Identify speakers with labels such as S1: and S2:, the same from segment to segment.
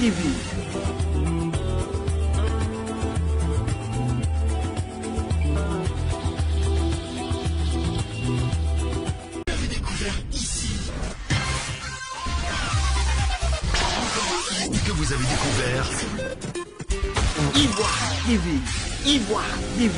S1: TV.
S2: Que vous avez découvert
S1: Ivoire TV. Ivoire TV.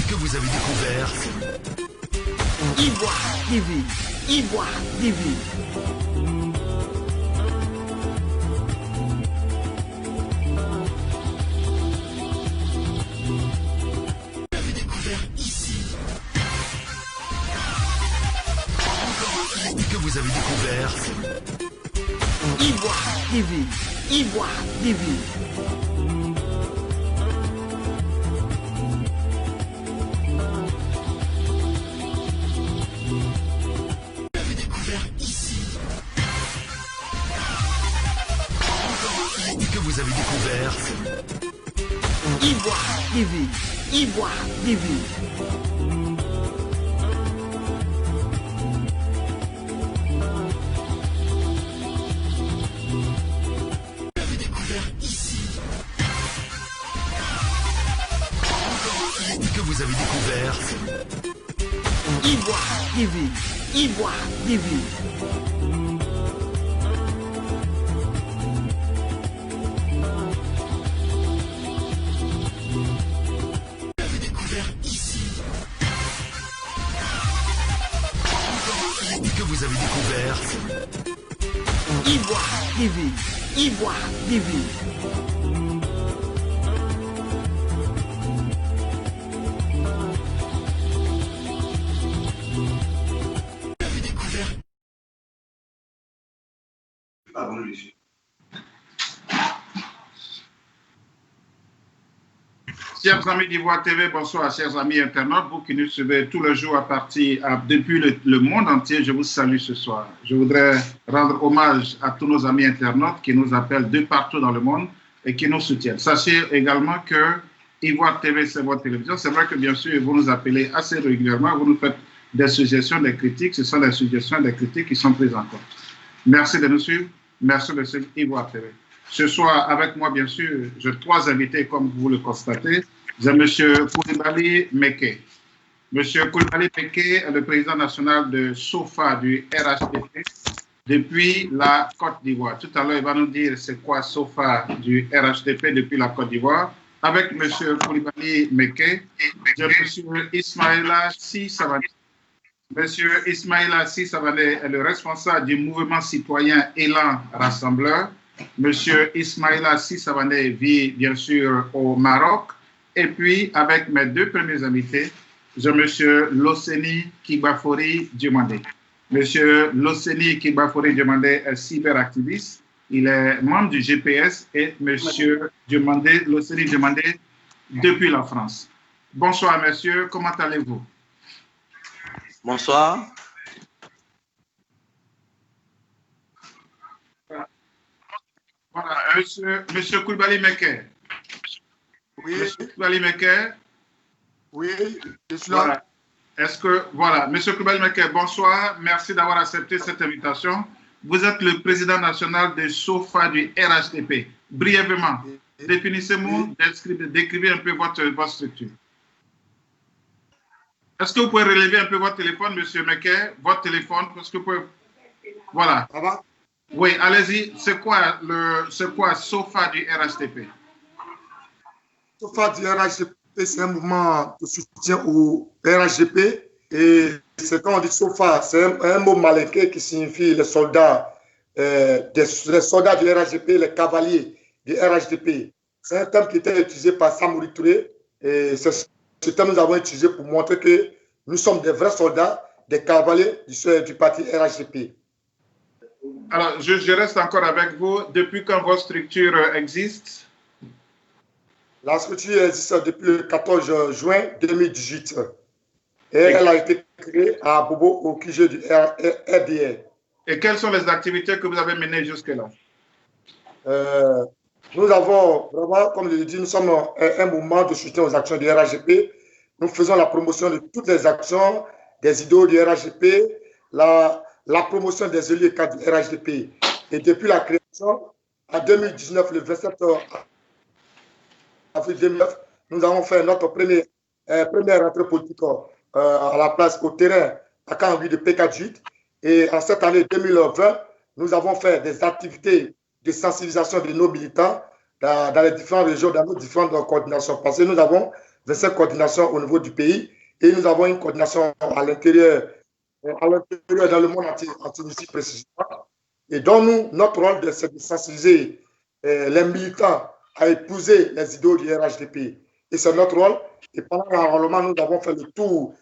S2: Que vous avez découvert
S1: Ivoire TV. Ivoire TV.
S2: Que vous avez découvert
S1: Ivoire TV. Ivoire TV.
S2: Que vous avez découvert
S1: Ivoire TV. Ivoire TV.
S2: Que vous avez découvert
S1: Ivoire TV. Ivoire TV.
S2: Que vous avez découvert
S1: Ivoire TV. Ivoire TV.
S3: Chers amis d'Ivoire TV, bonsoir, chers amis internautes, vous qui nous suivez tous les jours depuis le monde entier, je vous salue ce soir. Je voudrais rendre hommage à tous nos amis internautes qui nous appellent de partout dans le monde et qui nous soutiennent. Sachez également que Ivoire TV, c'est votre télévision. C'est vrai que bien sûr, vous nous appelez assez régulièrement, vous nous faites des suggestions, des critiques. Ce sont des suggestions, des critiques qui sont prises en compte. Merci de nous suivre. Merci de suivre Ivoire TV. Ce soir, avec moi, bien sûr, j'ai trois invités, comme vous le constatez. J'ai M. Koulibaly Meké. M. Koulibaly Meké est le président national de SOFA du RHDP depuis la Côte d'Ivoire. Tout à l'heure, il va nous dire c'est quoi SOFA du RHDP depuis la Côte d'Ivoire. Avec M. Koulibaly Meké, j'ai M. Ismaïla Sy Savané. M. Ismaïla Sy Savané est le responsable du mouvement citoyen Élan Rassembleur. M. Ismaïla Sy Savané vit bien sûr au Maroc. Et puis, avec mes deux premiers invités, j'ai M. Loseni Kigbafori Diomandé. M. Loseni Kigbafori Diomandé est cyberactiviste. Il est membre du GPS et M. Loseni Diomandé depuis la France. Bonsoir, messieurs. Comment allez-vous?
S4: Bonsoir.
S3: Voilà, monsieur Koulibaly Meké.
S5: Oui.
S3: Monsieur Koulibaly Meké.
S5: Oui, je suis là.
S3: Voilà. Monsieur Koulibaly Meké, bonsoir. Merci d'avoir accepté cette invitation. Vous êtes le président national de SOFA du RHDP. Brièvement, définissez-moi, décrivez un peu votre structure. Est-ce que vous pouvez relever un peu votre téléphone, monsieur Meké, votre téléphone, parce que vous pouvez... Voilà.
S5: Ça va?
S3: Oui, allez-y. C'est quoi SOFA du RHDP?
S5: SOFA du RHDP, c'est un mouvement de soutien au RHDP. Et c'est quand on dit SOFA, c'est un mot malinqué qui signifie les soldats, les soldats du RHDP, les cavaliers du RHDP. C'est un terme qui était utilisé par Samori Touré. Et c'est ce terme que nous avons utilisé pour montrer que nous sommes des vrais soldats, des cavaliers du parti RHDP.
S3: Alors, je reste encore avec vous. Depuis quand votre structure existe?
S5: La structure existe depuis le 14 juin 2018. Et elle a été créée à Bobo au QG du RDR.
S3: Et quelles sont les activités que vous avez menées jusque-là?
S5: Nous avons vraiment, comme je l'ai dit, nous sommes un mouvement de soutien aux actions du RHGP. Nous faisons la promotion de toutes les actions des idéaux du RHGP, la promotion des élus et cadres du RHGP. Et depuis la création, en 2019, le 27 avril 2009, nous avons fait notre première rentrée politique à la place, au terrain, à Kangui de P48. Et en cette année 2020, nous avons fait des activités de sensibilisation de nos militants dans les différentes régions, dans nos différentes coordinations. Parce que nous avons 25 coordinations au niveau du pays et nous avons une coordination à l'intérieur, dans le monde entier, en Tunisie précisément. Et donc, notre rôle, c'est de sensibiliser les militants à épouser les idéaux du RHDP. Et c'est notre rôle. Et pendant l'enrôlement, nous avons fait le tour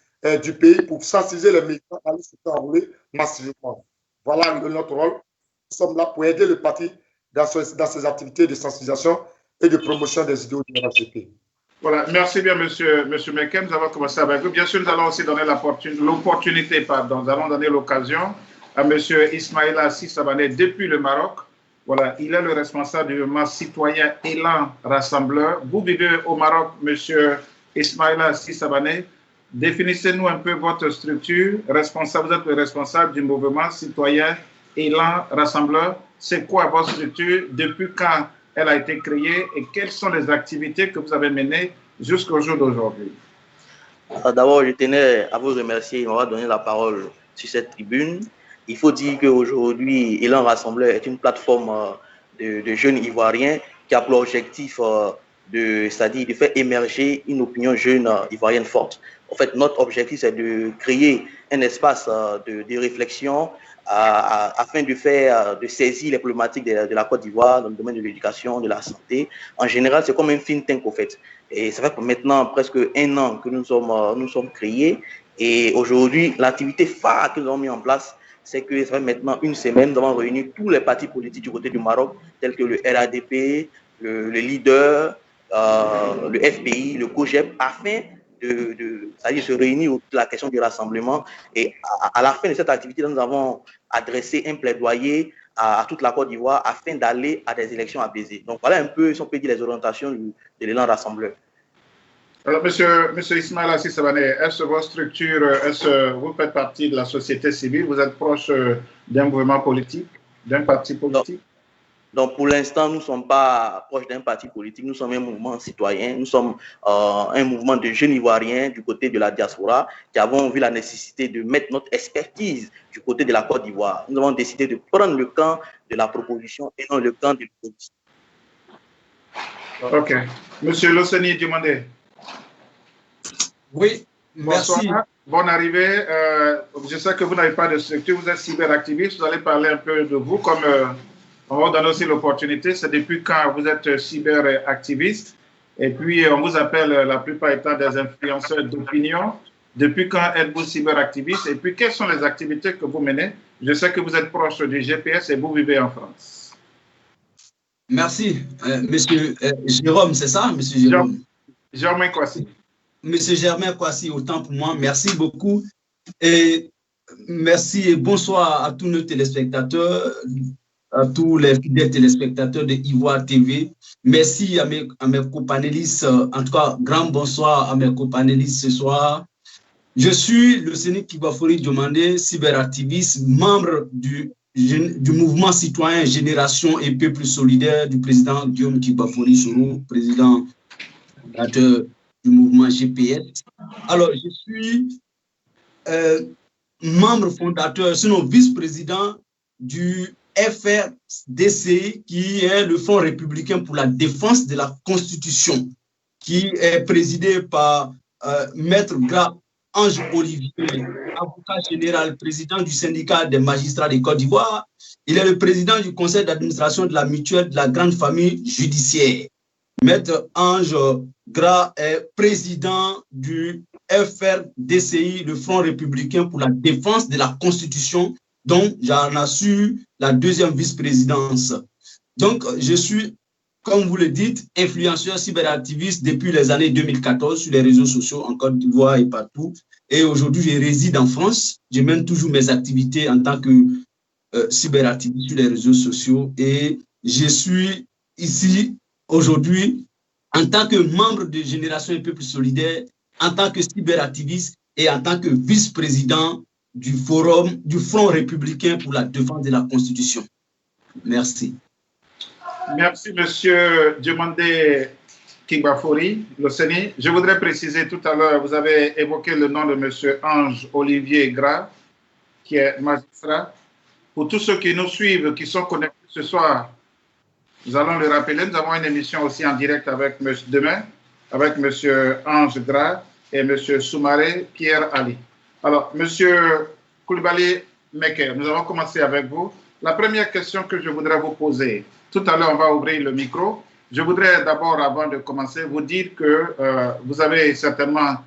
S5: du pays pour sensibiliser les militants à aller se faire enrôler massivement. Voilà notre rôle. Nous sommes là pour aider le parti dans ses activités de sensibilisation et de promotion des idéaux du RHDP.
S3: Voilà, merci bien, monsieur Mekem. Nous allons commencer avec vous. Bien sûr, nous allons aussi donner l'opportunité, nous allons donner l'occasion à monsieur Ismaïla Sissabane depuis le Maroc. Voilà, il est le responsable du mouvement citoyen Élan Rassembleur. Vous vivez au Maroc, monsieur Ismaïla Sissabane. Définissez-nous un peu votre structure. Vous êtes le responsable du mouvement citoyen Élan Rassembleur. C'est quoi votre structure? Depuis quand elle a été créée et quelles sont les activités que vous avez menées jusqu'au jour d'aujourd'hui?
S4: D'abord, je tenais à vous remercier de m'avoir donné la parole sur cette tribune. Il faut dire qu'aujourd'hui, Élan Rassembleur est une plateforme de jeunes ivoiriens qui a pour objectif c'est-à-dire de faire émerger une opinion jeune ivoirienne forte. En fait, notre objectif, c'est de créer un espace de réflexion afin de saisir les problématiques de la Côte d'Ivoire dans le domaine de l'éducation, de la santé. En général, c'est comme un think tank, en fait. Et ça fait maintenant presque 1 an que nous sommes créés. Et aujourd'hui, l'activité phare que nous avons mis en place, c'est que ça fait maintenant 1 semaine, nous avons réuni tous les partis politiques du côté du Maroc, tels que le RADP, le Leader, le FPI, le COGEP, afin de se réunir autour de la question du rassemblement. Et à la fin de cette activité, nous avons adressé un plaidoyer à toute la Côte d'Ivoire afin d'aller à des élections apaisées. Donc voilà un peu, si on peut dire, les orientations de l'Élan Rassembleur.
S3: Alors, monsieur Ismaïla Sissabane, est-ce votre structure, vous faites partie de la société civile, vous êtes proche d'un mouvement politique, d'un parti politique?
S4: Donc, pour l'instant, nous ne sommes pas proches d'un parti politique, nous sommes un mouvement citoyen, nous sommes un mouvement de jeunes ivoiriens du côté de la diaspora qui avons vu la nécessité de mettre notre expertise du côté de la Côte d'Ivoire. Nous avons décidé de prendre le camp de la proposition et non le camp de l'opposition.
S3: OK. Monsieur Losseni Dumandé.
S6: Oui, merci.
S3: Bonsoir, bonne arrivée. Je sais que vous n'avez pas de structure, vous êtes cyberactiviste, vous allez parler un peu de vous comme... on va vous donner aussi l'opportunité. C'est depuis quand vous êtes cyberactiviste et puis on vous appelle la plupart étant des influenceurs d'opinion. Depuis quand êtes-vous cyberactiviste et puis quelles sont les activités que vous menez? Je sais que vous êtes proche du GPS et vous vivez en France.
S6: Merci. Monsieur Jérôme, c'est ça, monsieur Jérôme?
S3: Germain Kwasi.
S6: Monsieur Germain Kwasi, autant pour moi. Merci beaucoup. Et merci et bonsoir à tous nos téléspectateurs, à tous les fidèles téléspectateurs de Ivoire TV. Merci à mes copanélistes. En tout cas, grand bonsoir à mes copanélistes ce soir. Je suis le Sénéc Kibafori Diomandé, cyberactiviste, membre du mouvement citoyen Génération et Peuple Solidaire du président Guillaume Kibafori Soro, président fondateur du mouvement GPS. Alors, je suis membre fondateur, sinon vice-président du FRDC, qui est le Front républicain pour la défense de la Constitution, qui est présidé par Maître Gras Ange Olivier, avocat général, président du syndicat des magistrats de Côte d'Ivoire. Il est le président du conseil d'administration de la mutuelle de la grande famille judiciaire. Maître Ange Gras est président du FRDCI, le Front républicain pour la défense de la Constitution, dont j'en assure la 2e vice-présidence. Donc, je suis, comme vous le dites, influenceur cyberactiviste depuis les années 2014 sur les réseaux sociaux en Côte d'Ivoire et partout. Et aujourd'hui, je réside en France. Je mène toujours mes activités en tant que cyberactiviste sur les réseaux sociaux. Et je suis ici aujourd'hui, en tant que membre de Génération et Peuple Solidaire, en tant que cyberactiviste et en tant que vice-président du Front républicain pour la défense de la Constitution. Merci.
S3: Merci, Monsieur Diomandé Kingbafori, Loseni. Je voudrais préciser tout à l'heure, vous avez évoqué le nom de Monsieur Ange Olivier Gras, qui est magistrat. Pour tous ceux qui nous suivent, qui sont connectés ce soir, nous allons le rappeler, nous avons une émission aussi en direct avec demain, avec Monsieur Ange Gras et Monsieur Soumaré Pierre Ali. Alors, Monsieur Coulibaly Mekker, nous allons commencer avec vous. La première question que je voudrais vous poser, tout à l'heure on va ouvrir le micro. Je voudrais d'abord, avant de commencer, vous dire que vous avez certainement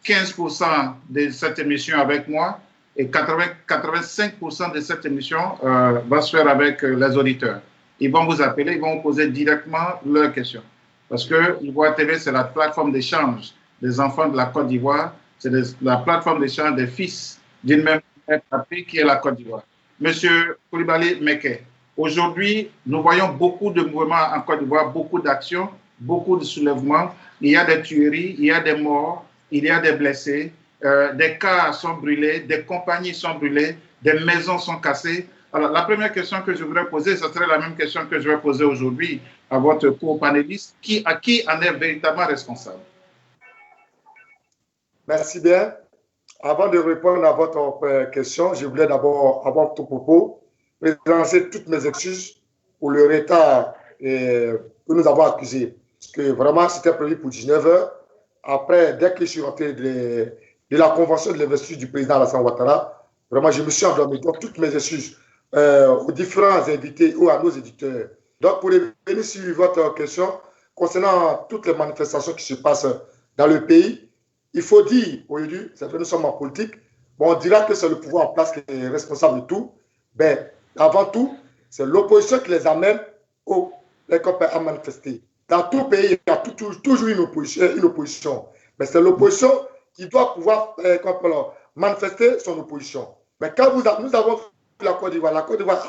S3: 15% de cette émission avec moi et 85% de cette émission va se faire avec les auditeurs. Ils vont vous appeler, ils vont vous poser directement leurs questions. Parce que Ivoire TV, c'est la plateforme d'échange des enfants de la Côte d'Ivoire. C'est la plateforme d'échange des fils d'une même patrie qui est la Côte d'Ivoire. Monsieur Coulibaly Mekker, aujourd'hui, nous voyons beaucoup de mouvements en Côte d'Ivoire, beaucoup d'actions, beaucoup de soulèvements. Il y a des tueries, il y a des morts, il y a des blessés, des cars sont brûlés, des compagnies sont brûlées, des maisons sont cassées. Alors, la première question que je voudrais poser, ce serait la même question que je vais poser aujourd'hui à votre co-panéliste. Qui en est véritablement responsable?
S5: Merci bien. Avant de répondre à votre question, je voulais d'abord, avant tout propos, présenter toutes mes excuses pour le retard que nous avons accusé. Parce que vraiment, c'était prévu pour 19 h. Après, dès que je suis rentré de la convention de l'investiture du président Alassane Ouattara, vraiment, je me suis endormi. Donc, toutes mes excuses aux différents invités ou à nos éditeurs. Donc, pour revenir sur votre question, concernant toutes les manifestations qui se passent dans le pays, il faut dire, aujourd'hui, c'est que nous sommes en politique, bon, on dira que c'est le pouvoir en place qui est responsable de tout. Ben, avant tout, c'est l'opposition qui les amène à manifester. Dans tout pays, il y a toujours une opposition. Mais c'est l'opposition qui doit pouvoir manifester son opposition. Mais quand nous avons la Côte d'Ivoire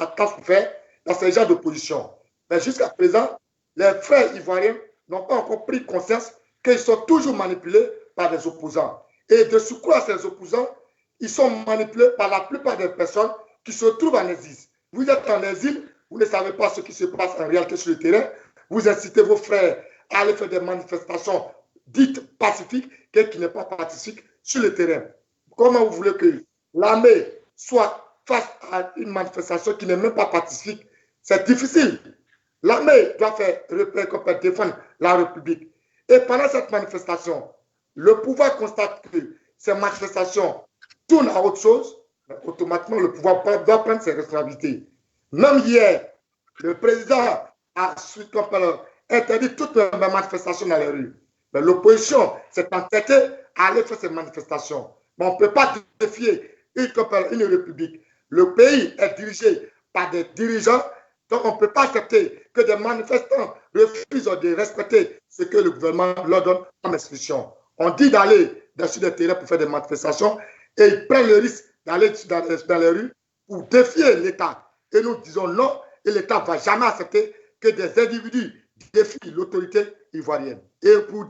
S5: a tant souffert dans ce genre d'opposition. Mais jusqu'à présent, les frères ivoiriens n'ont pas encore pris conscience qu'ils sont toujours manipulés par des opposants. Et de surcroît, ces opposants, ils sont manipulés par la plupart des personnes qui se trouvent en exil. Vous êtes en exil, vous ne savez pas ce qui se passe en réalité sur le terrain. Vous incitez vos frères à aller faire des manifestations dites pacifiques, qui n'est pas pacifique sur le terrain. Comment vous voulez que l'armée soit face à une manifestation qui n'est même pas pacifique? C'est difficile. L'armée doit faire défendre la République. Et pendant cette manifestation, le pouvoir constate que ces manifestations tournent à autre chose, automatiquement le pouvoir doit prendre ses responsabilités. Même hier, le président a interdit toutes les manifestations dans les rues. Mais l'opposition s'est entêtée à aller faire ces manifestations. Mais on ne peut pas défier une république. Le pays est dirigé par des dirigeants, donc on ne peut pas accepter que des manifestants refusent de respecter ce que le gouvernement leur donne comme instruction. On dit d'aller sur des terrains pour faire des manifestations et ils prennent le risque d'aller dans les rues pour défier l'État. Et nous disons non, et l'État ne va jamais accepter que des individus défient l'autorité ivoirienne. Et pour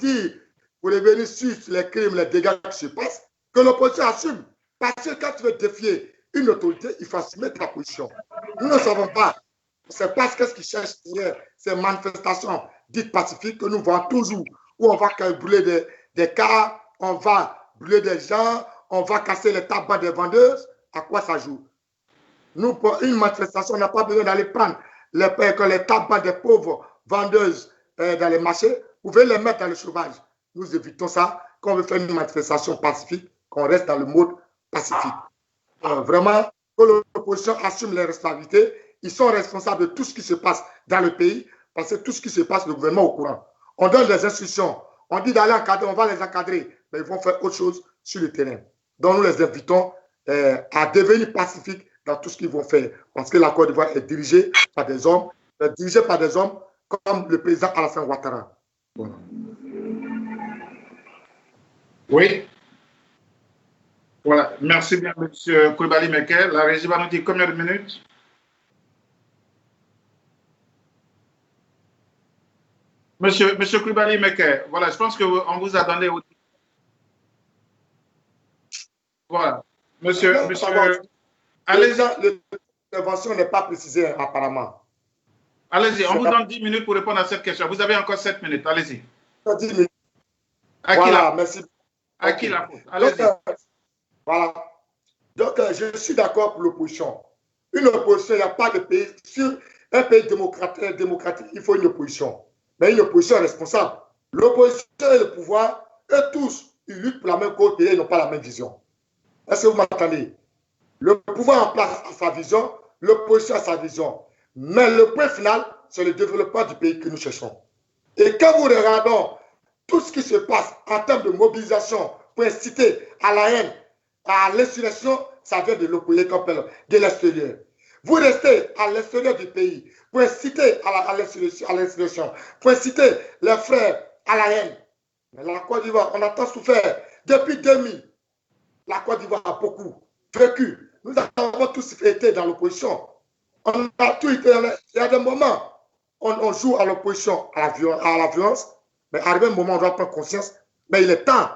S5: revenir sur les crimes, les dégâts qui se passent, que l'opposition assume. Parce que quand tu veux défier une autorité, il faut assumer ta position. Nous ne savons pas. C'est parce qu'est-ce qu'ils cherchent derrière ces manifestations dites pacifiques que nous voyons toujours où on va brûler des cars, on va brûler des gens, on va casser les tabacs des vendeuses. À quoi ça joue? Nous, pour une manifestation, on n'a pas besoin d'aller prendre les tabacs des pauvres vendeuses dans les marchés. Vous pouvez les mettre dans le chômage. Nous évitons ça. Quand on veut faire une manifestation pacifique, qu'on reste dans le mode pacifique. Vraiment, que l'opposition assume les responsabilités. Ils sont responsables de tout ce qui se passe dans le pays, parce que tout ce qui se passe, le gouvernement est au courant. On donne des instructions, on dit d'aller encadrer, on va les encadrer, mais ils vont faire autre chose sur le terrain. Donc nous les invitons à devenir pacifiques dans tout ce qu'ils vont faire, parce que la Côte d'Ivoire est dirigée par des hommes, comme le président Alassane Ouattara. Voilà.
S3: Oui. Voilà. Merci bien, M. Coulibaly Mekker. La régie va nous dire combien de minutes? Monsieur Coulibaly Meke, voilà, je pense qu'on vous a donné. Voilà. Monsieur, allez-y.
S5: L'intervention n'est pas précisée apparemment.
S3: Allez-y, on vous donne 10 minutes pour répondre à cette question. Vous avez encore 7 minutes, allez-y.
S5: 10 minutes.
S3: Voilà,
S5: merci.
S3: À qui la faute? Allez-y.
S5: Voilà. Donc, je suis d'accord pour l'opposition. Une opposition, il n'y a pas de pays. Sur un pays démocratique, il faut une opposition. Mais une opposition responsable. L'opposition et le pouvoir, eux tous, ils luttent pour la même cause et ils n'ont pas la même vision. Est-ce que vous m'entendez? Le pouvoir en place a sa vision, l'opposition a sa vision. Mais le point final, c'est le développement du pays que nous cherchons. Et quand vous regardons tout ce qui se passe en termes de mobilisation pour inciter à la haine, à l'insurrection, ça vient de l'opposition, de l'extérieur. Vous restez à l'extérieur du pays pour inciter à l'insurrection, pour inciter les frères à la haine. Mais la Côte d'Ivoire, on a tant souffert. Depuis 2000, la Côte d'Ivoire a beaucoup vécu. Nous avons tous été dans l'opposition. On a tout été. Il y a des moments où on joue à l'opposition, à la violence, mais arrivé un moment, on doit prendre conscience. Mais il est temps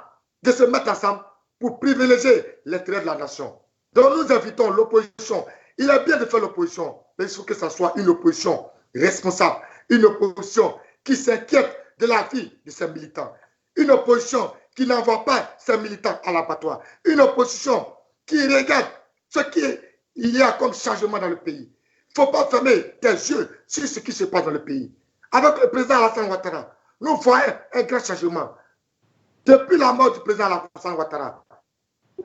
S5: de se mettre ensemble pour privilégier l'intérêt de la nation. Donc nous invitons l'opposition. Il est bien de faire l'opposition, mais il faut que ce soit une opposition responsable, une opposition qui s'inquiète de la vie de ses militants, une opposition qui n'envoie pas ses militants à l'abattoir, une opposition qui regarde ce qu'il y a comme changement dans le pays. Il ne faut pas fermer des yeux sur ce qui se passe dans le pays. Avec le président Alassane Ouattara, nous voyons un grand changement. Depuis la mort du président Alassane Ouattara,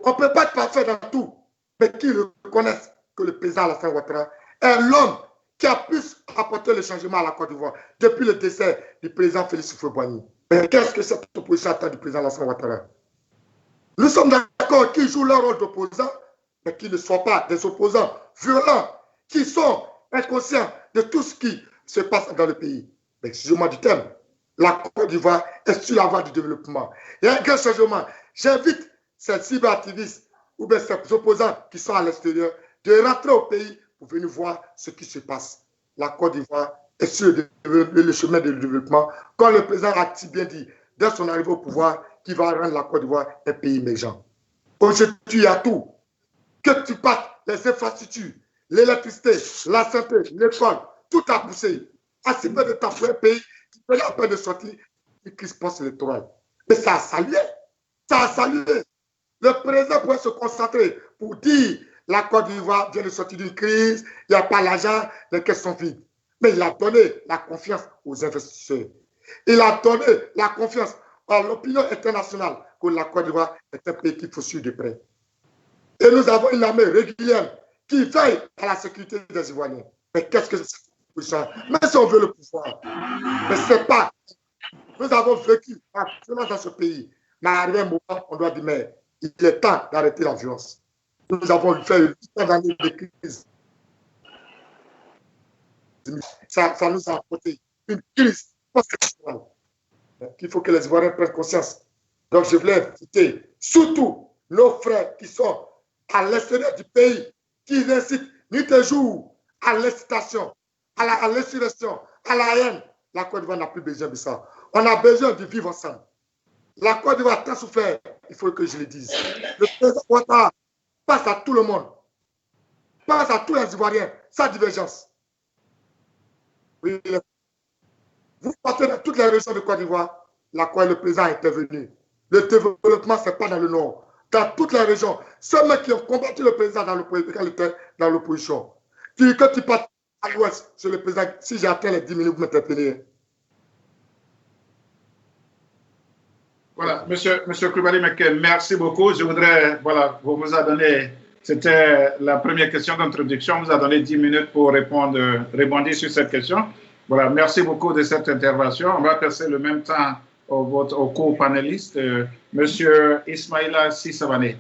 S5: on ne peut pas être parfait dans tout, mais qui reconnaissent que le président Alassane Ouattara est l'homme qui a pu apporter le changement à la Côte d'Ivoire depuis le décès du président Félix Houphouët-Boigny. Mais qu'est-ce que cette opposition attend du président Alassane Ouattara? Nous sommes d'accord qu'ils jouent leur rôle d'opposants, mais qu'ils ne soient pas des opposants violents, qui sont inconscients de tout ce qui se passe dans le pays. Mais excusez-moi du terme, la Côte d'Ivoire est sur la voie du développement. Il y a un grand changement. J'invite ces cyberactivistes ou bien ces opposants qui sont à l'extérieur de rentrer au pays pour venir voir ce qui se passe. La Côte d'Ivoire est sur le chemin du développement, comme le président a bien dit, dès son arrivée au pouvoir, qui va rendre la Côte d'Ivoire un pays émergent. Aujourd'hui, il y a tout. Que tu passes les infrastructures, l'électricité, la santé, l'école, tout a poussé. Assez peu de temps pour un pays qui fait la peine de sortir du crise post-électorale. Mais ça a salué. Ça a salué. Le président pourrait se concentrer pour dire la Côte d'Ivoire vient de sortir d'une crise, il n'y a pas l'argent, les caisses sont vides. Mais il a donné la confiance aux investisseurs. Il a donné la confiance à l'opinion internationale que la Côte d'Ivoire est un pays qu'il faut suivre de près. Et nous avons une armée régulière qui veille à la sécurité des Ivoiriens. Mais qu'est-ce que c'est pour ça? Même si on veut le pouvoir, mais ce n'est pas. Nous avons vécu la violence dans ce pays. Mais à un moment, on doit dire, mais il est temps d'arrêter la violence. Nous avons fait 8 années de crise. Ça nous a apporté une crise post-électorale. Il faut que les Ivoiriens prennent conscience. Donc je voulais inviter surtout nos frères qui sont à l'extérieur du pays, qui incitent nuit et jour à l'incitation, à l'insurrection, à la haine. La Côte d'Ivoire n'a plus besoin de ça. On a besoin de vivre ensemble. La Côte d'Ivoire a tant souffert, il faut que je le dise. Le président Ouattara passe à tout le monde, passe à tous les Ivoiriens, sans divergence. Oui, vous partez dans toutes les régions de Côte d'Ivoire, le président est intervenu. Le développement, ce n'est pas dans le nord. Dans toutes les régions, ceux qui ont combattu le président dans l'opposition. Quand tu partes à l'ouest, sur le président, si j'ai atteint les 10 minutes, vous m'interpellez.
S3: Voilà, monsieur Coulibaly Meke, merci beaucoup. Je voudrais, voilà, vous a donné, c'était la première question d'introduction, vous a donné 10 minutes pour rebondir sur cette question. Voilà, merci beaucoup de cette intervention. On va passer le même temps au co-panéliste, monsieur Ismaïla Sissabane.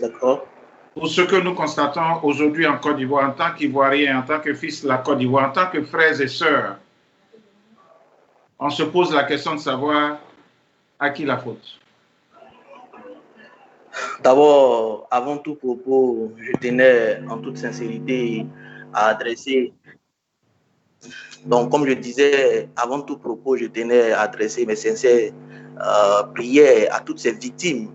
S4: D'accord.
S3: Pour ce que nous constatons aujourd'hui en Côte d'Ivoire, en tant qu'Ivoirien, en tant que fils de la Côte d'Ivoire, en tant que frères et sœurs, on se pose la question de savoir à qui la faute.
S4: D'abord, avant tout propos, je tenais en toute sincérité à adresser Donc, comme je disais, avant tout propos, je tenais à adresser mes sincères prières à toutes ces victimes,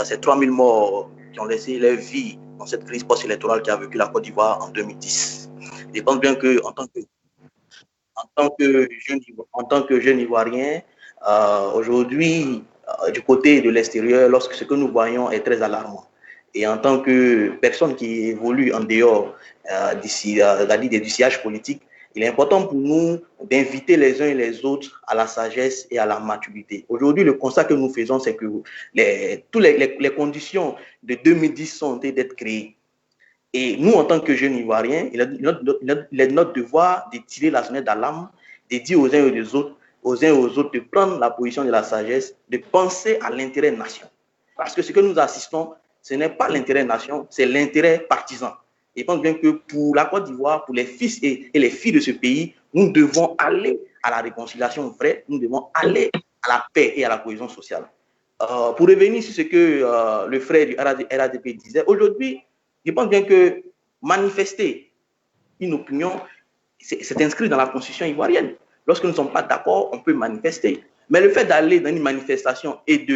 S4: ces 3000 morts qui ont laissé leur vie dans cette crise post-électorale qui a vécu la Côte d'Ivoire en 2010. Je pense bien qu'en tant que jeune Ivoirien, aujourd'hui, du côté de l'extérieur, lorsque ce que nous voyons est très alarmant. Et en tant que personne qui évolue en dehors du sillage politique, il est important pour nous d'inviter les uns et les autres à la sagesse et à la maturité. Aujourd'hui, le constat que nous faisons, c'est que toutes les conditions de 2010 sont d'être créées. Et nous, en tant que jeunes Ivoiriens, il est notre devoir de tirer la sonnette d'alarme, de dire aux uns et aux autres de prendre la position de la sagesse, de penser à l'intérêt nation. Parce que ce que nous assistons, ce n'est pas l'intérêt nation, c'est l'intérêt partisan. Et je pense bien que pour la Côte d'Ivoire, pour les fils et les filles de ce pays, nous devons aller à la réconciliation vraie, nous devons aller à la paix et à la cohésion sociale. Pour revenir sur ce que le frère du RADP disait, aujourd'hui, je pense bien que manifester une opinion, c'est inscrit dans la constitution ivoirienne. Lorsque nous ne sommes pas d'accord, on peut manifester. Mais le fait d'aller dans une manifestation et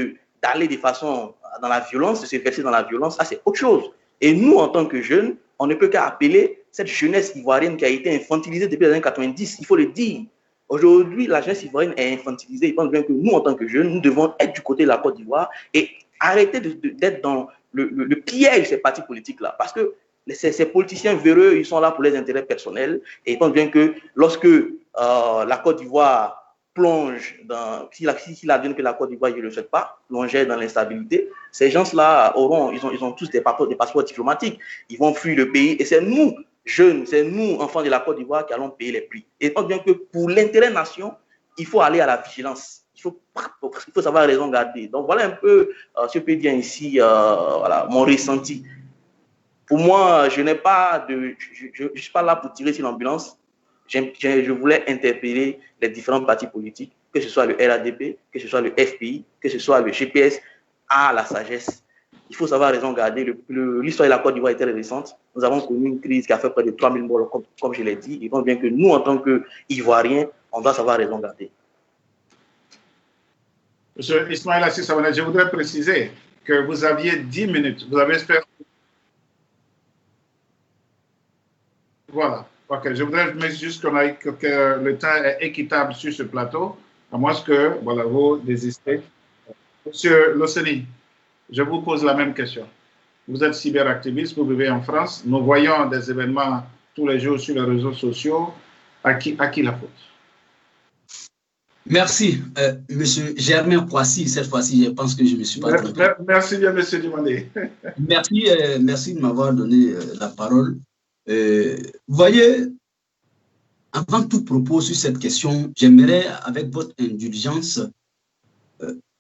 S4: d'aller de façon dans la violence, de se verser dans la violence, ça c'est autre chose. Et nous, en tant que jeunes, on ne peut qu'à appeler cette jeunesse ivoirienne qui a été infantilisée depuis les années 90. Il faut le dire. Aujourd'hui, la jeunesse ivoirienne est infantilisée. Je pense bien que nous, en tant que jeunes, nous devons être du côté de la Côte d'Ivoire et arrêter d'être dans le piège de ces partis politiques-là. Parce que ces politiciens véreux, ils sont là pour les intérêts personnels. Et je pense bien que lorsque la Côte d'Ivoire plonge dans, s'il advienne que la Côte d'Ivoire, je ne le souhaite pas, plongeait dans l'instabilité, ces gens-là ils ont tous des passeports diplomatiques, ils vont fuir le pays et c'est nous, jeunes, c'est nous, enfants de la Côte d'Ivoire, qui allons payer les prix. Et je pense bien que pour l'intérêt nation, il faut aller à la vigilance, il faut savoir raison garder. Donc voilà un peu ce que je peux dire ici, voilà, mon ressenti. Pour moi, je ne suis pas là pour tirer sur l'ambulance. Je voulais interpeller les différents partis politiques, que ce soit le RADP, que ce soit le FPI, que ce soit le GPS, à la sagesse. Il faut savoir raison garder. L'histoire de la Côte d'Ivoire est très récente. Nous avons connu une crise qui a fait près de 3000 morts, comme je l'ai dit. Il pense bien que nous, en tant qu'Ivoiriens, on doit savoir raison garder.
S3: Monsieur Ismaël Assis Samané, je voudrais préciser que vous aviez 10 minutes. Vous avez fait... Voilà. Ok, je voudrais juste que le temps est équitable sur ce plateau, à moins que voilà, vous désistez. Monsieur Loseni, je vous pose la même question. Vous êtes cyberactiviste, vous vivez en France. Nous voyons des événements tous les jours sur les réseaux sociaux. À qui la faute?
S6: Merci, monsieur Germain Poissy. Cette fois-ci, je pense que je ne me suis pas trompé.
S3: Merci bien, monsieur Dumandé.
S6: Merci de m'avoir donné la parole. Vous voyez, avant tout propos sur cette question, j'aimerais, avec votre indulgence,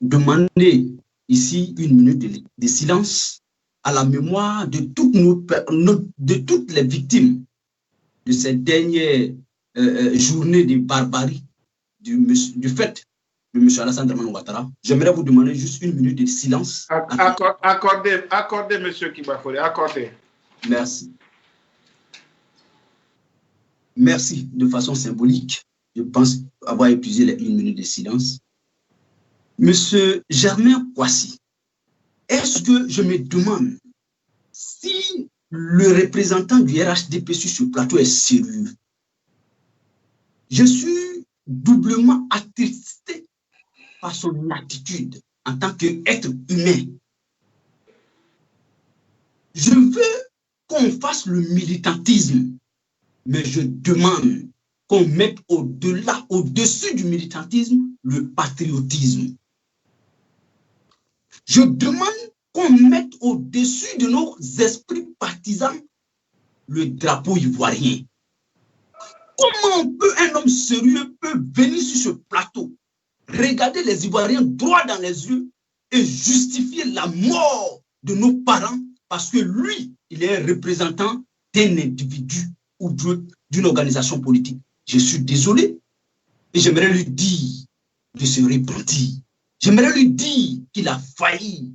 S6: demander ici une minute de silence à la mémoire de toutes les victimes de ces dernières journées de barbarie du fait de M. Alassane Dramane Ouattara. J'aimerais vous demander juste une minute de silence.
S3: Accordez, M. Kibafori, accordez.
S6: Merci. Merci de façon symbolique. Je pense avoir épuisé les 1 minute de silence. Monsieur Germain Poissy, est-ce que je me demande si le représentant du RHDP sur ce plateau est sérieux? Je suis doublement attristé par son attitude en tant qu'être humain. Je veux qu'on fasse le militantisme, mais je demande qu'on mette au-delà, au-dessus du militantisme, le patriotisme. Je demande qu'on mette au-dessus de nos esprits partisans le drapeau ivoirien. Comment un homme sérieux peut venir sur ce plateau, regarder les Ivoiriens droit dans les yeux et justifier la mort de nos parents parce que lui, il est représentant d'un individu ou d'une organisation politique? Je suis désolé et j'aimerais lui dire de se repentir. J'aimerais lui dire qu'il a failli.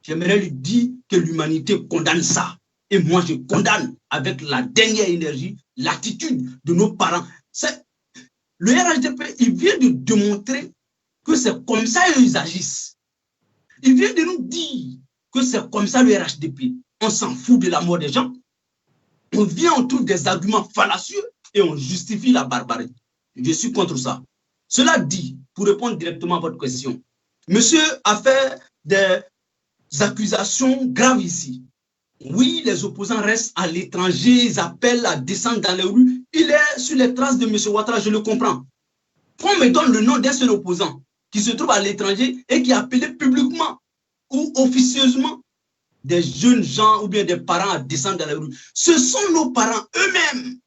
S6: J'aimerais lui dire que l'humanité condamne ça. Et moi, je condamne avec la dernière énergie l'attitude de nos parents. Le RHDP, il vient de démontrer que c'est comme ça qu'ils agissent. Il vient de nous dire que c'est comme ça le RHDP. On s'en fout de la mort des gens. On vient autour des arguments fallacieux et on justifie la barbarie. Je suis contre ça. Cela dit, pour répondre directement à votre question, monsieur a fait des accusations graves ici. Oui, les opposants restent à l'étranger, ils appellent à descendre dans les rues. Il est sur les traces de M. Ouattara, je le comprends. Qu'on me donne le nom d'un seul opposant qui se trouve à l'étranger et qui a appelé publiquement ou officieusement des jeunes gens ou bien des parents à descendre dans les rues. Ce sont nos parents eux-mêmes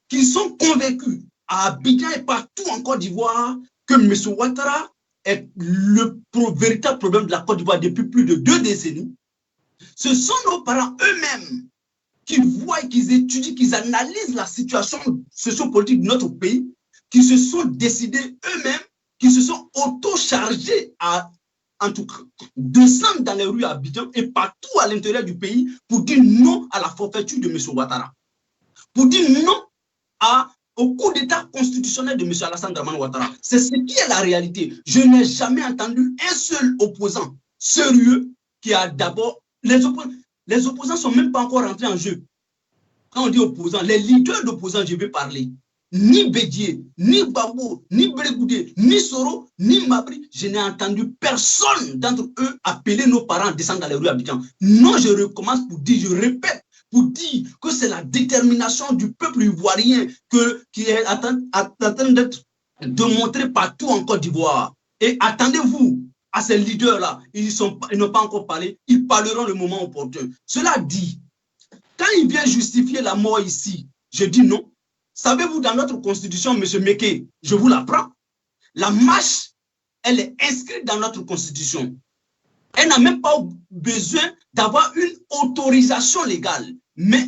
S6: qui sont convaincus à Abidjan et partout en Côte d'Ivoire que M. Ouattara est le véritable problème de la Côte d'Ivoire depuis plus de 2 décennies. Ce sont nos parents eux-mêmes qui voient, qu'ils étudient, qu'ils analysent la situation sociopolitique de notre pays, qui se sont décidés eux-mêmes, qui se sont auto-chargés à, en tout cas, descendre dans les rues à Abidjan et partout à l'intérieur du pays pour dire non à la forfaiture de M. Ouattara, pour dire non au coup d'État constitutionnel de M. Alassane Dramane Ouattara. C'est ce qui est la réalité. Je n'ai jamais entendu un seul opposant sérieux qui a d'abord... Les opposants ne sont même pas encore rentrés en jeu. Quand on dit opposants, les leaders d'opposants, je vais parler. Ni Bédié, ni Babou, ni Brégoudé, ni Soro, ni Mabri, je n'ai entendu personne d'entre eux appeler nos parents à descendre dans les rues d'Abidjan. Non, je recommence pour dire, je répète, pour dire que c'est la détermination du peuple ivoirien qui est en train d'être démontrée partout en Côte d'Ivoire. Et attendez-vous à ces leaders-là, ils n'ont pas encore parlé, ils parleront le moment opportun. Cela dit, quand il vient justifier la mort ici, je dis non. Savez-vous, dans notre constitution, M. Meke, je vous l'apprends, la marche, elle est inscrite dans notre constitution. Elle n'a même pas besoin d'avoir une autorisation légale. Mais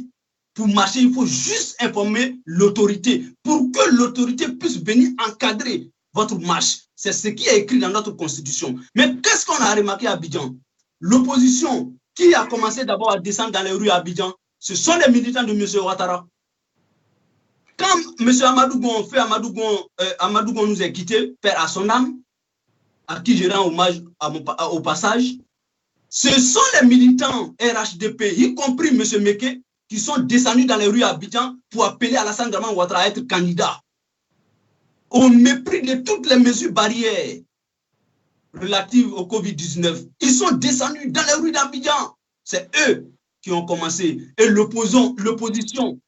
S6: pour marcher, il faut juste informer l'autorité pour que l'autorité puisse venir encadrer votre marche. C'est ce qui est écrit dans notre constitution. Mais qu'est-ce qu'on a remarqué à Abidjan? L'opposition qui a commencé d'abord à descendre dans les rues à Abidjan, ce sont les militants de M. Ouattara. Quand M. Amadou Gon nous a quittés, père à son âme, à qui je rends hommage au passage, ce sont les militants RHDP, y compris M. Meke, qui sont descendus dans les rues à Abidjan pour appeler Alassane Dramane Ouattara à être candidat. Au mépris de toutes les mesures barrières relatives au Covid-19, ils sont descendus dans les rues d'Abidjan. C'est eux qui ont commencé. Et l'opposition,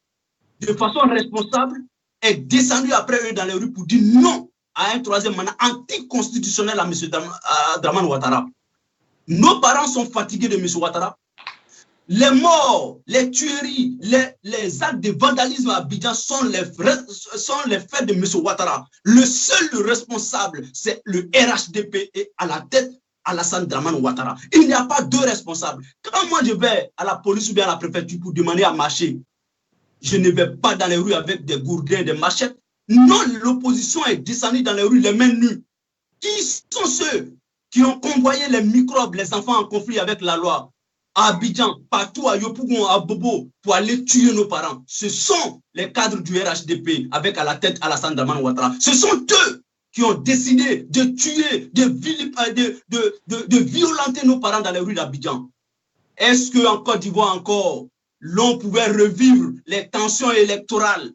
S6: de façon responsable, est descendue après eux dans les rues pour dire non à un troisième mandat anticonstitutionnel à M. Dramane Ouattara. Nos parents sont fatigués de M. Ouattara. Les morts, les tueries, les actes de vandalisme à Abidjan sont les faits de M. Ouattara. Le seul responsable, c'est le RHDP et à la tête, Alassane Dramane Ouattara. Il n'y a pas deux responsables. Quand moi je vais à la police ou bien à la préfecture pour demander à marcher, je ne vais pas dans les rues avec des gourdins, des machettes. Non, l'opposition est descendue dans les rues les mains nues. Qui sont ceux qui ont convoyé les microbes, les enfants en conflit avec la loi à Abidjan, partout à Yopougon, à Bobo, pour aller tuer nos parents? Ce sont les cadres du RHDP avec à la tête Alassane Dramane Ouattara. Ce sont eux qui ont décidé de tuer, de violenter nos parents dans les rues d'Abidjan. Est-ce qu'en Côte d'Ivoire encore, l'on pouvait revivre les tensions électorales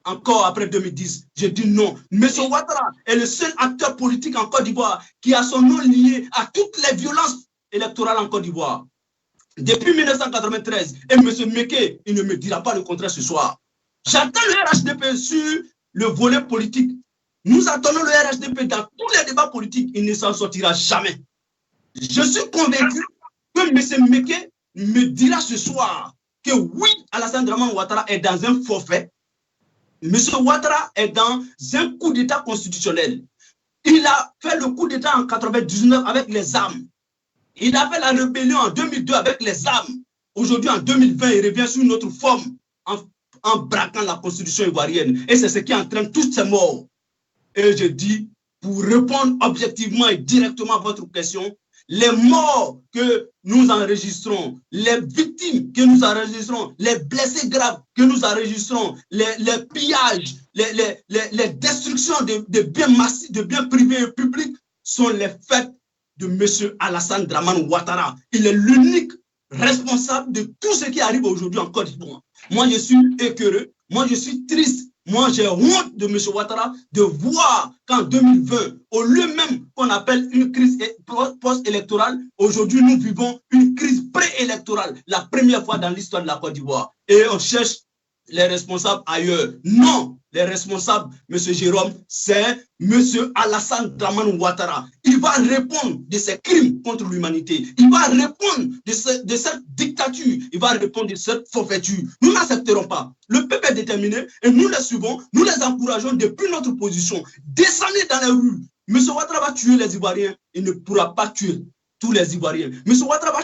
S6: encore après 2010? Je dis non. M. Ouattara est le seul acteur politique en Côte d'Ivoire qui a son nom lié à toutes les violences électorales en Côte d'Ivoire. Depuis 1993, et M. Meke, il ne me dira pas le contraire ce soir. J'attends le RHDP sur le volet politique. Nous attendons le RHDP dans tous les débats politiques. Il ne s'en sortira jamais. Je suis convaincu que M. Meke me dira ce soir que oui, Alassane Dramane Ouattara est dans un forfait. M. Ouattara est dans un coup d'État constitutionnel. Il a fait le coup d'État en 1999 avec les armes. Il a fait la rébellion en 2002 avec les armes. Aujourd'hui, en 2020, il revient sous une autre forme en braquant la constitution ivoirienne. Et c'est ce qui entraîne toutes ces morts. Et je dis, pour répondre objectivement et directement à votre question, les morts que nous enregistrons, les victimes que nous enregistrons, les blessés graves que nous enregistrons, les pillages, les destructions de biens massifs, de biens privés et publics sont les faits de M. Alassane Dramane Ouattara. Il est l'unique responsable de tout ce qui arrive aujourd'hui en Côte d'Ivoire. Moi, je suis écœureux, moi, je suis triste. Moi, j'ai honte de M. Ouattara de voir qu'en 2020, au lieu même qu'on appelle une crise post-électorale, aujourd'hui, nous vivons une crise préélectorale, la première fois dans l'histoire de la Côte d'Ivoire. Et on cherche les responsables ailleurs. Non, les responsables, M. Jérôme, c'est M. Alassane Dramane Ouattara. Il va répondre de ses crimes contre l'humanité. Il va répondre de cette dictature. Il va répondre de cette forfaiture. Nous n'accepterons pas. Le peuple est déterminé et nous les suivons, nous les encourageons depuis notre position. Descendez dans les rues. M. Ouattara va tuer les Ivoiriens. Il ne pourra pas tuer tous les Ivoiriens. M. Ouattara va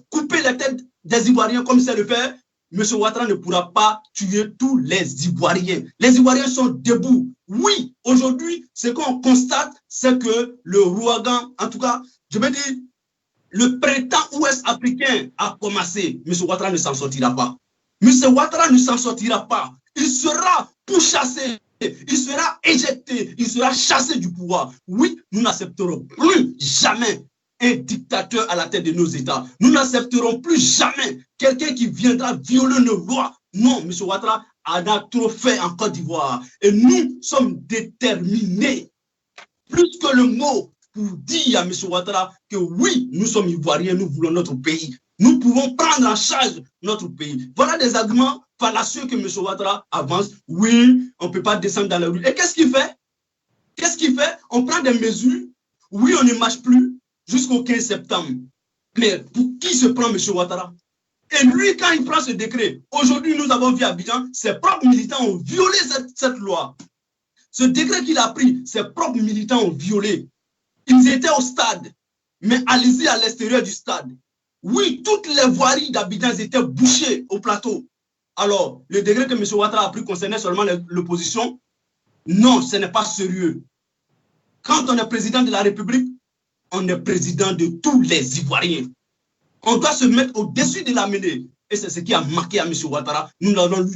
S6: couper les têtes des Ivoiriens comme c'est le fait. M. Ouattara ne pourra pas tuer tous les Ivoiriens. Les Ivoiriens sont debout. Oui, aujourd'hui, ce qu'on constate, c'est que le Rouagan, en tout cas, je veux dire, le printemps ouest africain a commencé. M. Ouattara ne s'en sortira pas. M. Ouattara ne s'en sortira pas. Il sera pourchassé, il sera éjecté, il sera chassé du pouvoir. Oui, nous n'accepterons plus jamais un dictateur à la tête de nos États. Nous n'accepterons plus jamais quelqu'un qui viendra violer nos lois. Non, M. Ouattara a trop fait en Côte d'Ivoire. Et nous sommes déterminés, plus que le mot, pour dire à M. Ouattara que oui, nous sommes Ivoiriens, nous voulons notre pays. Nous pouvons prendre en charge notre pays. Voilà des arguments fallacieux que M. Ouattara avance. Oui, on ne peut pas descendre dans la rue. Et qu'est-ce qu'il fait? Qu'est-ce qu'il fait? On prend des mesures. Oui, on ne marche plus jusqu'au 15 septembre. Mais pour qui se prend M. Ouattara? Et lui, quand il prend ce décret, aujourd'hui, nous avons vu à Abidjan, ses propres militants ont violé cette loi. Ce décret qu'il a pris, ses propres militants ont violé. Ils étaient au stade, mais allez-y à l'extérieur du stade. Oui, toutes les voiries d'Abidjan étaient bouchées au plateau. Alors, le décret que M. Ouattara a pris concernait seulement l'opposition. Non, ce n'est pas sérieux. Quand on est président de la République, on est président de tous les Ivoiriens. On doit se mettre au-dessus de la mêlée. Et c'est ce qui a marqué à M. Ouattara. Nous l'avons lu.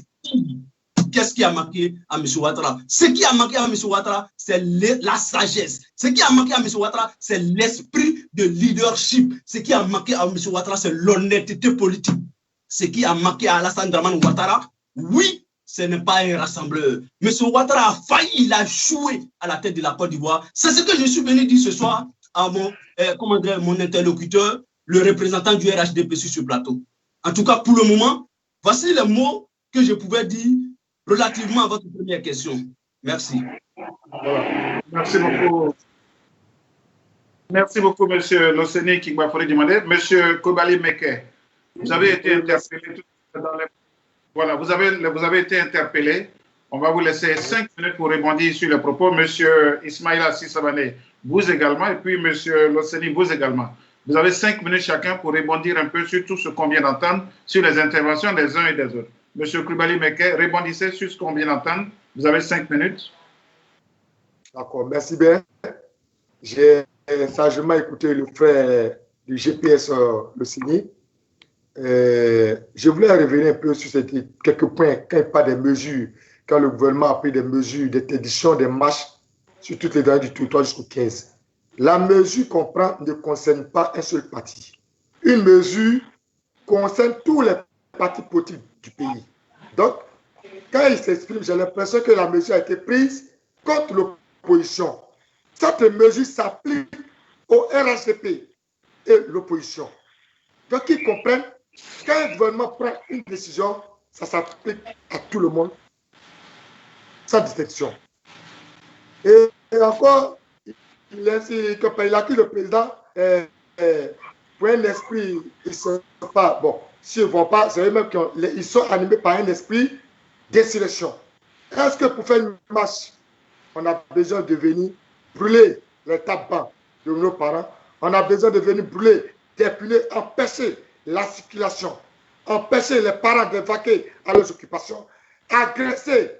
S6: Qu'est-ce qui a marqué à M. Ouattara? Ce qui a marqué à M. Ouattara, c'est la sagesse. Ce qui a marqué à M. Ouattara, c'est l'esprit de leadership. Ce qui a marqué à M. Ouattara, c'est l'honnêteté politique. Ce qui a marqué à Alassane Dramane Ouattara, oui, ce n'est pas un rassembleur. M. Ouattara a failli, il a échoué à la tête de la Côte d'Ivoire. C'est ce que je suis venu dire ce soir à mon interlocuteur, le représentant du RHDP sur ce plateau. En tout cas, pour le moment, voici les mots que je pouvais dire relativement à votre première question. Merci.
S3: Voilà. Merci beaucoup. Merci beaucoup, M. Loseni Kigwafori Dimande. M. Kobali Meke, vous avez été interpellé. Voilà, vous avez été interpellé. On va vous laisser 5 minutes pour rebondir sur les propos. M. Ismaïla Sissabane, vous également, et puis M. Loseni, vous également. Vous avez 5 minutes chacun pour rebondir un peu sur tout ce qu'on vient d'entendre, sur les interventions des uns et des autres. Monsieur Koulibaly Meke, rebondissez sur ce qu'on vient d'entendre. Vous avez 5 minutes.
S5: D'accord, merci bien. J'ai sagement écouté le frère du GPS Loseni. Je voulais revenir un peu sur quelques points quand il parle des mesures, quand le gouvernement a pris des mesures d'interdiction des marches sur toutes les données du territoire jusqu'au 15. La mesure qu'on prend ne concerne pas un seul parti. Une mesure concerne tous les partis politiques du pays. Donc, quand il s'exprime, j'ai l'impression que la mesure a été prise contre l'opposition. Cette mesure s'applique au RHDP et l'opposition. Donc, ils comprennent qu'un gouvernement prend une décision, ça s'applique à tout le monde, sans distinction. Et encore, il accuse le président pour un esprit, ils ne sont pas, bon, s'ils ne vont pas, c'est eux-mêmes ils sont animés par un esprit d'insurrection. Est-ce que pour faire une marche, on a besoin de venir brûler les tabacs de nos parents? On a besoin de venir brûler des punais, empêcher la circulation, empêcher les parents d'évacuer à leurs occupations, agresser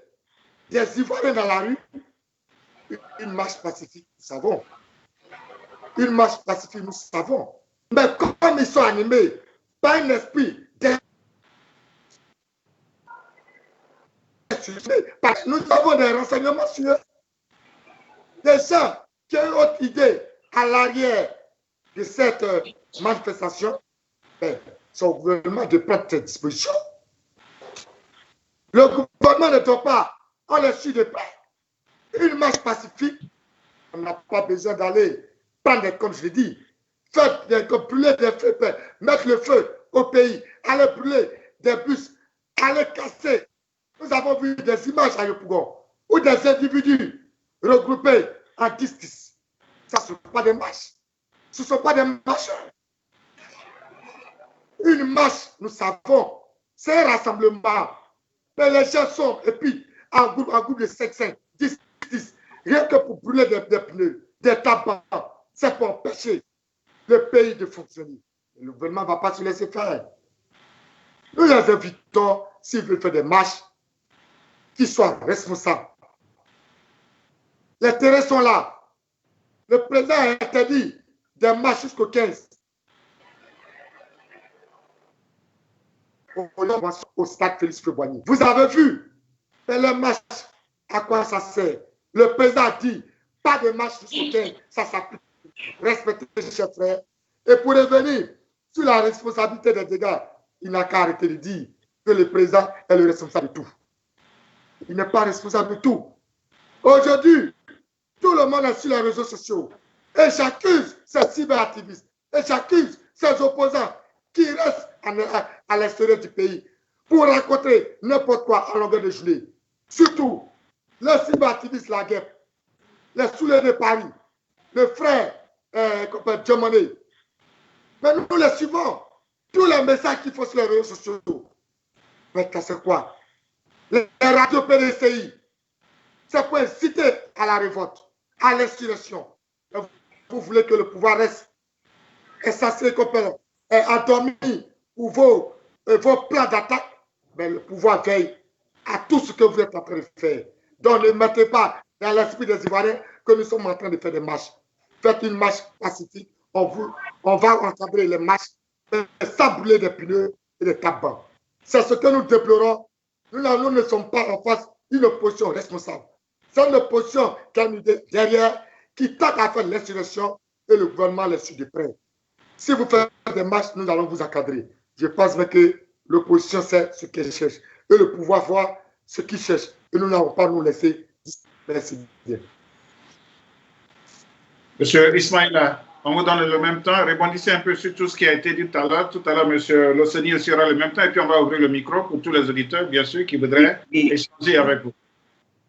S5: des Ivoiriens dans la rue? Une marche pacifique, nous savons. une marche pacifique, nous savons. Mais comme ils sont animés par un esprit nous avons des renseignements sur eux. Des gens qui ont une autre idée à l'arrière de cette manifestation, c'est au gouvernement de prendre cette disposition. Le gouvernement ne doit pas, on le suit de près. Une marche pacifique, on n'a pas besoin d'aller prendre, comme je l'ai dit, brûler des feux, mettre le feu au pays, aller brûler des bus, aller casser. Nous avons vu des images à Yopougon où des individus regroupés en 10-10. Ça, ce ne sont pas des marches. Ce ne sont pas des marcheurs. Une marche, nous savons, c'est un rassemblement. Mais les gens sont, et puis, en groupe de 5-5, 10-10, rien que pour brûler des pneus, des tabacs, c'est pour empêcher le pays de fonctionner. Le gouvernement ne va pas se laisser faire. Nous les invitons, s'ils veulent faire des marches, qu'ils soient responsables. Les terrains sont là. Le président a interdit des marches jusqu'au 15. Au stade Félix Houphouët-Boigny. Vous avez vu, mais les marches, à quoi ça sert? Le président a dit, pas de marche jusqu'au 15, ça s'applique. Respectez les chers frères. Et pour revenir sur la responsabilité des dégâts, il n'a qu'à arrêter de dire que le président est le responsable de tout. Il n'est pas responsable de tout. Aujourd'hui, tout le monde est sur les réseaux sociaux. Et j'accuse ces cyberactivistes. Et j'accuse ces opposants qui restent à l'extérieur du pays pour raconter n'importe quoi à longueur de journée. Surtout, les cyberactivistes la guerre, les soulèvés de Paris, le frère Djomane. Mais nous les suivons. Tous les messages qu'il faut sur les réseaux sociaux. Mais c'est quoi? Les radios PDCI, c'est pour inciter à la révolte, à l'insurrection. Vous voulez que le pouvoir reste insensé, endormi pour vos plans d'attaque, mais le pouvoir veille à tout ce que vous êtes en train de faire. Donc ne mettez pas dans l'esprit des Ivoiriens que nous sommes en train de faire des marches. Faites une marche pacifique, on va encadrer les marches sans brûler des pneus et des tabacs. C'est ce que nous déplorons. Nous ne sommes pas en face d'une opposition responsable. C'est une opposition qui a une idée derrière, qui tente à faire l'insurrection et le gouvernement les suit de près. Si vous faites des marches, nous allons vous encadrer. Je pense que l'opposition sait ce qu'elle cherche et le pouvoir voit ce qu'il cherche. Et nous n'allons pas nous laisser. Merci bien.
S3: Monsieur Ismaïla, on vous donne le même temps. Rebondissez un peu sur tout ce qui a été dit tout à l'heure. Tout à l'heure, monsieur Loseni aussi aura le même temps. Et puis, on va ouvrir le micro pour tous les auditeurs, bien sûr, qui voudraient échanger avec vous.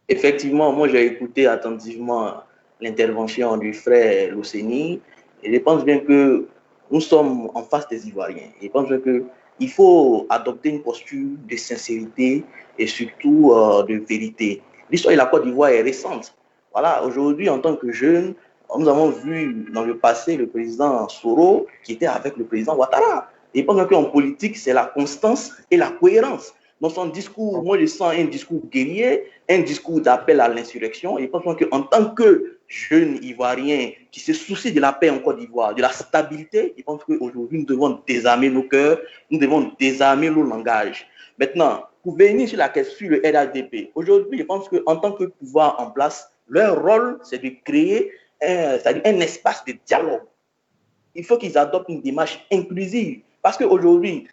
S4: Effectivement, moi, j'ai écouté attentivement l'intervention du frère Loseni. Et je pense bien que nous sommes en face des Ivoiriens. Je pense bien qu'il faut adopter une posture de sincérité et surtout de vérité. L'histoire de la Côte d'Ivoire est récente. Voilà, aujourd'hui, en tant que jeunes, nous avons vu dans le passé le président Soro qui était avec le président Ouattara. Et je pense qu'en politique, c'est la constance et la cohérence. Dans son discours, moi je sens un discours guerrier, un discours d'appel à l'insurrection. Et je pense qu'en tant que jeunes Ivoiriens qui se soucient de la paix en Côte d'Ivoire, de la stabilité, je pense qu'aujourd'hui nous devons désarmer nos cœurs, nous devons désarmer nos langages. Maintenant, pour venir sur la question sur le RHDP, aujourd'hui je pense qu'en tant que pouvoir en place, leur rôle c'est de créer un espace de dialogue. Il faut qu'ils adoptent une démarche inclusive. Parce qu'aujourd'hui,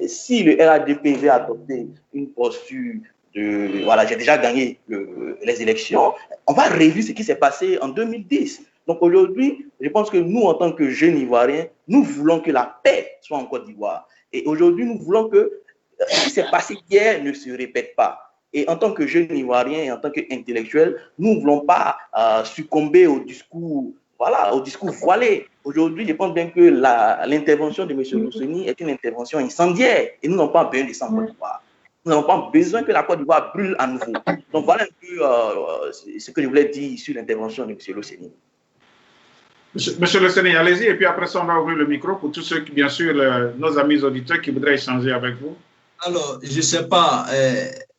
S4: si le RHDP veut adopter une posture de voilà, j'ai déjà gagné les élections, on va revivre ce qui s'est passé en 2010. Donc aujourd'hui, je pense que nous, en tant que jeunes Ivoiriens, nous voulons que la paix soit en Côte d'Ivoire. Et aujourd'hui, nous voulons que ce qui s'est passé hier ne se répète pas. Et en tant que jeunes Ivoiriens et en tant qu'intellectuels, nous ne voulons pas succomber au discours. Voilà, au discours voilé. Aujourd'hui, je pense bien que l'intervention de M. Loseni est une intervention incendiaire et nous n'avons pas besoin de ça en Côte d'Ivoire. Nous n'avons pas besoin que la Côte d'Ivoire brûle à nouveau. Donc voilà un peu ce que je voulais dire sur l'intervention de M. Loseni.
S3: Monsieur Loseni, allez-y et puis après ça, on va ouvrir le micro pour tous ceux qui, bien sûr, nos amis auditeurs qui voudraient échanger avec vous.
S6: Alors, je ne sais pas,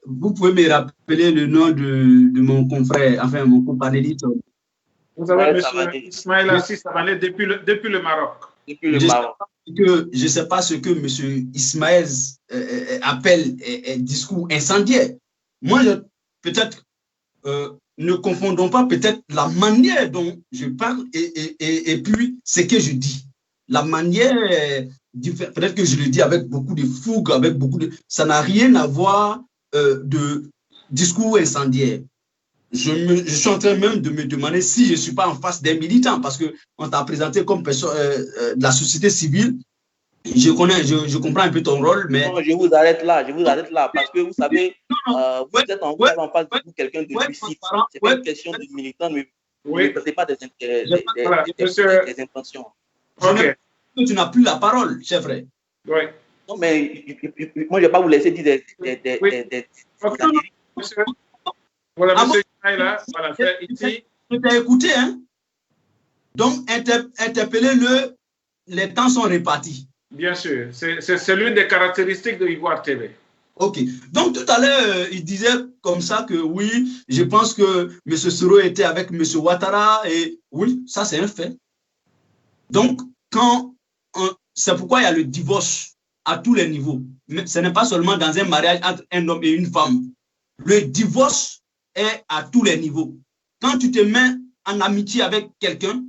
S6: vous pouvez me rappeler le nom de mon confrère, enfin mon companéiste.
S3: Vous avez
S4: Ismaïla
S3: M. Ismaïla Assis Savané depuis le Maroc.
S4: depuis le Maroc.
S6: Je ne sais pas ce que M. Ismaël appelle discours incendiaire. Moi, peut-être, ne confondons pas peut-être la manière dont je parle et puis ce que je dis. La manière, peut-être que je le dis avec beaucoup de fougue, avec beaucoup de... Ça n'a rien à voir de discours incendiaire. Je suis en train même de me demander si je ne suis pas en face d'un militant, parce qu'on t'a présenté comme personne de la société civile. Je comprends un peu ton rôle, mais...
S4: Non, je vous arrête là, parce que vous savez, vous êtes en face de quelqu'un de lucide. C'est pas une question de militant, mais vous ne faites pas des intentions.
S6: Tu n'as plus la parole, chef frère.
S3: Oui.
S4: Non, mais moi, je ne vais pas vous laisser dire des
S3: voilà, monsieur Ismaïla, voilà, ici.
S6: Je t'ai écouté, hein? Donc, interpellez-le, les temps sont répartis.
S3: Bien sûr, c'est l'une des caractéristiques de Ivoire TV.
S6: Ok, donc tout à l'heure, il disait comme ça que oui, je pense que M. Soro était avec M. Ouattara, et oui, ça c'est un fait. Donc, c'est pourquoi il y a le divorce à tous les niveaux. Mais ce n'est pas seulement dans un mariage entre un homme et une femme. Le divorce est à tous les niveaux. Quand tu te mets en amitié avec quelqu'un,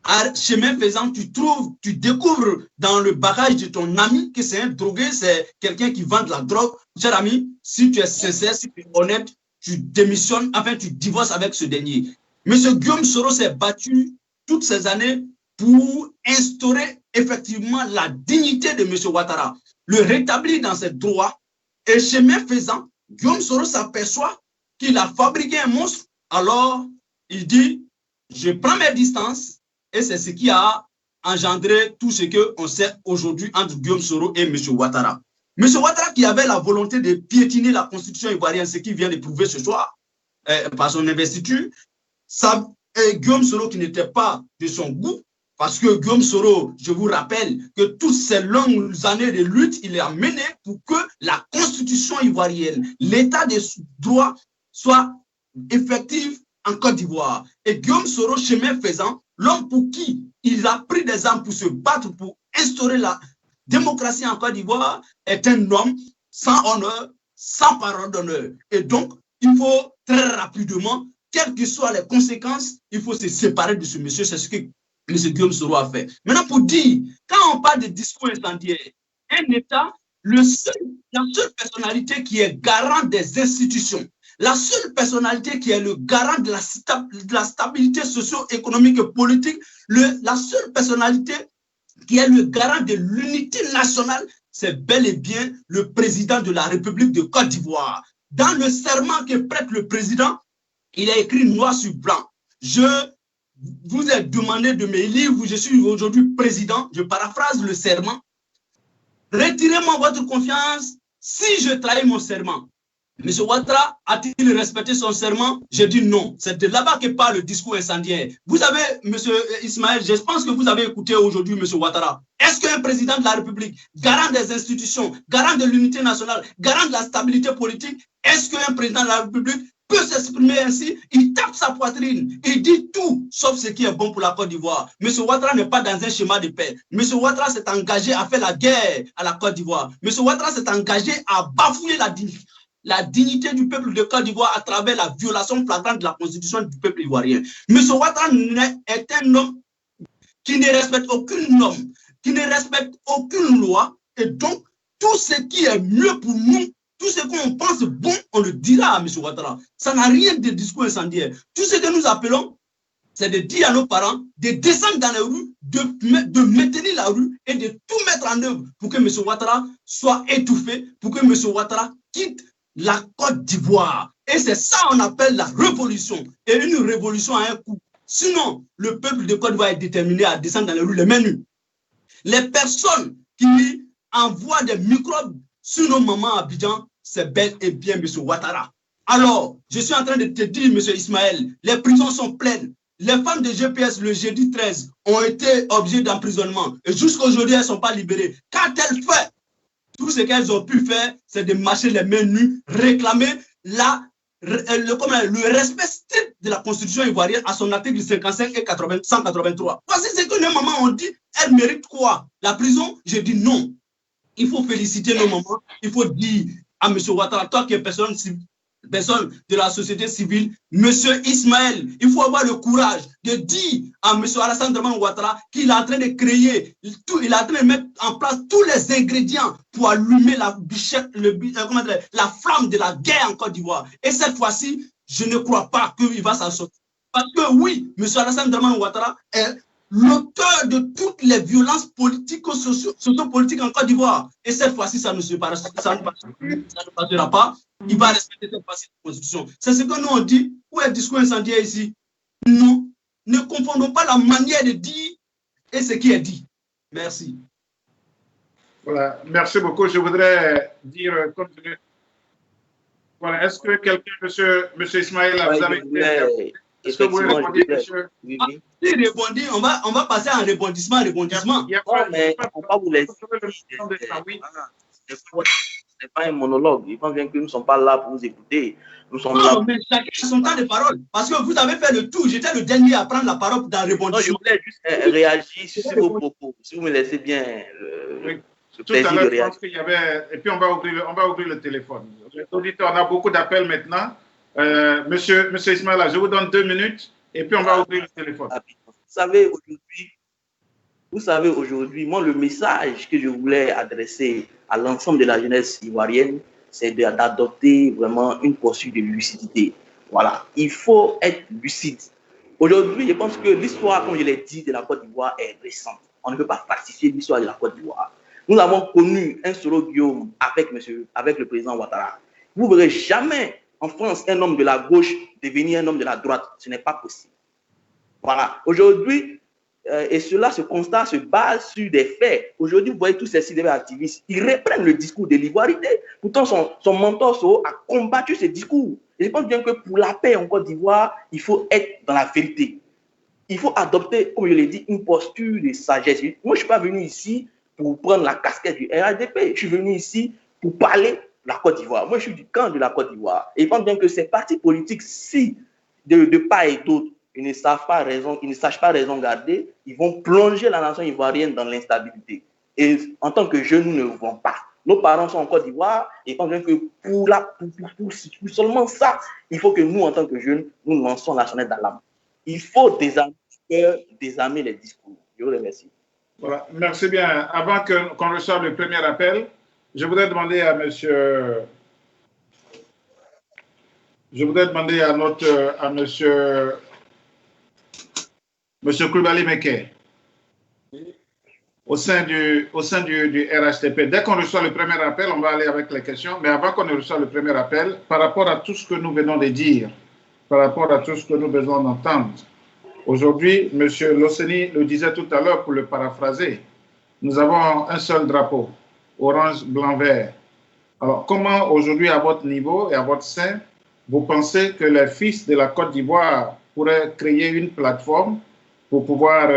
S6: à chemin faisant, tu découvres dans le bagage de ton ami que c'est un drogué, c'est quelqu'un qui vend de la drogue. Cher ami, si tu es sincère, si tu es honnête, tu démissionnes, enfin tu divorces avec ce dernier. Monsieur Guillaume Soro s'est battu toutes ces années pour instaurer effectivement la dignité de M. Ouattara, le rétablir dans ses droits. Et chemin faisant, Guillaume Soro s'aperçoit qu'il a fabriqué un monstre. Alors, il dit, je prends mes distances, et c'est ce qui a engendré tout ce qu'on sait aujourd'hui entre Guillaume Soro et M. Ouattara. M. Ouattara qui avait la volonté de piétiner la constitution ivoirienne, ce qu'il vient de prouver ce soir par son investiture, Guillaume Soro qui n'était pas de son goût, parce que Guillaume Soro, je vous rappelle que toutes ces longues années de lutte, il a mené pour que la constitution ivoirienne, l'état des droits soit effectif en Côte d'Ivoire. Et Guillaume Soro, chemin faisant, l'homme pour qui il a pris des armes pour se battre, pour instaurer la démocratie en Côte d'Ivoire, est un homme sans honneur, sans parole d'honneur. Et donc, il faut très rapidement, quelles que soient les conséquences, il faut se séparer de ce monsieur. C'est ce que M. Guillaume Soro a fait. Maintenant, pour dire, quand on parle de discours incendiaire, un État, la seule personnalité qui est garant des institutions, la seule personnalité qui est le garant de la stabilité socio-économique et politique, la seule personnalité qui est le garant de l'unité nationale, c'est bel et bien le président de la République de Côte d'Ivoire. Dans le serment que prête le président, il a écrit noir sur blanc. Je vous ai demandé de me lire, je suis aujourd'hui président, je paraphrase le serment. Retirez-moi votre confiance si je trahis mon serment. M. Ouattara a-t-il respecté son serment? J'ai dit non. C'est de là-bas que parle le discours incendiaire. Vous avez, M. Ismaël, je pense que vous avez écouté aujourd'hui M. Ouattara. Est-ce qu'un président de la République, garant des institutions, garant de l'unité nationale, garant de la stabilité politique, est-ce qu'un président de la République peut s'exprimer ainsi? Il tape sa poitrine, il dit tout, sauf ce qui est bon pour la Côte d'Ivoire. M. Ouattara n'est pas dans un schéma de paix. M. Ouattara s'est engagé à faire la guerre à la Côte d'Ivoire. M. Ouattara s'est engagé à bafouer la dignité du peuple de Côte d'Ivoire à travers la violation flagrante de la constitution du peuple ivoirien. M. Ouattara est un homme qui ne respecte aucune norme, qui ne respecte aucune loi, et donc tout ce qui est mieux pour nous, tout ce qu'on pense bon, on le dira à M. Ouattara. Ça n'a rien de discours incendiaire. Tout ce que nous appelons, c'est de dire à nos parents de descendre dans les rues, de maintenir la rue et de tout mettre en œuvre pour que M. Ouattara soit étouffé, pour que M. Ouattara quitte la Côte d'Ivoire. Et c'est ça qu'on appelle la révolution. Et une révolution à un coup. Sinon, le peuple de Côte d'Ivoire est déterminé à descendre dans les rues les mains nues. Les personnes qui envoient des microbes sur nos mamans à Abidjan, c'est bel et bien M. Ouattara. Alors, je suis en train de te dire, M. Ismaël, les prisons sont pleines. Les femmes de GPS, le jeudi 13, ont été objets d'emprisonnement. Et jusqu'à aujourd'hui, elles ne sont pas libérées. Qu'a-t-elle fait? Tout ce qu'elles ont pu faire, c'est de marcher les mains nues, réclamer la le respect strict de la Constitution ivoirienne à son article 55 et 183. Voici ce que nos mamans ont dit. Elles méritent quoi? La prison? Je dis non. Il faut féliciter nos mamans. Il faut dire à M. Ouattara, toi qui es personne de la société civile, M. Ismaël, il faut avoir le courage de dire à M. Alassane Dramane Ouattara qu'il est en train de créer, il est en train de mettre en place tous les ingrédients pour allumer la flamme de la guerre en Côte d'Ivoire. Et cette fois-ci, je ne crois pas qu'il va s'en sortir. Parce que oui, M. Alassane Dramane Ouattara est l'auteur de toutes les violences politiques et sociopolitiques en Côte d'Ivoire. Et cette fois-ci, ça ne passera pas. Il va respecter cette partie de la Constitution. C'est ce que nous on dit. Où est le discours incendiaire ici? Non. Ne confondons pas la manière de dire et ce qui est dit. Merci.
S3: Voilà. Merci beaucoup. Je voudrais dire, voilà, est-ce que quelqu'un, monsieur Ismaël, vous avez est-ce que vous répondez, monsieur?
S4: Oui.
S6: Si répondez, on va passer en rebondissement.
S4: Non, mais on va vous laisser. Ce n'est pas un monologue. Il pense bien que nous ne sommes pas là pour vous écouter. Nous sommes là.
S6: Non, mais chacun a son temps de parole. Parce que vous avez fait le tour. J'étais le dernier à prendre la parole dans le rebondissement.
S4: Non, je voulais juste réagir sur vos propos. Si vous me laissez bien
S3: le plaisir de réagir. Je pense qu'il y avait... Et puis, on va ouvrir le téléphone. On a beaucoup d'appels maintenant. Monsieur Ismaël, je vous donne 2 minutes et puis on va ouvrir le téléphone.
S4: Vous savez, aujourd'hui, moi, le message que je voulais adresser à l'ensemble de la jeunesse ivoirienne, c'est d'adopter vraiment une posture de lucidité. Voilà, il faut être lucide. Aujourd'hui, je pense que l'histoire, comme je l'ai dit, de la Côte d'Ivoire est récente. On ne peut pas falsifier l'histoire de la Côte d'Ivoire. Nous avons connu un Soro Guillaume avec le président Ouattara. Vous ne verrez jamais en France un homme de la gauche devenir un homme de la droite. Ce n'est pas possible. Voilà. Aujourd'hui, et cela, ce constat se base sur des faits. Aujourd'hui, vous voyez tous ces cyberaktivistes, ils reprennent le discours de l'ivoirité. Pourtant, son mentor Soro a combattu ce discours. Et je pense bien que pour la paix en Côte d'Ivoire, il faut être dans la vérité. Il faut adopter, comme je l'ai dit, une posture de sagesse. Moi, je ne suis pas venu ici pour prendre la casquette du RHDP. Je suis venu ici pour parler de la Côte d'Ivoire. Moi, je suis du camp de la Côte d'Ivoire. Et je pense bien que ces partis politiques, si de part et d'autre, ils ne sachent pas raison garder, ils vont plonger la nation ivoirienne dans l'instabilité. Et en tant que jeunes, nous ne voulons pas. Nos parents sont en Côte d'Ivoire et je pense bien que pour seulement ça, il faut que nous, en tant que jeunes, nous lançons la sonnette d'alarme. Il faut désarmer les discours. Je vous remercie.
S3: Voilà, merci bien. Avant qu'on reçoive le premier appel, je voudrais demander à monsieur... Monsieur Koulibaly Meke, au sein du RHDP. Dès qu'on reçoit le premier appel, on va aller avec les questions. Mais avant qu'on ne reçoive le premier appel, par rapport à tout ce que nous venons de dire, par rapport à tout ce que nous venons d'entendre, aujourd'hui, M. Losseni le disait tout à l'heure pour le paraphraser, nous avons un seul drapeau, orange, blanc, vert. Alors, comment aujourd'hui, à votre niveau et à votre sein, vous pensez que les fils de la Côte d'Ivoire pourraient créer une plateforme pour pouvoir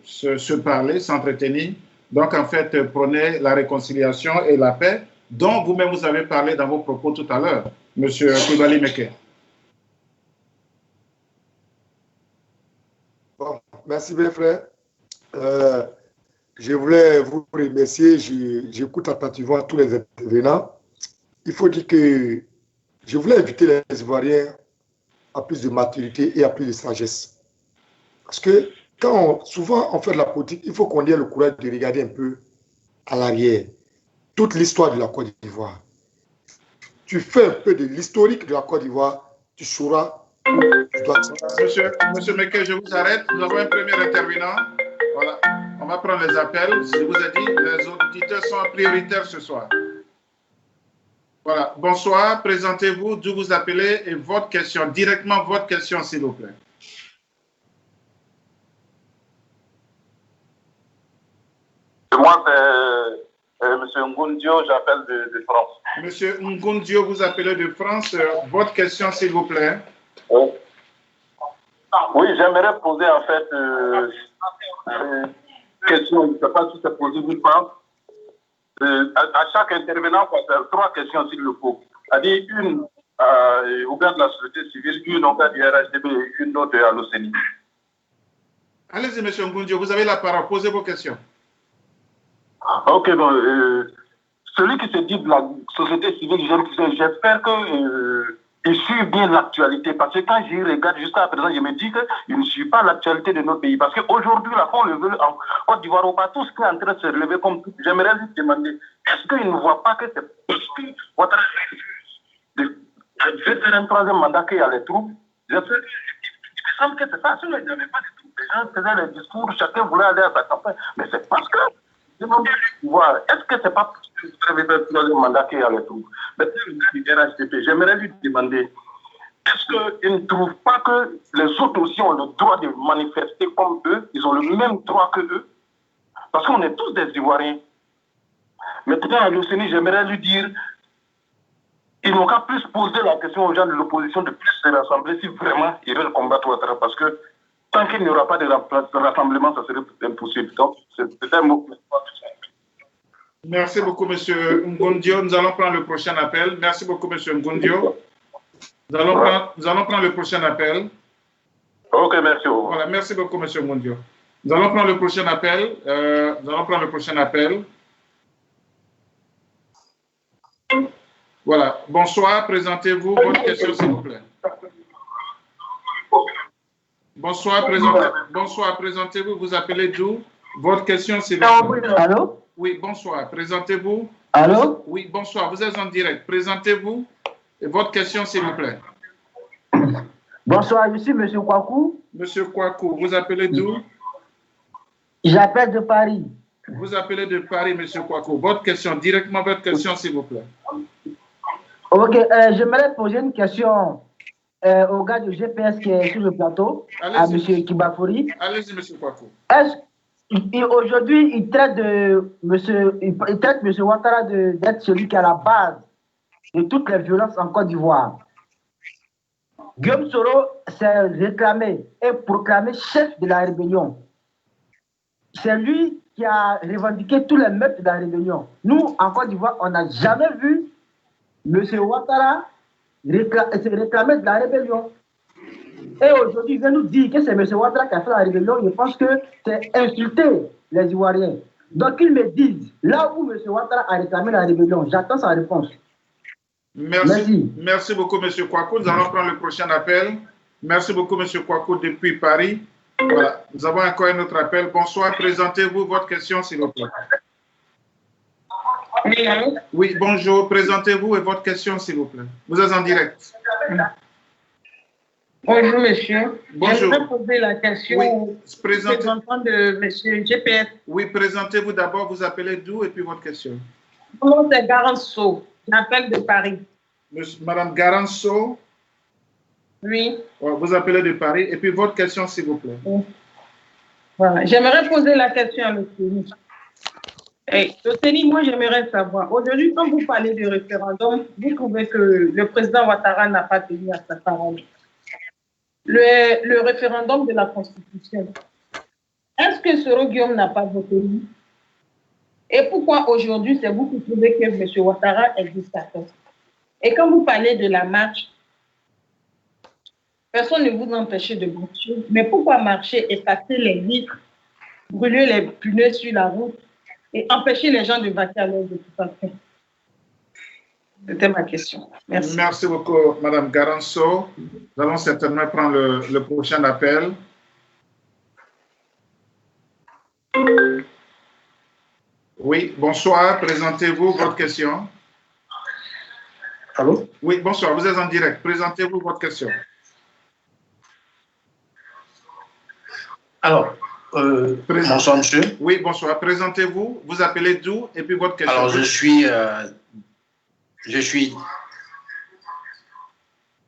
S3: se parler, s'entretenir? Donc, en fait, prenez la réconciliation et la paix, dont vous-même vous avez parlé dans vos propos tout à l'heure, M. Koulibaly Meke.
S5: Bon, merci bien, frère. Je voulais vous remercier. J'écoute attentivement tous les intervenants. Il faut dire que je voulais inviter les Ivoiriens à plus de maturité et à plus de sagesse. Parce que souvent on fait de la politique, il faut qu'on ait le courage de regarder un peu à l'arrière toute l'histoire de la Côte d'Ivoire. Tu fais un peu de l'historique de la Côte d'Ivoire, tu sauras où tu dois.
S3: Monsieur Meke, je vous arrête. Nous avons un premier intervenant. Voilà. On va prendre les appels. Je vous ai dit, les auditeurs sont prioritaires ce soir. Voilà. Bonsoir. Présentez-vous, d'où vous appelez et votre question. Directement votre question, s'il vous plaît.
S7: Moi, c'est M. Ngundio, j'appelle de France.
S3: Monsieur Ngundio, vous appelez de France. Votre question, s'il vous plaît.
S7: Oui, j'aimerais poser en fait une question. Je ne sais pas si c'est possible ou pas. À chaque intervenant, 3 questions s'il le faut. C'est-à-dire, une, au gars de la société civile, une au gars du RHDB et une autre à l'OCNI.
S3: Allez-y, M. Ngundio, vous avez la parole. Posez vos questions.
S7: Ok, bon, celui qui se dit de la société civile, j'espère qu'il suit bien l'actualité. Parce que quand j'y regarde jusqu'à présent, je me dis qu'il ne suit pas l'actualité de notre pays. Parce qu'aujourd'hui, là, quand on le veut en Côte d'Ivoire, on voit tout ce qui est en train de se relever comme tout. J'aimerais lui demander, est-ce qu'il ne voit pas que c'est parce que Ouattara refuse de faire un troisième mandat qu'il y a les troupes? J'espère que il me semble que c'est ça. Sinon, il n'y avait pas de troupes. Les gens faisaient les discours, chacun voulait aller à sa campagne. Mais c'est parce que est-ce que c'est pas parce que vous avez fait le troisième mandat qu'il y a les troupes? Maintenant, le gars du RHDP, j'aimerais lui demander, est-ce qu'il ne trouve pas que les autres aussi ont le droit de manifester comme eux? Ils ont le même droit que eux? Parce qu'on est tous des Ivoiriens. Maintenant, à l'OCNI, j'aimerais lui dire, ils n'ont qu'à plus poser la question aux gens de l'opposition de plus se rassembler si vraiment ils veulent combattre Ouattara. Parce que tant qu'il n'y aura pas de rassemblement, ça serait impossible. Donc, c'est un mot.
S3: Merci beaucoup, M. Ngundio. Nous allons prendre le prochain appel. Merci beaucoup, M. Ngundio. Nous allons prendre le prochain appel.
S7: Ok, merci.
S3: Voilà, merci beaucoup, M. Ngundio. Nous allons prendre le prochain appel. Voilà. Bonsoir, présentez-vous. Votre question, s'il vous plaît. Bonsoir, présentez-vous. Vous appelez d'où? Votre question, s'il vous plaît.
S8: Allô?
S3: Oui, bonsoir. Présentez-vous.
S8: Allô?
S3: Oui, bonsoir. Vous êtes en direct. Présentez-vous et votre question, s'il vous plaît.
S8: Bonsoir, je suis M. Kwaku.
S3: Monsieur Kwaku, vous appelez d'où?
S8: J'appelle de Paris.
S3: Vous appelez de Paris, M. Kwaku. Votre question, directement votre question, s'il vous plaît.
S8: Ok, j'aimerais poser une question au gars du GPS qui est sur le plateau, à M. Kibafouri.
S3: Allez-y, M. Kwaku.
S8: Aujourd'hui, il traite M. Ouattara d'être celui qui est à la base de toutes les violences en Côte d'Ivoire. Guillaume Soro s'est réclamé et proclamé chef de la rébellion. C'est lui qui a revendiqué tous les meurtres de la rébellion. Nous, en Côte d'Ivoire, on n'a jamais vu M. Ouattara se réclamer de la rébellion. Et aujourd'hui, il vient nous dire que c'est M. Ouattara qui a fait la rébellion. Je pense que c'est insulter les Ivoiriens. Donc, qu'ils me disent là où M. Ouattara a réclamé la rébellion. J'attends sa réponse.
S3: Merci beaucoup, M. Kwaku. Nous allons prendre le prochain appel. Merci beaucoup, M. Kwaku, depuis Paris. Voilà. Nous avons encore un autre appel. Bonsoir. Présentez-vous votre question, s'il vous plaît. Oui, bonjour. Présentez-vous et votre question, s'il vous plaît. Vous êtes en direct.
S9: Bonjour, monsieur.
S3: Bonjour.
S9: J'aimerais poser la question au représentant de monsieur GPS.
S3: Oui, présentez-vous d'abord. Vous appelez d'où et puis votre question.
S9: Mon nom, c'est Garanso. J'appelle de Paris.
S3: Madame Garanso.
S9: Oui.
S3: Vous appelez de Paris. Et puis votre question, s'il vous plaît.
S9: Oui. Voilà. J'aimerais poser la question à l'OCNI. L'OCNI, moi, j'aimerais savoir. Aujourd'hui, quand vous parlez de référendum, vous trouvez que le président Ouattara n'a pas tenu à sa parole. Le référendum de la Constitution, est-ce que Soro Guillaume n'a pas voté? Et pourquoi aujourd'hui, c'est vous qui trouvez que M. Ouattara est dictateur? Et quand vous parlez de la marche, personne ne vous empêche de marcher. Mais pourquoi marcher et casser les vitres, brûler les pneus sur la route et empêcher les gens de vaquer à leurs occupations? C'était ma question. Merci.
S3: Merci beaucoup, Madame Garanso. Nous allons certainement prendre le prochain appel. Oui, bonsoir. Présentez-vous votre question.
S10: Allô?
S3: Oui, bonsoir. Vous êtes en direct. Présentez-vous votre question.
S10: Alors, bonsoir, monsieur.
S3: Oui, bonsoir. Présentez-vous. Vous appelez d'où et puis votre question.
S10: Alors, je suis...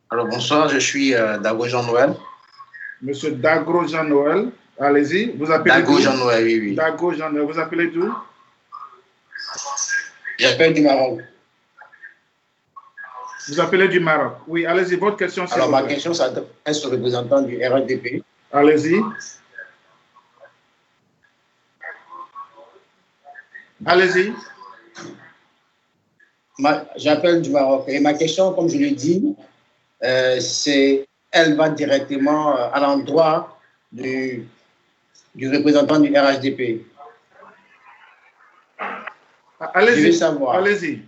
S10: Alors, bonsoir, je suis Dago Jean-Noël.
S3: Monsieur Dago Jean-Noël, allez-y. Vous appelez
S10: Dago Jean-Noël, oui, oui.
S3: Dago Jean-Noël, vous appelez d'où?
S10: J'appelle du Maroc.
S3: Vous appelez du Maroc. Oui, allez-y, votre question.
S10: Alors, ma question s'adresse au représentant du RHDP.
S3: Allez-y. Allez-y.
S10: J'appelle du Maroc. Et ma question, comme je l'ai dit, elle va directement à l'endroit du représentant du RHDP.
S3: Allez-y. Allez-y.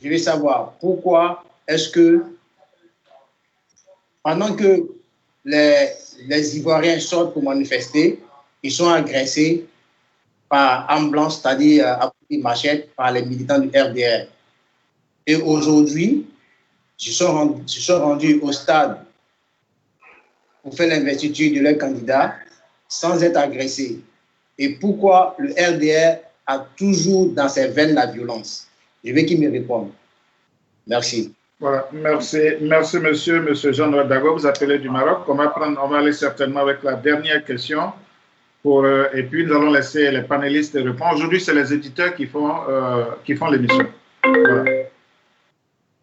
S10: Je vais savoir pourquoi est-ce que pendant que les Ivoiriens sortent pour manifester, ils sont agressés par arme blanche, c'est-à-dire à coups de machette, par les militants du RDR. Et aujourd'hui, ils sont rendus au stade pour faire l'investiture de leur candidat sans être agressés. Et pourquoi le RDR a toujours dans ses veines la violence? Je veux qu'il me réponde. Merci.
S3: Voilà, merci monsieur Jean-Noël Dago, vous appelez du Maroc. On va aller certainement avec la dernière question. Et puis nous allons laisser les panélistes répondre. Aujourd'hui, c'est les éditeurs qui font l'émission. Voilà.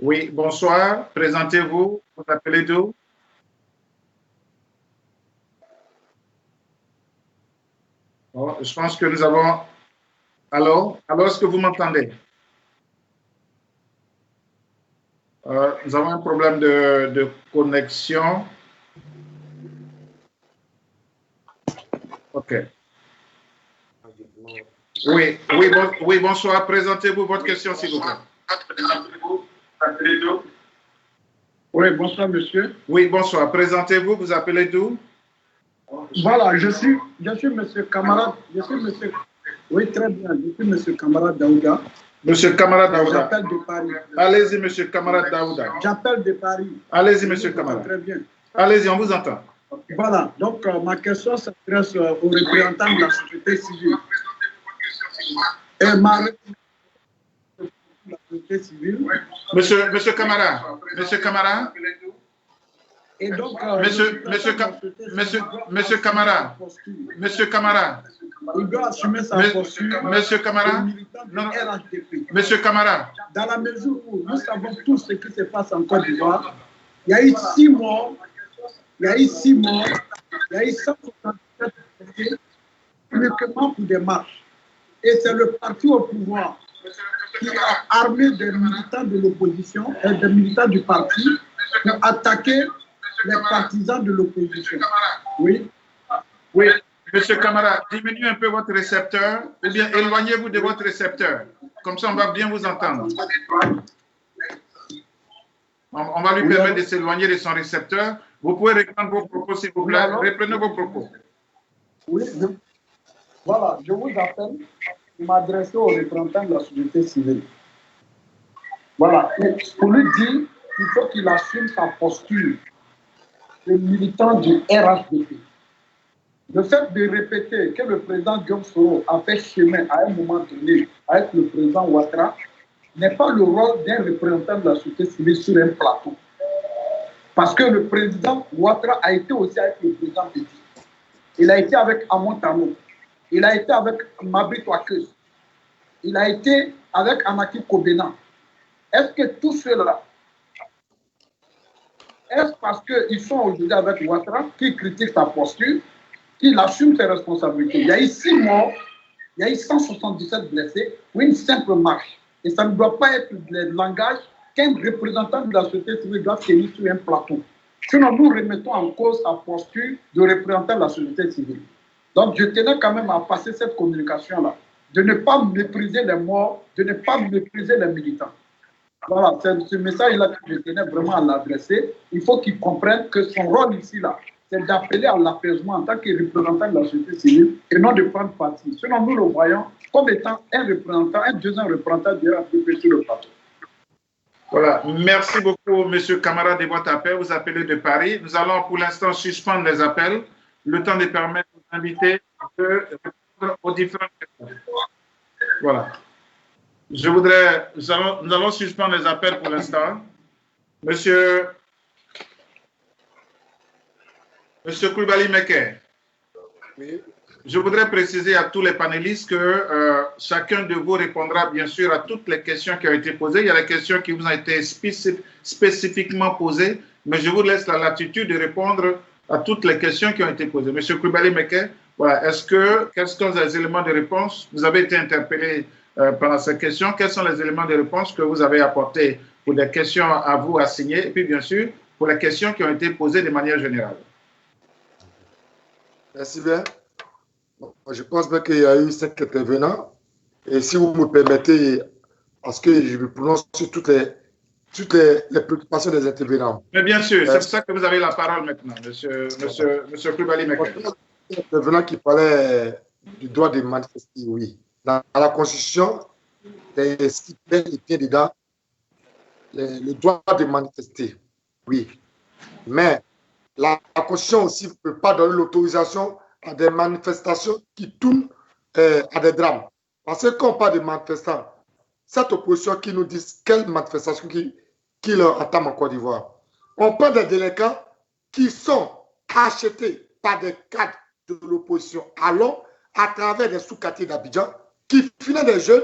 S3: Oui, bonsoir. Présentez-vous. Vous appelez d'où? Bon, je pense que nous avons... Allô? Alors, est-ce que vous m'entendez? Nous avons un problème de connexion. OK. Oui, bonsoir. Présentez-vous votre question, s'il vous plaît.
S11: Oui, bonsoir, monsieur.
S3: Oui, bonsoir. Présentez-vous. Vous appelez d'où?
S11: Voilà, je suis monsieur Camarade. Oui, très bien. Je suis monsieur Camarade Daouda.
S3: Monsieur Camarade Daouda.
S11: J'appelle de Paris.
S3: Allez-y, monsieur Camarade Daouda.
S11: J'appelle de Paris.
S3: Allez-y, monsieur Camarade.
S11: Très bien.
S3: Allez-y, on vous entend.
S11: Voilà, donc ma question s'adresse aux représentants de la société civile. Et la société civile.
S3: Monsieur Camara.
S11: Et donc,
S3: Monsieur Camara.
S11: Il doit assumer sa posture.
S3: Monsieur Camara. Non, monsieur Camara.
S11: Dans la mesure où nous savons tout ce qui se passe en Côte d'Ivoire, il y a eu 6 morts. Il y a eu 167 blessés uniquement pour des marches. Et c'est le parti au pouvoir qui a armé des militants de l'opposition et des militants du parti pour attaquer les partisans de l'opposition. Oui.
S3: Oui, monsieur Camara, diminuez un peu votre récepteur ou bien éloignez-vous de votre récepteur. Comme ça, on va bien vous entendre. On va lui permettre de s'éloigner de son récepteur. Vous pouvez reprendre vos propos, s'il vous plaît. Reprenez vos propos.
S11: Oui, voilà, je vous appelle pour m'adresser aux représentants de la société civile. Voilà, pour lui dire qu'il faut qu'il assume sa posture de militant du RHDP. Le fait de répéter que le président Guillaume Soro a fait chemin à un moment donné avec le président Ouattara n'est pas le rôle d'un représentant de la société civile sur un plateau. Parce que le président Ouattara a été aussi avec le président Petit. Il a été avec Amon Tano. Il a été avec Mabrit Ouakeus. Il a été avec Anaki Kobena. Est-ce que tous ceux-là, est-ce parce qu'ils sont aujourd'hui avec Ouattara, qui critique sa posture, qu'il assume ses responsabilités? Il y a eu 6 morts, il y a eu 177 blessés, ou une simple marche. Et ça ne doit pas être le langage qu'un représentant de la société civile doit tenir sur un plateau. Sinon, nous remettons en cause sa posture de représentant de la société civile. Donc, je tenais quand même à passer cette communication-là, de ne pas mépriser les morts, de ne pas mépriser les militants. Voilà, c'est ce message-là que je tenais vraiment à l'adresser. Il faut qu'il comprenne que son rôle ici-là, c'est d'appeler à l'apaisement en tant que représentant de la société civile et non de prendre parti. Sinon, nous le voyons comme étant un représentant, un deuxième représentant de RHDP sur le plateau.
S3: Voilà, merci beaucoup, monsieur Camara, de votre appel. Vous appelez de Paris. Nous allons pour l'instant suspendre les appels, le temps de permettre aux invités de répondre aux différentes questions. Voilà. Nous allons suspendre les appels pour l'instant. Monsieur Koulibaly Meke.
S5: Oui.
S3: Je voudrais préciser à tous les panélistes que chacun de vous répondra bien sûr à toutes les questions qui ont été posées. Il y a des questions qui vous ont été spécifiquement posées, mais je vous laisse la latitude de répondre à toutes les questions qui ont été posées. Monsieur Koulibaly Meke, voilà, quels sont les éléments de réponse? Vous avez été interpellé pendant cette question. Quels sont les éléments de réponse que vous avez apportés pour des questions à vous assignées et puis bien sûr pour les questions qui ont été posées de manière générale?
S5: Merci bien. Je pense bien qu'il y a eu 5 intervenants. Et si vous me permettez, parce que je me prononce sur toutes les préoccupations des intervenants.
S3: Mais bien sûr, c'est pour ça que vous avez la parole maintenant, monsieur Coulibaly Mekele.
S5: L'intervenant qui parlait du droit de manifester, oui. Dans la Constitution, ce qui est bien dedans, le droit de manifester, oui. Mais la Constitution aussi ne peut pas donner l'autorisation à des manifestations qui tournent à des drames. Parce que quand on parle de manifestants, cette opposition qui nous dit quelle manifestation qui leur entame en Côte d'Ivoire. On parle des délinquants qui sont achetés par des cadres de l'opposition à Londres à travers des sous-quartiers d'Abidjan qui financent des jeunes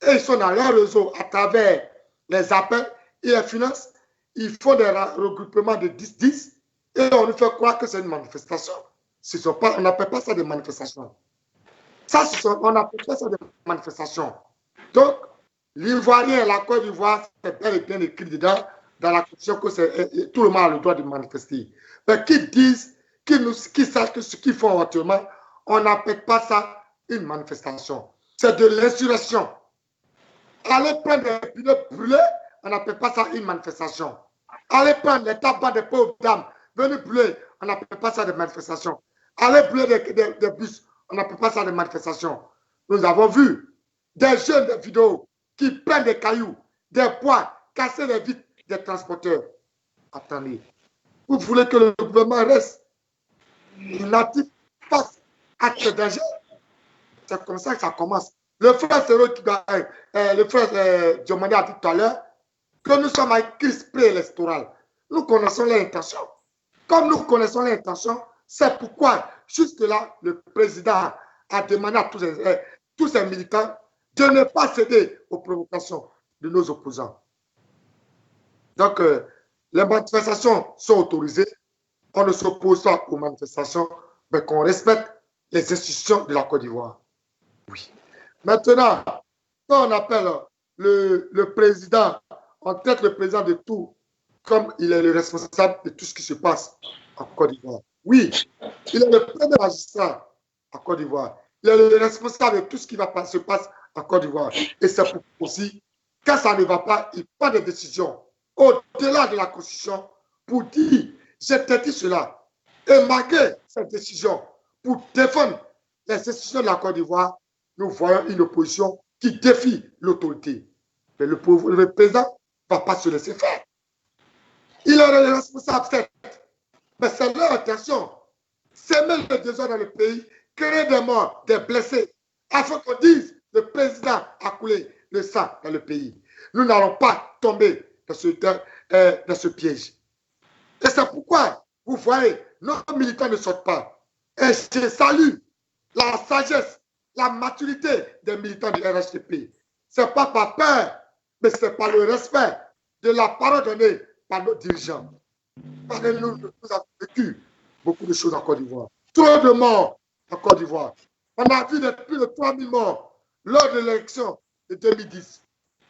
S5: et ils sont dans leur réseau à travers les appels et les finances. Ils font des regroupements de 10-10 et on nous fait croire que c'est une manifestation. On n'appelle pas ça des manifestations. On n'appelle pas ça des manifestations. Donc, l'Ivoirien et la Côte d'Ivoire, c'est bel et bien écrit dedans, dans la Constitution, que tout le monde a le droit de manifester. Mais qui disent, qui sachent que ce qu'ils font actuellement, on n'appelle pas ça une manifestation. C'est de l'insurrection. Aller prendre des pneus brûlés, on n'appelle pas ça une manifestation. Aller prendre les tabacs des pauvres dames, venir brûler, on n'appelle pas ça des manifestations. Aller brûler des bus, on n'appelle pas ça des manifestations. Nous avons vu des jeunes de vidéos qui prennent des cailloux, des poids, casser les vitres des transporteurs. Attendez, vous voulez que le gouvernement reste inactif face à ce danger? C'est comme ça que ça commence. Le frère Diomandé a dit tout à l'heure que nous sommes à une crise préélectorale. Nous connaissons l'intention. Comme nous connaissons l'intention, c'est pourquoi, jusque-là, le président a demandé à tous ses militants de ne pas céder aux provocations de nos opposants. Donc, les manifestations sont autorisées. On ne s'oppose pas aux manifestations, mais qu'on respecte les institutions de la Côte d'Ivoire. Oui. Maintenant, quand on appelle le président, on traite le président de tout, comme il est le responsable de tout ce qui se passe en Côte d'Ivoire. Oui, il est le premier magistrat en Côte d'Ivoire. Il est le responsable de tout ce qui se passe en Côte d'Ivoire. Et c'est pour aussi, quand ça ne va pas, il prend des décisions au-delà de la Constitution pour dire, j'ai dit cela. Et malgré cette décision, pour défendre les institutions de la Côte d'Ivoire, nous voyons une opposition qui défie l'autorité. Mais le président ne va pas se laisser faire. Il est le responsable, certes, mais c'est leur intention. Semer le désordre dans le pays, créer des morts, des blessés, afin qu'on dise le président a coulé le sang dans le pays. Nous n'allons pas tomber dans ce piège. Et c'est pourquoi, vous voyez, nos militants ne sortent pas. Et je salue la sagesse, la maturité des militants du RHDP. Ce n'est pas par peur, mais c'est par le respect de la parole donnée par nos dirigeants. Parce que nous avons vécu beaucoup de choses en Côte d'Ivoire. Trop de morts en Côte d'Ivoire. On a vu plus de 3000 morts lors de l'élection de 2010.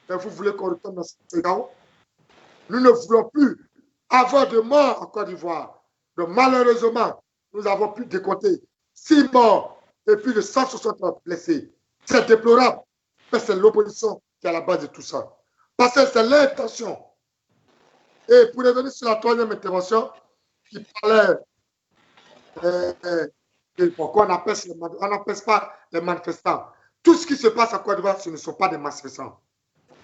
S5: Et vous voulez qu'on retourne dans ce chaos? Nous ne voulons plus avoir de morts en Côte d'Ivoire. Donc malheureusement, nous avons pu décompter 6 morts et plus de 160 blessés. C'est déplorable, mais c'est l'opposition qui est à la base de tout ça. Parce que c'est l'intention. Et pour revenir sur la troisième intervention, qui parlait de pourquoi on n'appelle pas les manifestants. Tout ce qui se passe en Côte d'Ivoire, ce ne sont pas des manifestants.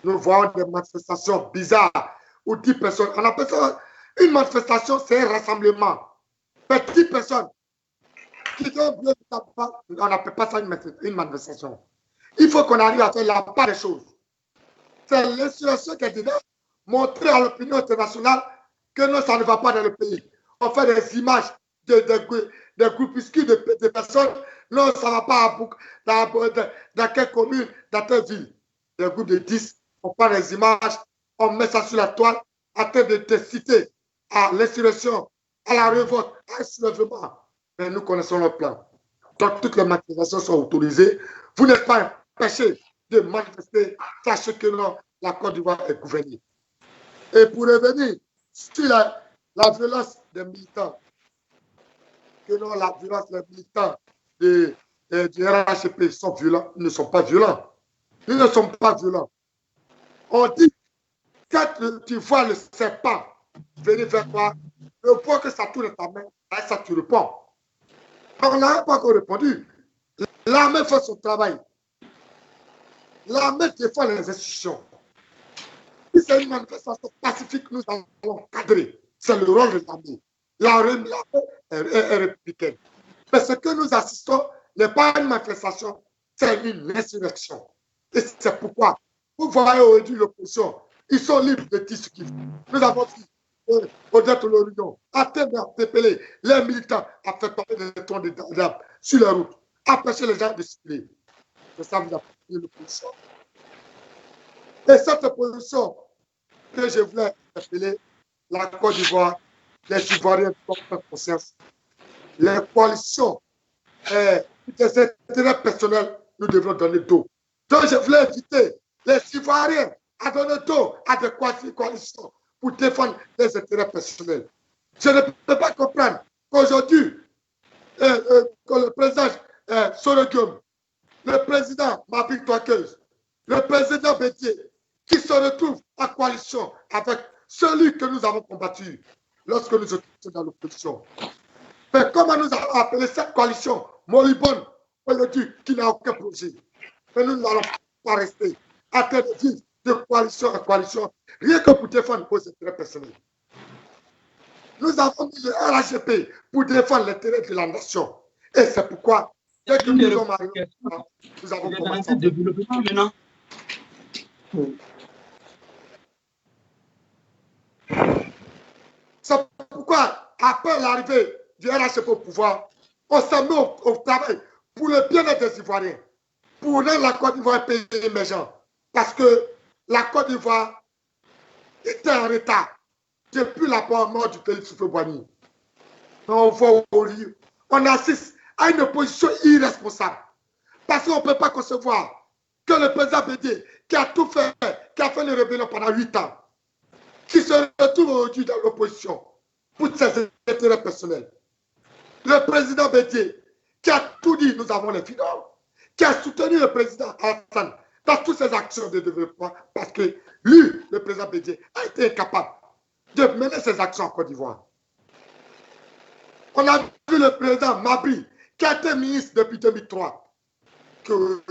S5: Nous voyons des manifestations bizarres où 10 personnes. On appelle ça une manifestation, c'est un rassemblement. Mais 10 personnes qui ont bien on n'appelle pas ça une manifestation. Il faut qu'on arrive à faire la part des choses. C'est l'insurrection qui est dedans, montrer à l'opinion internationale que non, ça ne va pas dans le pays. On fait des images de groupuscules de personnes. Non, ça ne va pas dans quelle commune, dans quelle ville. Des groupes de 10, on prend des images, on met ça sur la toile, afin de te citer à l'insurrection, à la révolte, à un soulèvement. Mais nous connaissons notre plan. Donc, toutes les manifestations sont autorisées. Vous n'êtes pas empêchés de manifester, sachez que non, la Côte d'Ivoire est gouvernée. Et pour revenir sur la violence des militants, que non, la violence des militants du RHP sont violents, ils ne sont pas violents. Ils ne sont pas violents. On dit, quand tu vois le serpent venir vers toi, le point que ça tourne ta main, ça tu réponds. On n'a pas encore répondu. L'armée fait son travail. L'armée défend les institutions. Si c'est une manifestation pacifique, nous allons cadrer. C'est le rôle de l'armée. L'armée est républicaine. Mais ce que nous assistons n'est pas une manifestation, c'est une insurrection. Et c'est pourquoi vous voyez aujourd'hui l'opposition. Ils sont libres de dire ce qu'ils veulent. Nous avons dit, Odette Lorion, à Tépélé, les militants ont fait tomber des troncs d'arbres sur les routes, empêcher les gens de circuler. C'est ça que vous appelez l'opposition. Et cette opposition que je voulais appeler la Côte d'Ivoire, les Ivoiriens doivent faire conscience. Les coalitions, des intérêts personnels, nous devons donner dos. Donc je voulais inviter les Ivoiriens à donner dos à des coalitions pour défendre les intérêts personnels. Je ne peux pas comprendre qu'aujourd'hui, que le président Soroguem, le président Mabik Touakeuse, le président Bédié, qui se retrouvent en coalition avec celui que nous avons combattu lorsque nous étions dans l'opposition. Mais comment nous avons appelé cette coalition moribonde aujourd'hui qui n'a aucun projet? Mais nous n'allons pas rester à train de vivre de coalition en coalition, rien que pour défendre vos intérêts personnels. Nous avons mis le RHP pour défendre l'intérêt de la nation. Et c'est pourquoi, dès que nous sommes arrivés, nous avons commencé. C'est pourquoi, après l'arrivée du RHP au pouvoir, on s'est mis au travail pour le bien-être des Ivoiriens, pour rendre la Côte d'Ivoire un pays émergent. Parce que la Côte d'Ivoire était en retard depuis la mort du Félix Houphouët-Boigny. On assiste à une opposition irresponsable. Parce qu'on ne peut pas concevoir que le président Bédié, qui a tout fait, qui a fait les rébellions pendant 8 ans, qui se retrouve aujourd'hui dans l'opposition pour ses intérêts personnels. Le président Bédié, qui a tout dit, nous avons les finances, qui a soutenu le président Hassan dans toutes ses actions de développement, parce que lui, le président Bédié, a été incapable de mener ses actions en Côte d'Ivoire. On a vu le président Mabri, qui a été ministre depuis 2003,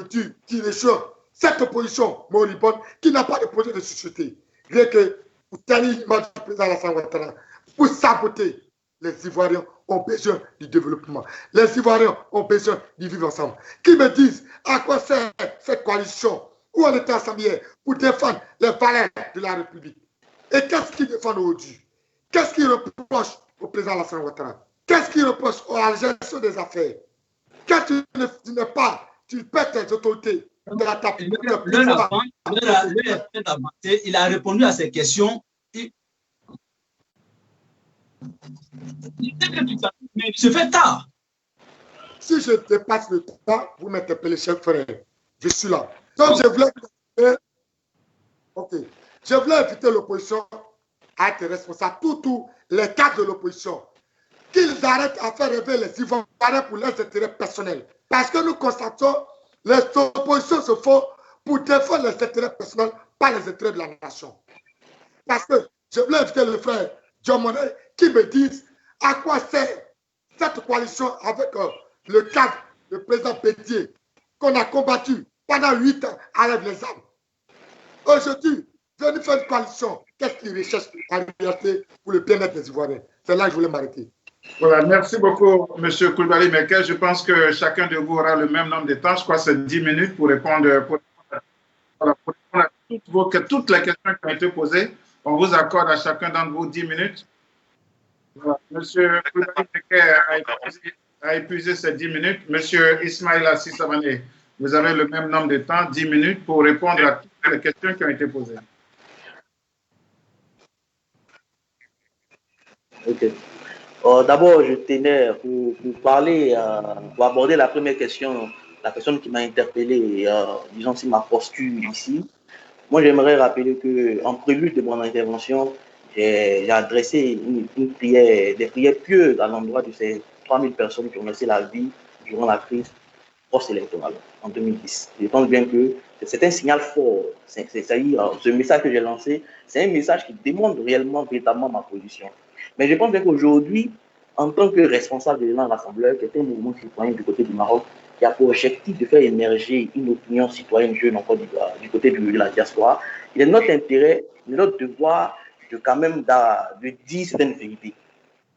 S5: qui échoue cette opposition moribonde, qui n'a pas de projet de société. Rien que pour tenir l'image du président Alassane Ouattara, pour saboter, les Ivoiriens ont besoin du développement. Les Ivoiriens ont besoin de vivre ensemble. Qui me disent à quoi sert cette coalition où on était ensemble hier pour défendre les valeurs de la République. Et qu'est-ce qu'ils défendent aujourd'hui? Qu'est-ce qu'ils reprochent au président Alassane Ouattara? Qu'est-ce qu'ils reprochent à la gestion des affaires? Quand tu n'es pas, tu perds tes autorités.
S6: Il a répondu à ces questions. Mais il se fait tard.
S5: Si je dépasse le temps, vous m'interpellez, cher frère. Je suis là. Donc, je voulais inviter l'opposition à être responsable, tous les cadres de l'opposition, qu'ils arrêtent à faire rêver les Ivoiriens pour leurs intérêts personnels. Parce que nous constatons les oppositions se font pour défendre les intérêts personnels, pas les intérêts de la nation. Parce que je voulais inviter le frère John Monet qui me disent à quoi sert cette coalition avec le cadre, le président Bédié, qu'on a combattu pendant 8 ans à lèvres les armes. Aujourd'hui, venir faire une coalition, qu'est-ce qu'ils recherchent en réalité pour le bien-être des Ivoiriens? C'est là que je voulais m'arrêter.
S3: Voilà, merci beaucoup, M. Coulibaly Mekel. Je pense que chacun de vous aura le même nombre de temps. Je crois que c'est 10 minutes pour répondre, à toutes les questions qui ont été posées. On vous accorde à chacun d'entre vous 10 minutes. Voilà. M. Coulibaly Mekel a épuisé ces 10 minutes. M. Ismaïla Sissamané, vous avez le même nombre de temps, 10 minutes, pour répondre à toutes les questions qui ont été posées.
S4: Ok. D'abord, je tenais pour parler, pour aborder la première question la personne qui m'a interpellé, disons, si ma posture ici, moi, j'aimerais rappeler qu'en prélude de mon intervention, j'ai adressé une prière, des prières pieuses à l'endroit de ces 3000 personnes qui ont laissé la vie durant la crise post-électorale en 2010. Je pense bien que c'est un signal fort. C'est-à-dire, ce message que j'ai lancé, c'est un message qui démontre réellement, véritablement ma position. Mais je pense bien qu'aujourd'hui, en tant que responsable de l'élan rassembleur, qui est un mouvement citoyen du côté du Maroc, qui a pour objectif de faire émerger une opinion citoyenne jeune en Côte d'Ivoire, du côté de la diaspora, il est notre intérêt, notre devoir de quand même de dire certaines vérités.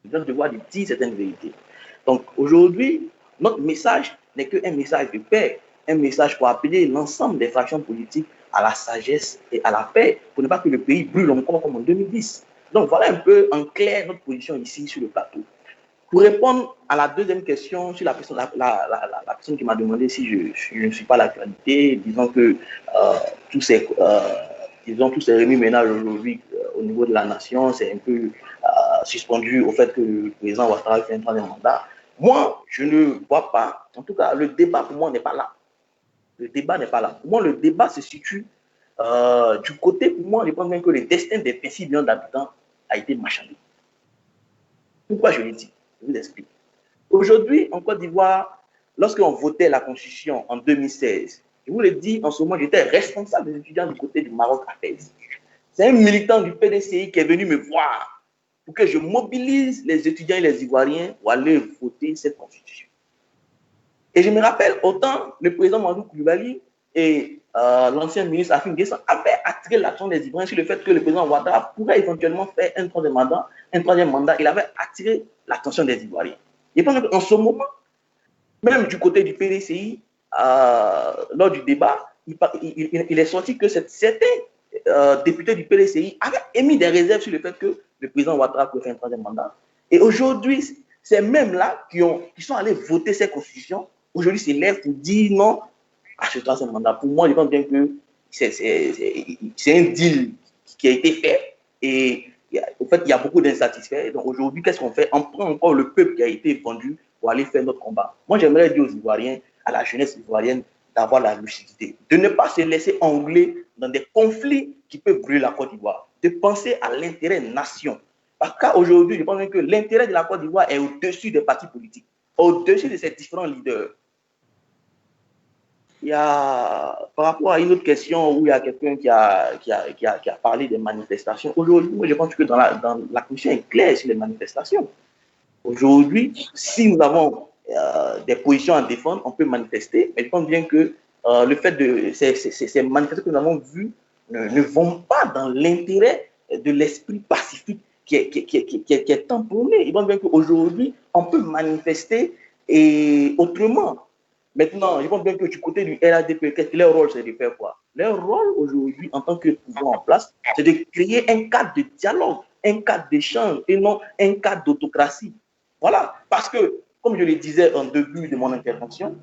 S4: Notre devoir de dire certaines vérités. Donc aujourd'hui, notre message n'est qu'un message de paix, un message pour appeler l'ensemble des factions politiques à la sagesse et à la paix, pour ne pas que le pays brûle encore comme en 2010. Donc voilà un peu en clair notre position ici sur le plateau. Pour répondre à la deuxième question sur la personne qui m'a demandé si je ne suis pas l'actualité, disons que tous ces remue-ménages aujourd'hui au niveau de la nation, c'est un peu suspendu au fait que le président Ouattara fait un troisième mandat. Moi, je ne vois pas, en tout cas, le débat pour moi n'est pas là. Le débat n'est pas là. Pour moi, le débat se situe du côté, pour moi, je pense même que le destin des petits millions d'habitants a été marchandé. Pourquoi je le dis? Je vous explique. Aujourd'hui, en Côte d'Ivoire, lorsqu'on votait la Constitution en 2016, je vous le dis, en ce moment, j'étais responsable des étudiants du côté du Maroc à Fès. C'est un militant du PDCI qui est venu me voir pour que je mobilise les étudiants et les Ivoiriens pour aller voter cette Constitution. Et je me rappelle, autant le président Mamadou Koulibaly et l'ancien ministre Afim Guessan avaient attiré l'attention des Ivoiriens sur le fait que le président Ouattara pourrait éventuellement faire un troisième mandat. Il avait attiré l'attention des Ivoiriens. Et en ce moment, même du côté du PDCI, lors du débat, il est sorti que certains députés du PDCI avaient émis des réserves sur le fait que le président Ouattara pouvait faire un troisième mandat. Et aujourd'hui, ces mêmes-là qui sont allés voter cette constitution, aujourd'hui se lèvent pour dire non à ce troisième mandat. Pour moi, je pense bien que c'est un deal qui a été fait et en fait, il y a beaucoup d'insatisfaits. Donc aujourd'hui, qu'est-ce qu'on fait? On prend encore le peuple qui a été vendu pour aller faire notre combat. Moi, j'aimerais dire aux Ivoiriens, à la jeunesse ivoirienne, d'avoir la lucidité, de ne pas se laisser engluer dans des conflits qui peuvent brûler la Côte d'Ivoire, de penser à l'intérêt nation. Parce qu'aujourd'hui, je pense que l'intérêt de la Côte d'Ivoire est au-dessus des partis politiques, au-dessus de ces différents leaders. Il y a, par rapport à une autre question où il y a quelqu'un qui a parlé des manifestations. Aujourd'hui, moi, je pense que dans la commission est claire sur les manifestations. Aujourd'hui, si nous avons des positions à défendre, on peut manifester, mais je pense bien que le fait de ces manifestations que nous avons vues ne vont pas dans l'intérêt de l'esprit pacifique qui est tamponné. Je pense bien qu'aujourd'hui, on peut manifester et autrement. Maintenant, je pense bien que du côté du RHDP, leur rôle, c'est de faire quoi? Leur rôle aujourd'hui, en tant que pouvoir en place, c'est de créer un cadre de dialogue, un cadre d'échange et non un cadre d'autocratie. Voilà, parce que, comme je le disais en début de mon intervention,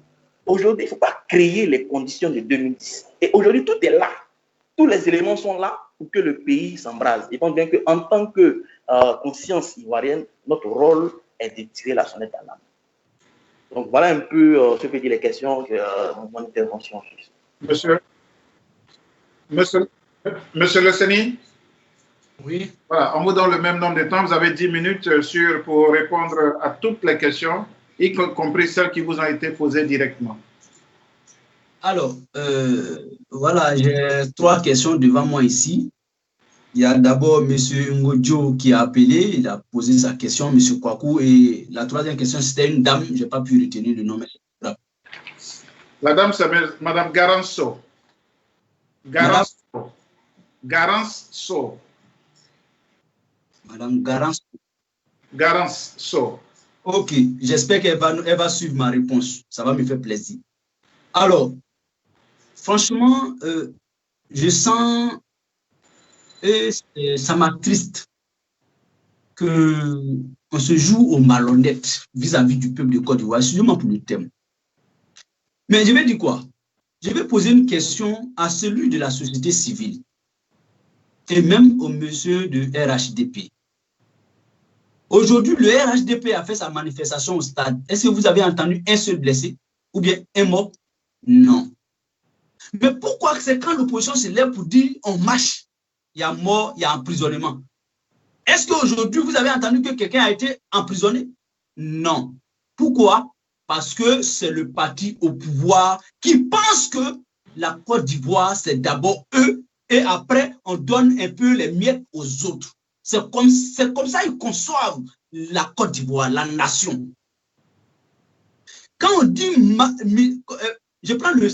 S4: aujourd'hui, il ne faut pas créer les conditions de 2010. Et aujourd'hui, tout est là. Tous les éléments sont là pour que le pays s'embrase. Je pense bien qu'en tant que conscience ivoirienne, notre rôle est de tirer la sonnette d'alarme. Donc voilà un peu ce que disent les questions de mon intervention.
S3: Monsieur Le Seni?
S6: Oui.
S3: Voilà, on vous donne le même nombre de temps. Vous avez 10 minutes pour répondre à toutes les questions, y compris celles qui vous ont été posées directement.
S6: Alors, voilà, j'ai 3 questions devant moi ici. Il y a d'abord M. Ngodjo qui a appelé, il a posé sa question, M. Kwaku, et la 3e question, c'était une dame, je n'ai pas pu retenir le nom.
S3: La dame s'appelle Mme Garanso. Garanso.
S6: Madame Garanso.
S3: Garanso.
S6: Ok, j'espère qu'elle va suivre ma réponse. Ça va me faire plaisir. Alors, franchement, je sens, et ça m'attriste qu'on se joue au malhonnête vis-à-vis du peuple de Côte d'Ivoire. Excusez-moi pour le thème. Mais je vais dire quoi? Je vais poser une question à celui de la société civile et même au monsieur de RHDP. Aujourd'hui, le RHDP a fait sa manifestation au stade. Est-ce que vous avez entendu un seul blessé ou bien un mort? Non. Mais pourquoi c'est quand l'opposition se lève pour dire on marche, il y a mort, il y a emprisonnement? Est-ce qu'aujourd'hui, vous avez entendu que quelqu'un a été emprisonné? Non. Pourquoi? Parce que c'est le parti au pouvoir qui pense que la Côte d'Ivoire, c'est d'abord eux et après, on donne un peu les miettes aux autres. C'est comme ça qu'ils conçoivent la Côte d'Ivoire, la nation. Quand on dit, je prends le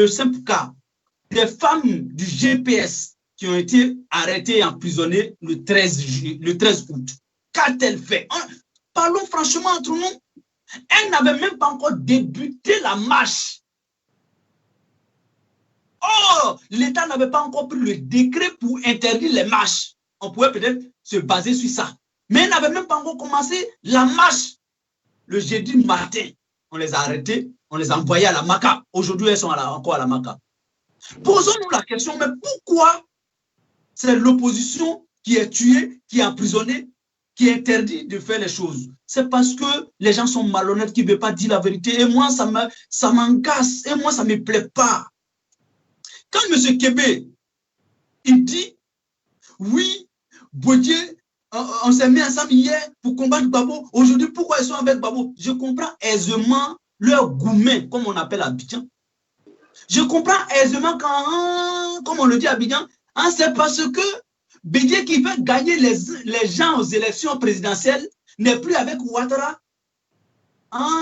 S6: simple cas des femmes du GPS qui ont été arrêtées et emprisonnées le 13 août. Qu'a-t-elle fait? Parlons franchement entre nous. Elle n'avait même pas encore débuté la marche. Oh, l'État n'avait pas encore pris le décret pour interdire les marches. On pouvait peut-être se baser sur ça. Mais elle n'avait même pas encore commencé la marche. Le jeudi matin, on les a arrêtés, on les a envoyés à la Maca. Aujourd'hui, elles sont encore à la Maca. Posons-nous la question, mais pourquoi c'est l'opposition qui est tuée, qui est emprisonnée, qui interdit de faire les choses? C'est parce que les gens sont malhonnêtes, qui ne veulent pas dire la vérité. Et moi, ça m'agace. Et moi, ça ne me plaît pas. Quand M. Kébé, il dit, oui, Bodié, on s'est mis ensemble hier pour combattre Babo. Aujourd'hui, pourquoi ils sont avec Babo? Je comprends aisément leur goumet, comme on appelle à Abidjan. Je comprends aisément quand, comme on le dit à Abidjan, c'est parce que Bédié qui veut gagner les gens aux élections présidentielles n'est plus avec Ouattara.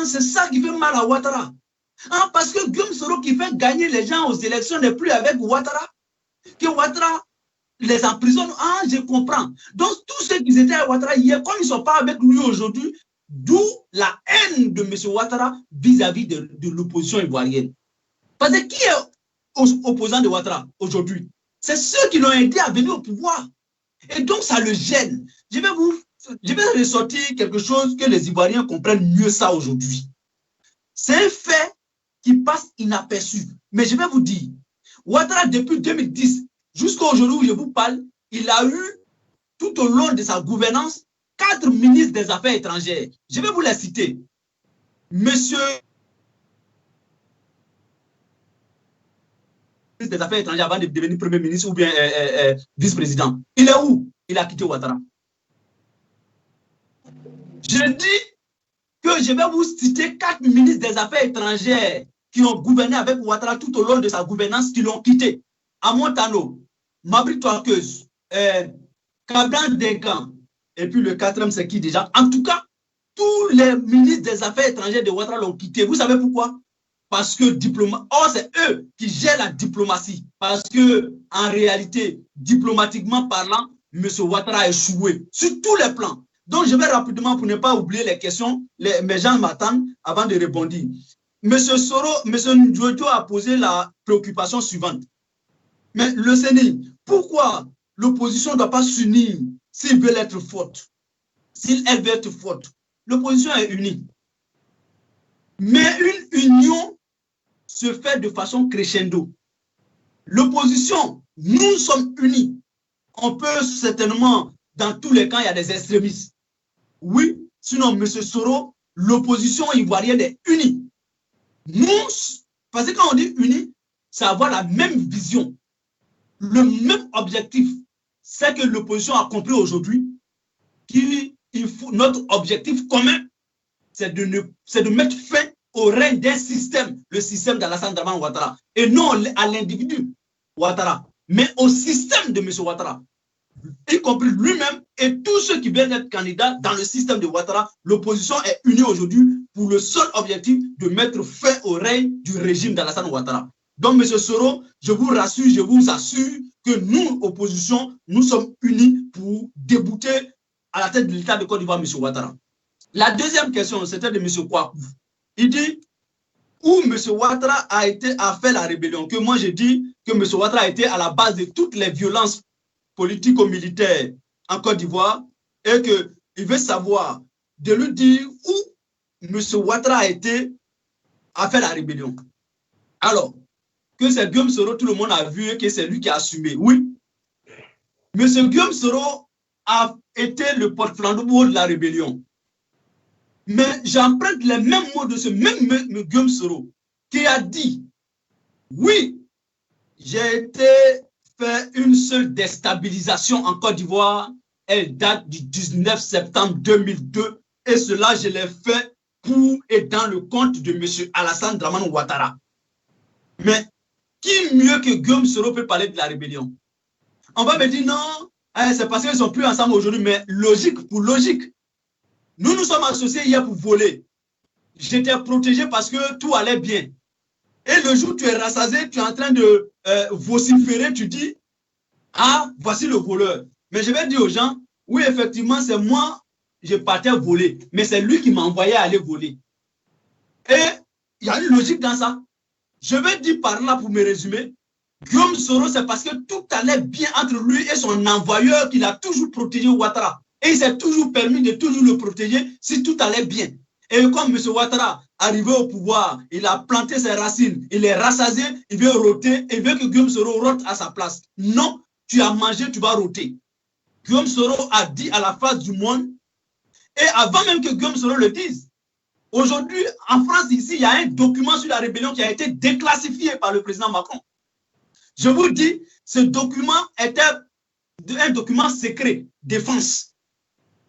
S6: C'est ça qui fait mal à Ouattara. Parce que Guillaume Soro qui fait gagner les gens aux élections n'est plus avec Ouattara. Que Ouattara les emprisonne. Je comprends. Donc, tous ceux qui étaient à Ouattara hier, comme ils ne sont pas avec lui aujourd'hui, d'où la haine de M. Ouattara vis-à-vis de l'opposition ivoirienne. Parce que qui est opposant de Ouattara aujourd'hui? C'est ceux qui l'ont aidé à venir au pouvoir. Et donc, ça le gêne. Je vais ressortir quelque chose que les Ivoiriens comprennent mieux ça aujourd'hui. C'est un fait qui passe inaperçu. Mais je vais vous dire, Ouattara, depuis 2010, jusqu'à aujourd'hui où je vous parle, il a eu, tout au long de sa gouvernance, 4 ministres des Affaires étrangères. Je vais vous les citer. Monsieur des Affaires étrangères avant de devenir Premier ministre ou bien vice-président. Il est où? Il a quitté Ouattara. Je dis que je vais vous citer 4 ministres des Affaires étrangères qui ont gouverné avec Ouattara tout au long de sa gouvernance, qui l'ont quitté. Amontano, Mabri Touakeuse, Cabran Denkan, et puis le 4e, c'est qui déjà? En tout cas, tous les ministres des Affaires étrangères de Ouattara l'ont quitté. Vous savez pourquoi? Parce que c'est eux qui gèrent la diplomatie. Parce que, en réalité, diplomatiquement parlant, M. Ouattara a échoué sur tous les plans. Donc, je vais rapidement, pour ne pas oublier les questions, mes gens m'attendent avant de répondre. M. Soro, M. Ndjojo a posé la préoccupation suivante. Mais le CENI, pourquoi l'opposition ne doit pas s'unir s'ils veulent être forte? S'ils veulent être forte, l'opposition est unie. Mais une union se fait de façon crescendo. L'opposition, nous sommes unis. On peut certainement, dans tous les cas, il y a des extrémistes. Oui, sinon, M. Soro, l'opposition ivoirienne est unie. Nous, parce que quand on dit unis, c'est avoir la même vision, le même objectif. C'est que l'opposition a compris aujourd'hui qu'il faut, notre objectif commun, c'est de mettre fin au règne d'un système, le système d'Alassane Dramane Ouattara, et non à l'individu Ouattara, mais au système de M. Ouattara, y compris lui-même et tous ceux qui viennent être candidats dans le système de Ouattara. L'opposition est unie aujourd'hui pour le seul objectif de mettre fin au règne du régime d'Alassane Ouattara. Donc, M. Soro, je vous rassure, je vous assure que nous, opposition, nous sommes unis pour débouter à la tête de l'État de Côte d'Ivoire M. Ouattara. La deuxième question, c'était de M. Kouakou. Il dit où M. Ouattara a fait la rébellion, que moi je dis que M. Ouattara a été à la base de toutes les violences politico-militaires en Côte d'Ivoire et qu'il veut savoir de lui dire où M. Ouattara a fait la rébellion. Alors, que c'est Guillaume Soro, tout le monde a vu que c'est lui qui a assumé. Oui. M. Guillaume Soro a été le porte-flambeau de la rébellion. Mais j'emprunte les mêmes mots de ce même Guillaume Soro qui a dit, oui, j'ai été fait une seule déstabilisation en Côte d'Ivoire, elle date du 19 septembre 2002, et cela, je l'ai fait pour et dans le compte de M. Alassane Dramane Ouattara. Mais qui mieux que Guillaume Soro peut parler de la rébellion? On va me dire non, c'est parce qu'ils ne sont plus ensemble aujourd'hui, mais logique pour logique. Nous nous sommes associés hier pour voler. J'étais protégé parce que tout allait bien. Et le jour où tu es rassasié, tu es en train de vociférer, tu dis, ah, voici le voleur. Mais je vais dire aux gens, oui, effectivement, c'est moi, je partais voler, mais c'est lui qui m'a envoyé aller voler. Et il y a une logique dans ça. Je vais dire par là, pour me résumer, Guillaume Soro, c'est parce que tout allait bien entre lui et son envoyeur qu'il a toujours protégé Ouattara. Et il s'est toujours permis de toujours le protéger si tout allait bien. Et comme M. Ouattara, arrivé au pouvoir, il a planté ses racines, il est rassasié, il veut rôter, il veut que Guillaume Soro rote à sa place. Non, tu as mangé, tu vas rôter. Guillaume Soro a dit à la face du monde, et avant même que Guillaume Soro le dise, aujourd'hui, en France, ici, il y a un document sur la rébellion qui a été déclassifié par le président Macron. Je vous dis, ce document était un document secret, défense.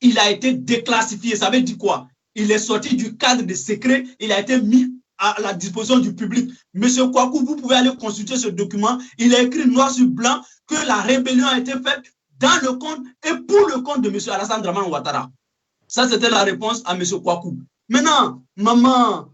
S6: Il a été déclassifié. Ça veut dire quoi? Il est sorti du cadre de secret, il a été mis à la disposition du public. Monsieur Kouakou, vous pouvez aller consulter ce document. Il a écrit noir sur blanc que la rébellion a été faite dans le compte et pour le compte de M. Alassane Dramane Ouattara. Ça, c'était la réponse à M. Kouakou. Maintenant, maman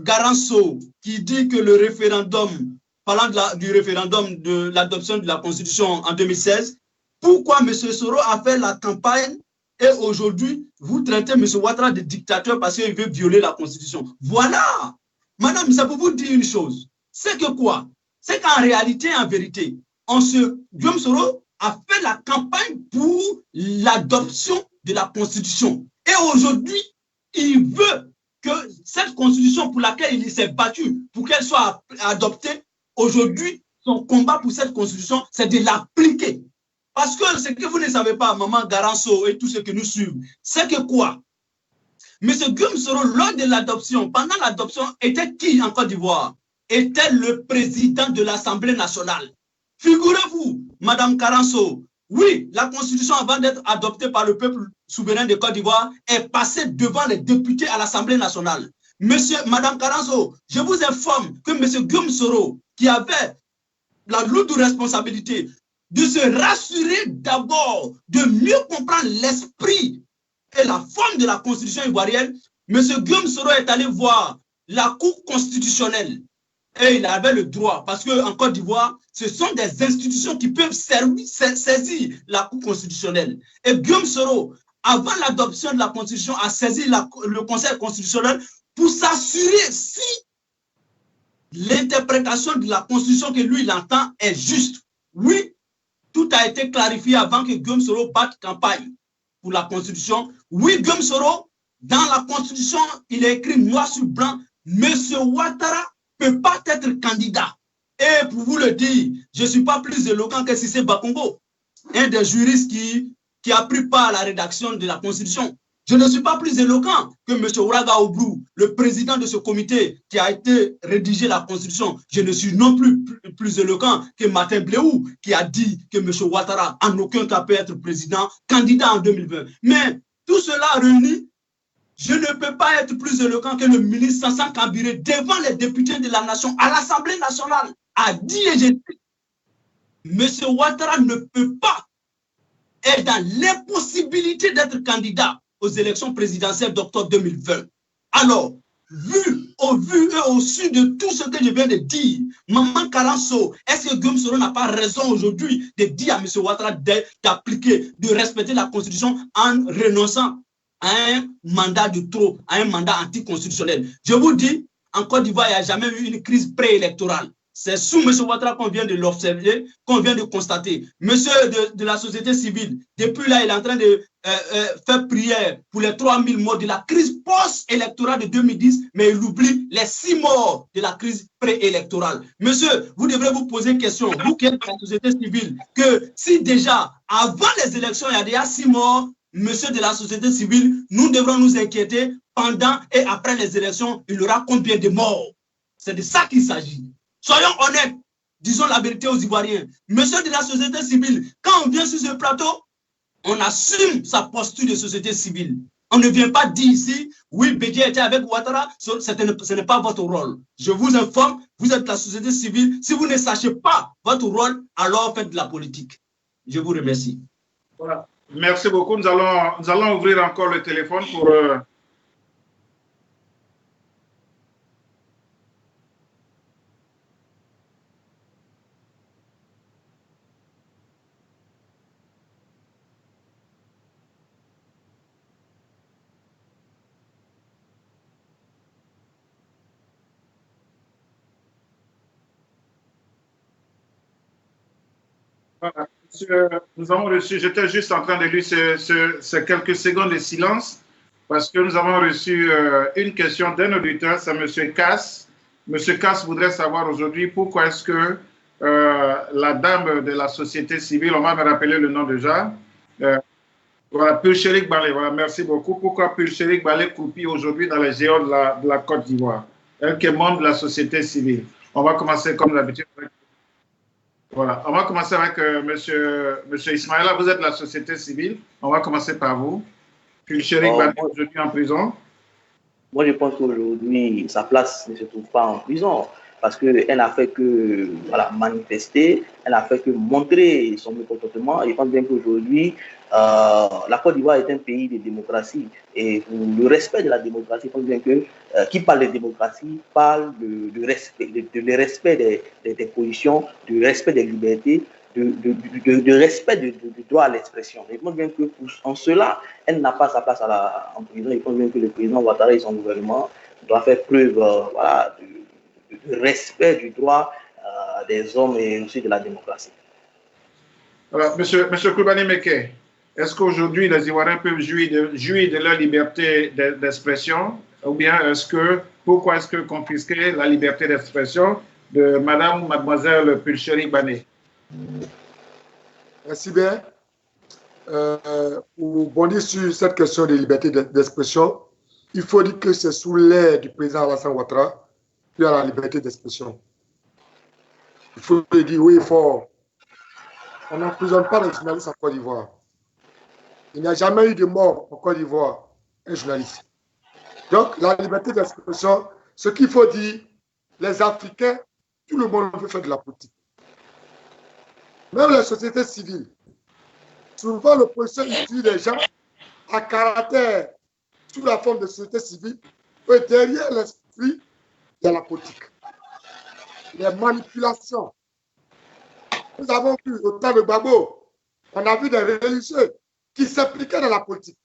S6: Garanso, qui dit que le référendum, parlant du référendum de l'adoption de la Constitution en 2016, pourquoi M. Soro a fait la campagne et aujourd'hui, vous traitez M. Ouattara de dictateur parce qu'il veut violer la Constitution. Voilà. Madame, ça peut vous dire une chose. C'est que quoi? C'est qu'en réalité, en vérité, Guillaume Soro a fait la campagne pour l'adoption de la Constitution. Et aujourd'hui, il veut que cette Constitution pour laquelle il s'est battu, pour qu'elle soit adoptée, aujourd'hui, son combat pour cette Constitution, c'est de l'appliquer. Parce que ce que vous ne savez pas, maman Garanso et tous ceux que nous suivent, c'est que quoi? M. Guillaume Soro, lors de l'adoption, pendant l'adoption, était qui en Côte d'Ivoire? Était le président de l'Assemblée nationale. Figurez-vous, madame Garanso, oui, la Constitution, avant d'être adoptée par le peuple souverain de Côte d'Ivoire, est passée devant les députés à l'Assemblée nationale. Madame Garanso, je vous informe que M. Guillaume Soro, qui avait la lourde responsabilité de se rassurer d'abord, de mieux comprendre l'esprit et la forme de la Constitution ivoirienne, M. Guillaume Soro est allé voir la Cour constitutionnelle. Et il avait le droit, parce qu'en Côte d'Ivoire, ce sont des institutions qui peuvent saisir la Cour constitutionnelle. Et Guillaume Soro, avant l'adoption de la Constitution, a saisi le Conseil constitutionnel pour s'assurer si l'interprétation de la Constitution que lui, il entend est juste. Oui, tout a été clarifié avant que Guillaume Soro batte campagne pour la Constitution. Oui, Guillaume Soro, dans la Constitution, il est écrit noir sur blanc, M. Ouattara ne peut pas être candidat. Et pour vous le dire, je ne suis pas plus éloquent que Cissé Bakongo, un des juristes qui a pris part à la rédaction de la Constitution. Je ne suis pas plus éloquent que M. Ouraga Oubrou, le président de ce comité qui a été rédigé la Constitution. Je ne suis non plus éloquent que Martin Bléou, qui a dit que M. Ouattara, en aucun cas, peut être président, candidat en 2020. Mais tout cela réuni, je ne peux pas être plus éloquent que le ministre Sansan Kambiré, devant les députés de la nation, à l'Assemblée nationale, a dit et j'ai dit, M. Ouattara ne peut pas être dans l'impossibilité d'être candidat aux élections présidentielles d'octobre 2020. Alors, au vu et au su de tout ce que je viens de dire, maman Karanso, est-ce que Guillaume Soro n'a pas raison aujourd'hui de dire à M. Ouattara d'appliquer, de respecter la Constitution en renonçant à un mandat de trop, à un mandat anticonstitutionnel? Je vous dis, en Côte d'Ivoire, il n'y a jamais eu une crise préélectorale. C'est sous M. Ouattara qu'on vient de l'observer, qu'on vient de constater. Monsieur de la société civile, depuis là, il est en train de faire prière pour les 3000 morts de la crise post-électorale de 2010, mais il oublie les 6 morts de la crise préélectorale. Monsieur, vous devrez vous poser question, vous qui êtes de la société civile, que si déjà, avant les élections, il y a déjà 6 morts, monsieur de la société civile, nous devrons nous inquiéter pendant et après les élections, il y aura combien de morts? C'est de ça qu'il s'agit. Soyons honnêtes, disons la vérité aux Ivoiriens. Monsieur de la société civile, quand on vient sur ce plateau, on assume sa posture de société civile. On ne vient pas dire ici, oui, Bédié était avec Ouattara, ce n'est pas votre rôle. Je vous informe, vous êtes la société civile. Si vous ne sachez pas votre rôle, alors faites de la politique. Je vous remercie.
S3: Voilà. Merci beaucoup. Nous allons ouvrir encore le téléphone pour... Voilà. Nous avons reçu, j'étais juste en train de lire ces quelques secondes de silence parce que nous avons reçu une question d'un auditeur, c'est M. Cass. M. Cass voudrait savoir aujourd'hui pourquoi est-ce que la dame de la société civile, on va me rappeler le nom déjà, voilà, Pulcherik Balé, voilà, merci beaucoup. Pourquoi Pulcherik Balé croupit aujourd'hui dans les géants de la Côte d'Ivoire? Elle qui est membre de la société civile. On va commencer comme d'habitude avec... Voilà, on va commencer avec monsieur Ismaïla, vous êtes de la société civile. On va commencer par vous. Pulcherik Balé aujourd'hui en prison.
S4: Moi, je pense qu'aujourd'hui, sa place ne se trouve pas en prison parce qu'elle n'a fait que manifester, elle n'a fait que montrer son mécontentement. Je pense bien qu'aujourd'hui, la Côte d'Ivoire est un pays de démocratie et pour le respect de la démocratie, je pense bien que qui parle de démocratie parle de respect, de respect des positions, du respect des libertés, de respect du droit à l'expression. Je pense bien que en cela, elle n'a pas sa place en prison. Je pense bien que le président Ouattara et son gouvernement doivent faire preuve de respect du droit des hommes et aussi de la démocratie.
S3: Alors, monsieur Koubani Meke, est-ce qu'aujourd'hui les Ivoiriens peuvent jouir de leur liberté d'expression ou bien pourquoi est-ce que confisquer la liberté d'expression de madame ou mademoiselle Pulcherik Balé?
S5: Merci bien. Pour bondir sur cette question de liberté d'expression, il faut dire que c'est sous l'ère du président Alassane Ouattara qu'il y a la liberté d'expression. Il faut le dire oui fort. On n'emprisonne pas les journalistes en Côte d'Ivoire. Il n'y a jamais eu de mort en Côte d'Ivoire, un journaliste. Donc, la liberté d'expression, ce qu'il faut dire, les Africains, tout le monde veut faire de la politique. Même les sociétés civiles. Souvent, l'opposition utilise des gens à caractère sous la forme de société civile et derrière l'esprit de la politique. Les manipulations. Nous avons vu au temps de Gbagbo, on a vu des religieux qui s'impliquaient dans la politique.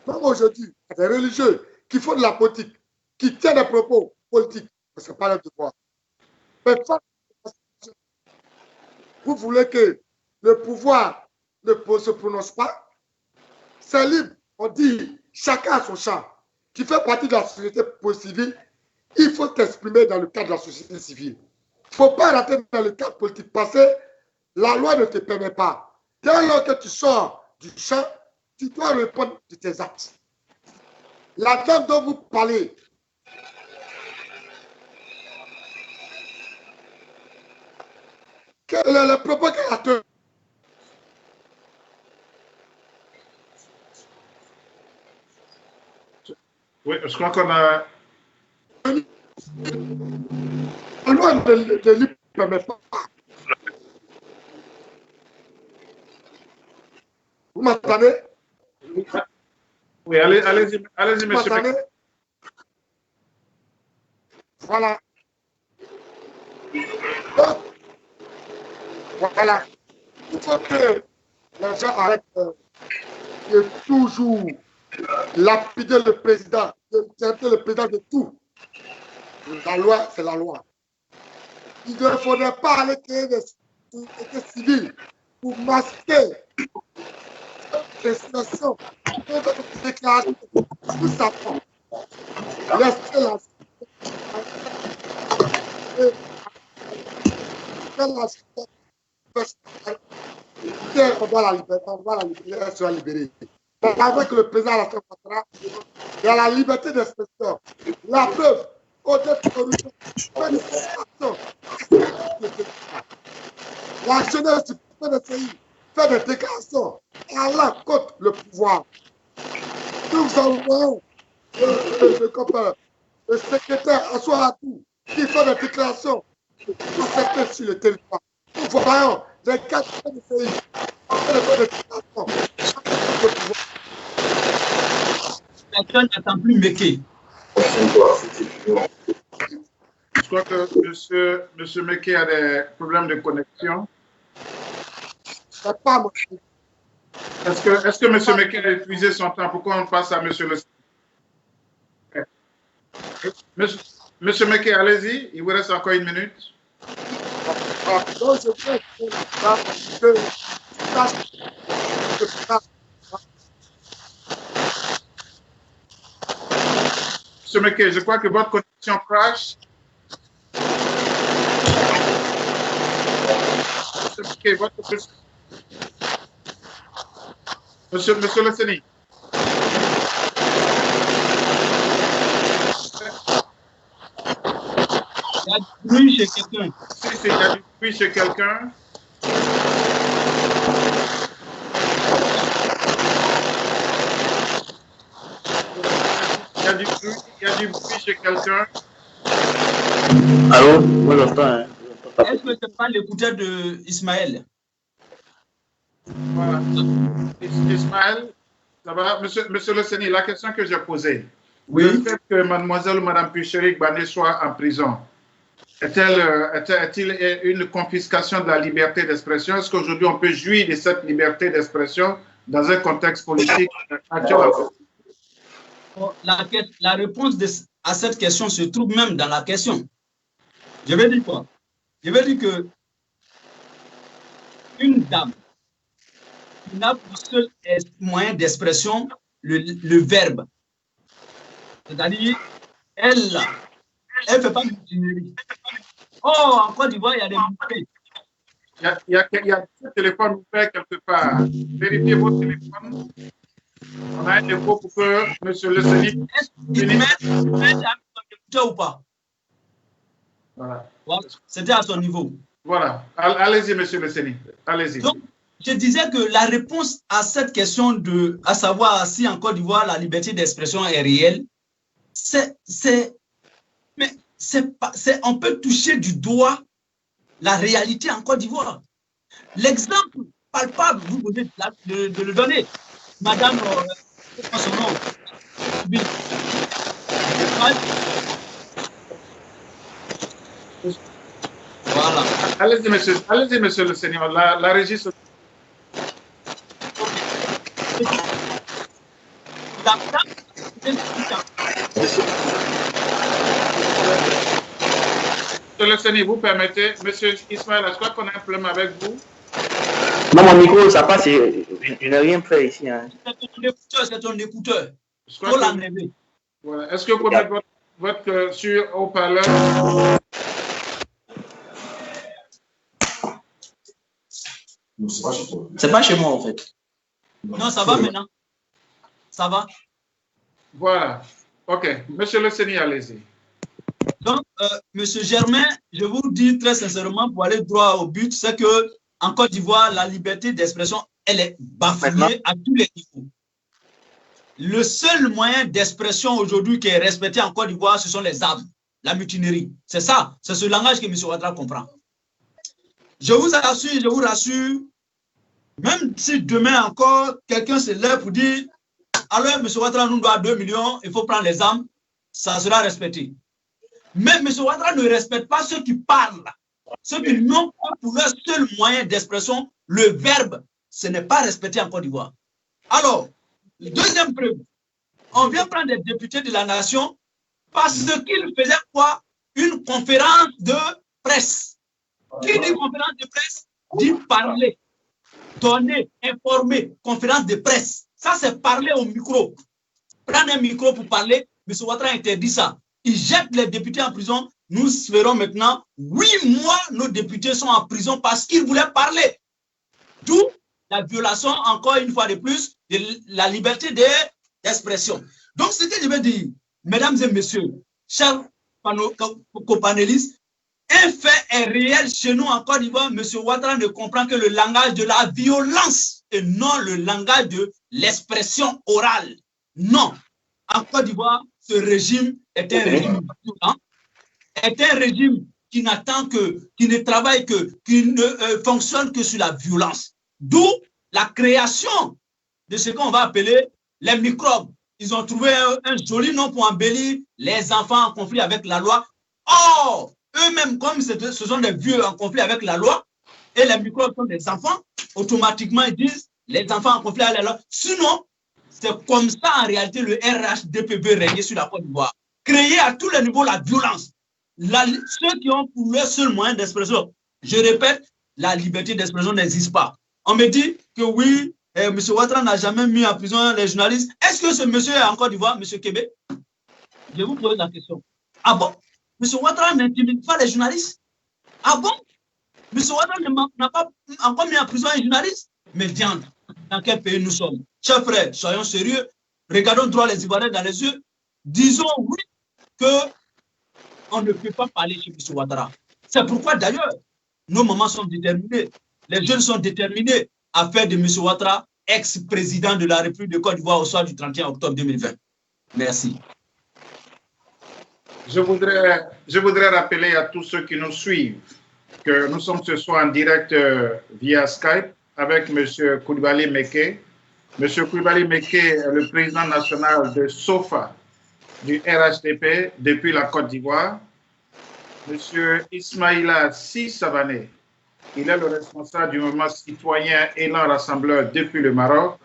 S5: Même aujourd'hui, il y a des religieux qui font de la politique, qui tiennent des propos politiques. Ce n'est pas leur devoir. Mais vous voulez que le pouvoir ne se prononce pas? C'est libre. On dit chacun a son champ. Tu fais partie de la société civile, il faut t'exprimer dans le cadre de la société civile. Il ne faut pas rentrer dans le cadre politique parce que la loi ne te permet pas. Dès lors que tu sors du champ, tu dois répondre de tes actes. La dame dont vous parlez, le propos qu'elle a tenu.
S3: Oui, je crois qu'on a...
S5: La loi ne lui permet pas. Vous m'entendez?
S3: Oui, allez-y, monsieur.
S5: Voilà. Donc, voilà. Il faut que les gens arrêtent de toujours lapider le président, de traiter le président de tout. La loi, c'est la loi. Il ne faudrait pas aller créer des sociétés civiles pour masquer les situations, des déclarations, tout ça. Laissez la on doit la libérer, elle sera libérée. Mais avec le président Alassane Ouattara, il y a la liberté d'expression. La preuve, au-delà de corruption, venez sur le pays faire des déclarations allant contre le pouvoir. Nous envoyons le secrétaire Assoaratou qui fait des déclarations concertées sur le territoire. Nous voyons des gars qui font des pays en train de faire des déclarations contre le pouvoir.
S6: Quelqu'un n'attend plus Meké.
S3: Je crois que M. Meké a des problèmes de connexion.
S5: C'est pas moi.
S3: Est-ce que M. Meké a épuisé son temps? Pourquoi on passe à M. Le... Monsieur Meké, allez-y, il vous reste encore 1 minute.
S5: Donc, je veux que
S3: Monsieur Meké, je crois que votre connexion crash. Monsieur Meké, votre connexion. Monsieur Le Seni.
S6: Il y a du bruit chez quelqu'un.
S3: Si, il y a du bruit chez quelqu'un. Il y a du bruit chez quelqu'un.
S4: Allô? Moi, j'entends. Hein.
S6: Est-ce que c'est pas l'écouteur de Ismaël?
S3: Voilà. Ismaël, ça va? Monsieur Le Seni, la question que j'ai posée.
S6: Oui.
S3: Le fait que mademoiselle ou madame Pucherik Bané soit en prison, est-il une confiscation de la liberté d'expression? Est-ce qu'aujourd'hui on peut jouir de cette liberté d'expression dans un contexte politique actuel?
S6: La réponse à cette question se trouve même dans la question. Je vais dire quoi? Je vais dire que une dame qui n'a pour seul moyen d'expression le verbe, c'est-à-dire elle ne fait pas de mutinerie. Oh, en Côte d'Ivoire, il y a des bouquets.
S3: Il y a un téléphone ouvert quelque part. Vérifiez votre téléphone. On a un dépôt pour que M. Le Seni.
S6: Il met un écouteur ou pas?
S3: Voilà.
S6: Voilà. C'était à son niveau.
S3: Voilà. Allez-y, M. Le Seni. Allez-y.
S6: Donc, je disais que la réponse à cette question à savoir si en Côte d'Ivoire la liberté d'expression est réelle, on peut toucher du doigt la réalité en Côte d'Ivoire. L'exemple palpable, vous pouvez de le donner. Madame, c'est quoi son nom? Voilà.
S3: Allez-y, monsieur le Seigneur. La régie se... Monsieur le Seigneur, vous permettez, monsieur Ismaël, est-ce qu'on a un problème avec vous?
S4: Non, mon micro, ça passe, je n'ai rien fait ici. Hein.
S6: C'est ton écouteur. Il faut l'enlever.
S3: Voilà. Est-ce que vous pouvez mettre votre sur haut-parleur?
S4: C'est pas chez moi, en fait.
S6: Non, ça va maintenant. Ça va.
S3: Voilà. OK. Monsieur le Seigneur, allez-y.
S6: Donc, monsieur Germain, je vous dis très sincèrement, pour aller droit au but, c'est que en Côte d'Ivoire, la liberté d'expression, elle est bafouée à tous les niveaux. Le seul moyen d'expression aujourd'hui qui est respecté en Côte d'Ivoire, ce sont les armes, la mutinerie. C'est ça, c'est ce langage que M. Ouattara comprend. Je vous assure, je vous rassure, même si demain encore, quelqu'un se lève pour dire « Alors, M. Ouattara nous doit 2 millions, il faut prendre les armes », ça sera respecté. Mais M. Ouattara ne respecte pas ceux qui parlent. Ceux qui n'ont pas pour leur seul moyen d'expression, le verbe, ce n'est pas respecté en Côte d'Ivoire. Alors, deuxième preuve, on vient prendre des députés de la nation parce qu'ils faisaient quoi? Une conférence de presse. Qui dit conférence de presse? Dit parler, donner, informer, conférence de presse. Ça, c'est parler au micro. Prendre un micro pour parler, M. Ouattara interdit ça. Il jette les députés en prison. Nous ferons maintenant 8 mois, nos députés sont en prison parce qu'ils voulaient parler. D'où la violation, encore une fois de plus, de la liberté d'expression. Donc, ce que je veux dire, mesdames et messieurs, chers copanélistes, un fait est réel chez nous en Côte d'Ivoire. M. Ouattara ne comprend que le langage de la violence et non le langage de l'expression orale. Non. En Côte d'Ivoire, ce régime est un régime violent, est un régime qui n'attend que, qui ne travaille que, qui ne fonctionne que sur la violence. D'où la création de ce qu'on va appeler les microbes. Ils ont trouvé un joli nom pour embellir les enfants en conflit avec la loi. Or, eux-mêmes, comme ce sont des vieux en conflit avec la loi, et les microbes sont des enfants, automatiquement ils disent les enfants en conflit avec la loi. Sinon, c'est comme ça en réalité le RHDP veut régner sur la Côte d'Ivoire. Créer à tous les niveaux la violence. Ceux qui ont pour leur seul moyen d'expression, je répète, la liberté d'expression n'existe pas. On me dit que oui, M. Ouattara n'a jamais mis en prison les journalistes. Est-ce que ce monsieur est en Côte d'Ivoire, M. Kébé? Je vous pose la question. Ah bon? M. Ouattara n'intimide pas les journalistes? Ah bon? M. Ouattara n'a pas encore mis en prison un journaliste? Mais diantre, dans quel pays nous sommes? Chers frères, soyons sérieux. Regardons droit les Ivoiriens dans les yeux. Disons oui qu'on ne peut pas parler chez M. Ouattara. C'est pourquoi d'ailleurs, nos mamans sont déterminés. Les jeunes sont déterminés à faire de M. Ouattara ex-président de la République de Côte d'Ivoire au soir du 31 octobre 2020. Merci.
S3: Je voudrais rappeler à tous ceux qui nous suivent que nous sommes ce soir en direct via Skype avec M. Coulibaly Meké. M. Coulibaly Meké est le président national de SOFA du RHDP depuis la Côte d'Ivoire. M. Ismaïla Sissavané, il est le responsable du mouvement citoyen Élan Rassembleur depuis le Maroc.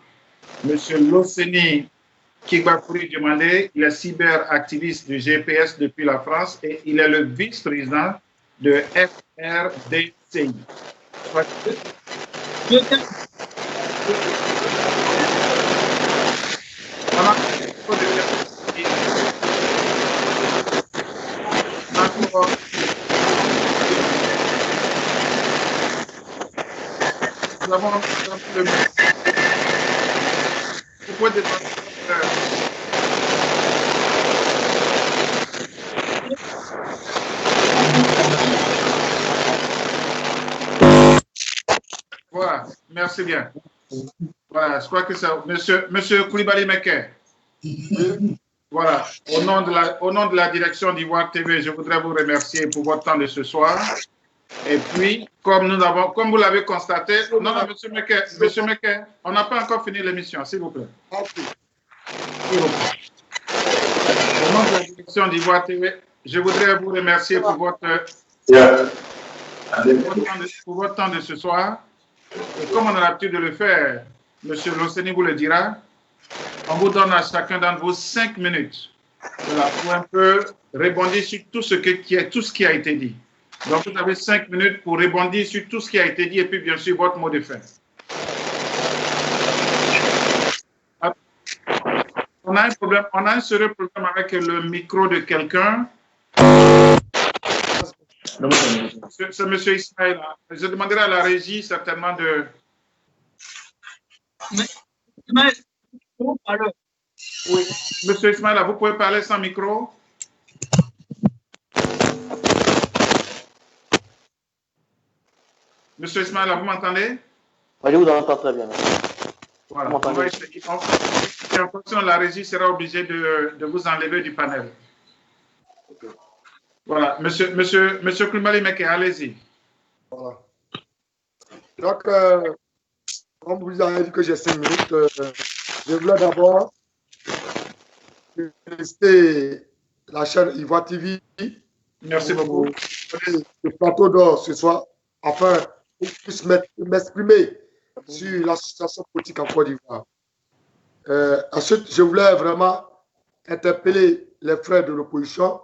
S3: M. Loseni Kigbakouri Diomandé, il est cyberactiviste du GPS depuis la France et il est le vice-président de FRDCI. Nous avons le pourquoi des voilà, merci bien. Voilà, je crois que ça. Monsieur Coulibaly Meké. Voilà, au nom de la direction d'Ivoire TV, je voudrais vous remercier pour votre temps de ce soir. Et puis, comme vous l'avez constaté, non, monsieur Meké, on n'a pas encore fini l'émission, s'il vous plaît. S'il vous plaît. Au nom de la direction d'Ivoire TV, je voudrais vous remercier pour votre temps de ce soir. Et comme on a l'habitude de le faire, monsieur Loseni vous le dira, on vous donne à chacun d'entre vous 5 minutes pour un peu rebondir sur tout ce qui a été dit. Donc, vous avez 5 minutes pour rebondir sur tout ce qui a été dit et puis, bien sûr, votre mot de fin. On a un problème, on a un sérieux problème avec le micro de quelqu'un. C'est M. Ismaël. Je demanderai à la régie certainement de... Oui, M. Ismaël, vous pouvez parler sans micro? Monsieur Ismaël, vous m'entendez?
S4: Oui, je vous entends très bien.
S3: Voilà. En fonction, la régie sera obligée de vous enlever du panel. Okay. Voilà. Monsieur Coulibaly Meké, allez-y.
S5: Voilà. Donc, comme vous avez dit que j'ai 5 minutes, je voulais d'abord féliciter la chaîne Ivoire TV.
S3: Merci beaucoup.
S5: Le plateau d'or ce soir, afin que je puisse m'exprimer sur la situation politique en Côte d'Ivoire. Ensuite, je voulais vraiment interpeller les frères de l'opposition.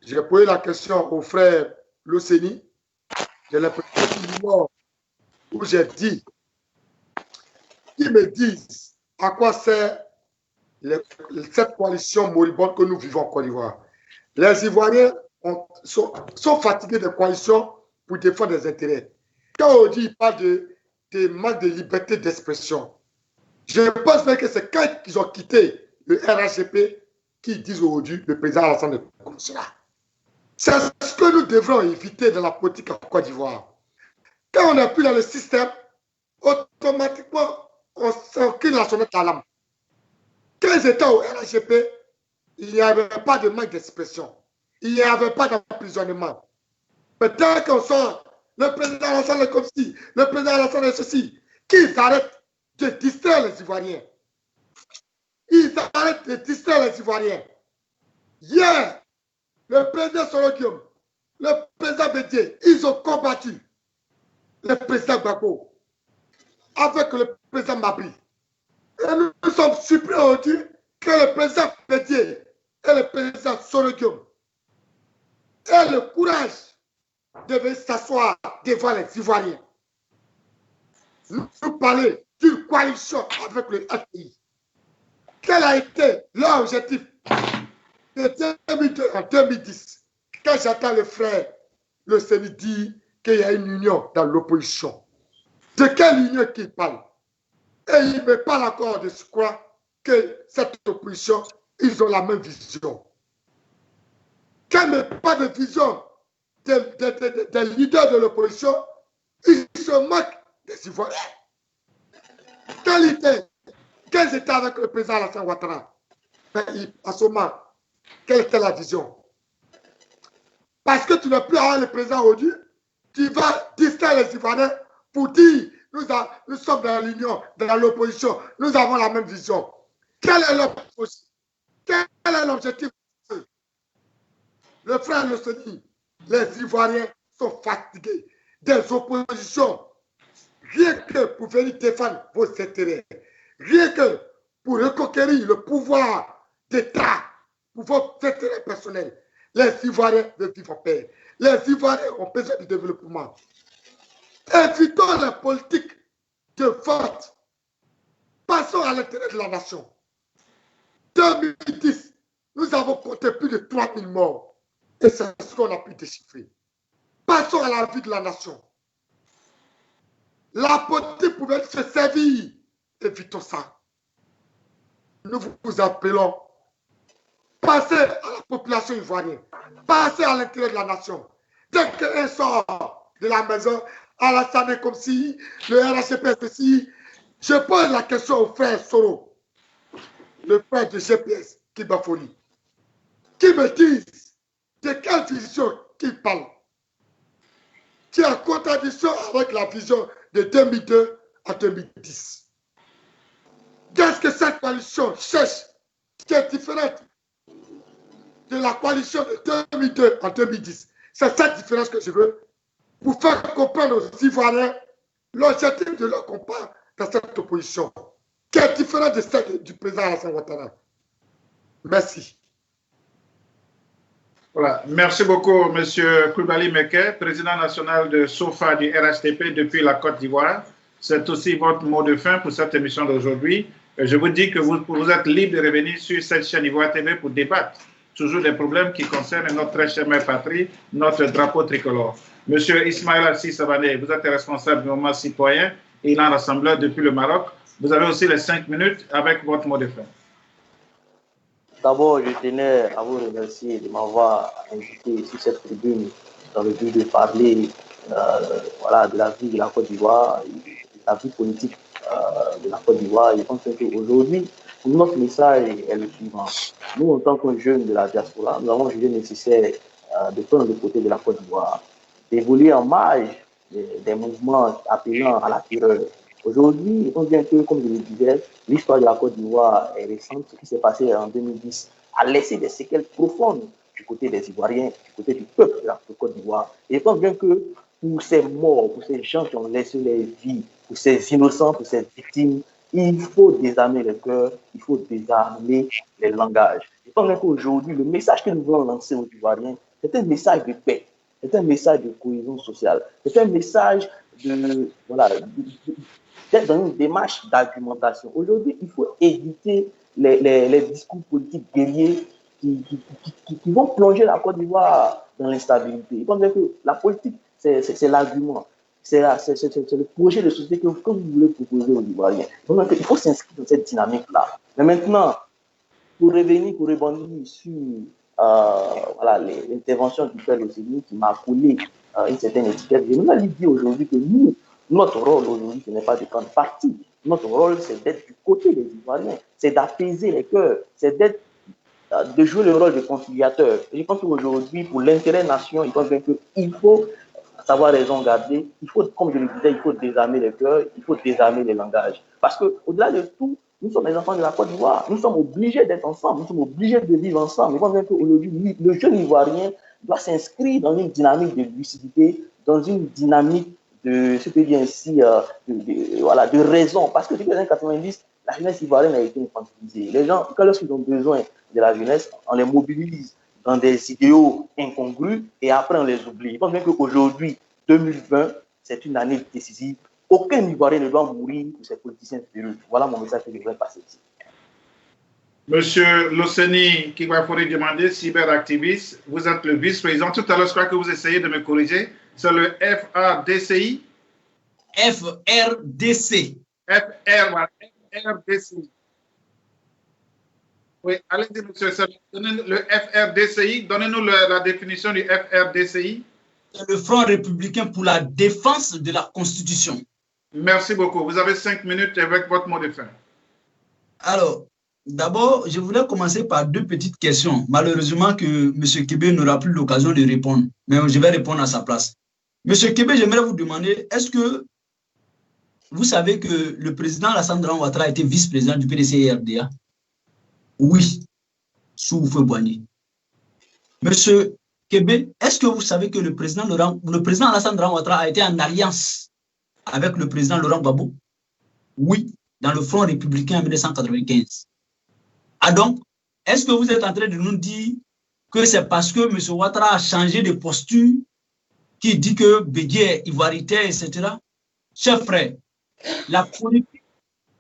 S5: J'ai posé la question aux frères Loseni. J'ai l'impression où j'ai dit, ils me disent à quoi sert cette coalition moribonde que nous vivons en Côte d'Ivoire. Les Ivoiriens sont fatigués des coalitions pour défendre des intérêts. Quand on dit pas de manque de liberté d'expression, je pense que c'est quand ils ont quitté le RHDP qu'ils disent aujourd'hui le président Alassane de cela. C'est ce que nous devrons éviter dans la politique en Côte d'Ivoire. Quand on n'est plus dans le système, automatiquement, on s'incline la sonnette d'alarme. Quand ils étaient au RHGP, il n'y avait pas de manque d'expression. Il n'y avait pas d'emprisonnement. Peut-être qu'on sort, le président Alassane est comme ci, le président Alassane est ceci. Qu'ils arrêtent de distraire les Ivoiriens. Ils arrêtent de distraire les Ivoiriens. Hier, le président Soro-Guillaume, le président Bédié, ils ont combattu le président Gbagbo avec le président Mabri. Et nous sommes surpris aujourd'hui que le président Bédié et le président Soro-Guillaume aient le courage de venir s'asseoir devant les Ivoiriens. Nous parler d'une coalition avec le FPI. Quel a été leur objectif de 2002 en 2010, quand j'entends le frère le Séni dire qu'il y a une union dans l'opposition? De quelle union qu'il parle? Et il me parle encore de ce quoi que cette opposition, ils ont la même vision. Quand il ne pas de vision des leaders de l'opposition, ils se moquent des Ivoiriens. Quand ils étaient avec le président Alassane Ouattara, à ce moment, quelle était la vision? Parce que tu n'as plus à le président aujourd'hui, tu vas distraire les Ivoiriens pour dire nous sommes dans l'union, dans l'opposition, nous avons la même vision. Quel est l'objectif? Quel est l'objectif? Le frère le Séni, les Ivoiriens sont fatigués des oppositions. Rien que pour venir défendre vos intérêts, rien que pour reconquérir le pouvoir d'État pour vos intérêts personnels, les Ivoiriens veulent vivre en paix. Les Ivoiriens ont besoin du développement. Évitons la politique de vote. Passons à l'intérêt de la nation. 2010, nous avons compté plus de 3000 morts. Et c'est ce qu'on a pu déchiffrer. Passons à la vie de la nation. La politique pouvait se servir. Évitons ça. Nous vous appelons. Passez à la population ivoirienne. Passez à l'intérêt de la nation. Dès qu'un sort de la maison, Alassane est comme si, le RHP est ceci. Je pose la question au frère Soro, le frère de GPS, Kibafoni, qui me disent de quelle vision qu'il parle, qui est en contradiction avec la vision de 2002 à 2010. Qu'est-ce que cette coalition cherche qui est différente de la coalition de 2002 à 2010? C'est cette différence que je veux pour faire comprendre aux Ivoiriens l'objectif de leur combat dans cette opposition, qui est différente de celle du président Alassane Ouattara. Merci.
S3: Voilà. Merci beaucoup, M. Coulibaly Meké, président national de SOFA du RHTP depuis la Côte d'Ivoire. C'est aussi votre mot de fin pour cette émission d'aujourd'hui. Je vous dis que vous êtes libre de revenir sur cette chaîne Ivoire TV pour débattre toujours des problèmes qui concernent notre très chère mère patrie, notre drapeau tricolore. Monsieur Ismaël Assis Savané, vous êtes responsable du mouvement citoyen et il est rassembleur depuis le Maroc. Vous avez aussi les 5 minutes avec votre mot de fin.
S4: D'abord, je tenais à vous remercier de m'avoir invité sur cette tribune dans le but de parler voilà, de la vie de la Côte d'Ivoire, de la vie politique de la Côte d'Ivoire. Je pense qu'aujourd'hui, notre message est le suivant. Nous, en tant que jeunes de la diaspora, nous avons jugé nécessaire de prendre le côté de la Côte d'Ivoire, d'évoluer en marge des mouvements appelant à la terreur. Aujourd'hui, je pense bien que, comme je le disais, l'histoire de la Côte d'Ivoire est récente. Ce qui s'est passé en 2010 a laissé des séquelles profondes du côté des Ivoiriens, du côté du peuple de la Côte d'Ivoire. Et je pense bien que pour ces morts, pour ces gens qui ont laissé leur vie, pour ces innocents, pour ces victimes, il faut désarmer les cœurs, il faut désarmer les langages. Je pense bien qu'aujourd'hui, le message que nous voulons lancer aux Ivoiriens, c'est un message de paix, c'est un message de cohésion sociale, c'est un message de, voilà, d'être dans une démarche d'argumentation. Aujourd'hui, il faut éviter les discours politiques guerriers qui vont plonger la Côte d'Ivoire dans l'instabilité. Je pense bien que la politique, c'est l'argument. C'est le projet de société que vous voulez proposer aux Ivoiriens. Donc, il faut s'inscrire dans cette dynamique-là. Mais maintenant, pour rebondir sur voilà, l'intervention du père Loseni qui m'a collé une certaine étiquette. Je me dis aujourd'hui que nous, notre rôle aujourd'hui, ce n'est pas de prendre parti. Notre rôle, c'est d'être du côté des Ivoiriens, c'est d'apaiser les cœurs, c'est de jouer le rôle de conciliateur. Et je pense qu'aujourd'hui, pour l'intérêt nation, il faut savoir raison garder. Il faut, comme je le disais, il faut désarmer les cœurs, il faut désarmer les langages. Parce qu'au-delà de tout, nous sommes les enfants de la Côte d'Ivoire. Nous sommes obligés d'être ensemble, nous sommes obligés de vivre ensemble. Je pense qu'aujourd'hui, le jeune Ivoirien doit s'inscrire dans une dynamique de lucidité, dans une dynamique de, ce que dit ainsi, voilà, de raison. Parce que depuis les années 90, la jeunesse ivoirienne a été infantilisée. Les gens, lorsqu'ils ont besoin de la jeunesse, on les mobilise dans des idéaux incongrus et après on les oublie. Je pense bien qu'aujourd'hui, 2020, c'est une année décisive. Aucun Ivoirien ne doit mourir pour ses politiciens férus. Voilà mon message que je voudrais passer ici.
S3: Monsieur Loseni Kigwafori demandé, cyberactiviste, vous êtes le vice-président. Tout à l'heure, je crois que vous essayez de me corriger. C'est le FRDCI.
S6: FRDC.
S3: FRDCI. Oui, allez-y, monsieur. Le FRDCI, donnez-nous la définition du FRDCI.
S6: C'est le Front républicain pour la défense de la Constitution.
S3: Merci beaucoup. Vous avez 5 minutes avec votre mot de fin.
S6: Alors, d'abord, je voulais commencer par 2 petites questions. Malheureusement que M. Kébé n'aura plus l'occasion de répondre, mais je vais répondre à sa place. M. Kébé, j'aimerais vous demander, est-ce que vous savez que le président Alassane Dramane Ouattara a été vice-président du PDC-RDA? Oui, sous Houphouët-Boigny. Monsieur Kébé, est-ce que vous savez que le président Alassane Dramane Ouattara a été en alliance avec le président Laurent Gbagbo? Oui, dans le Front républicain en 1995. Ah donc, est-ce que vous êtes en train de nous dire que c'est parce que M. Ouattara a changé de posture qui dit que Béguier, ivoirité, etc. Chers frères, la politique,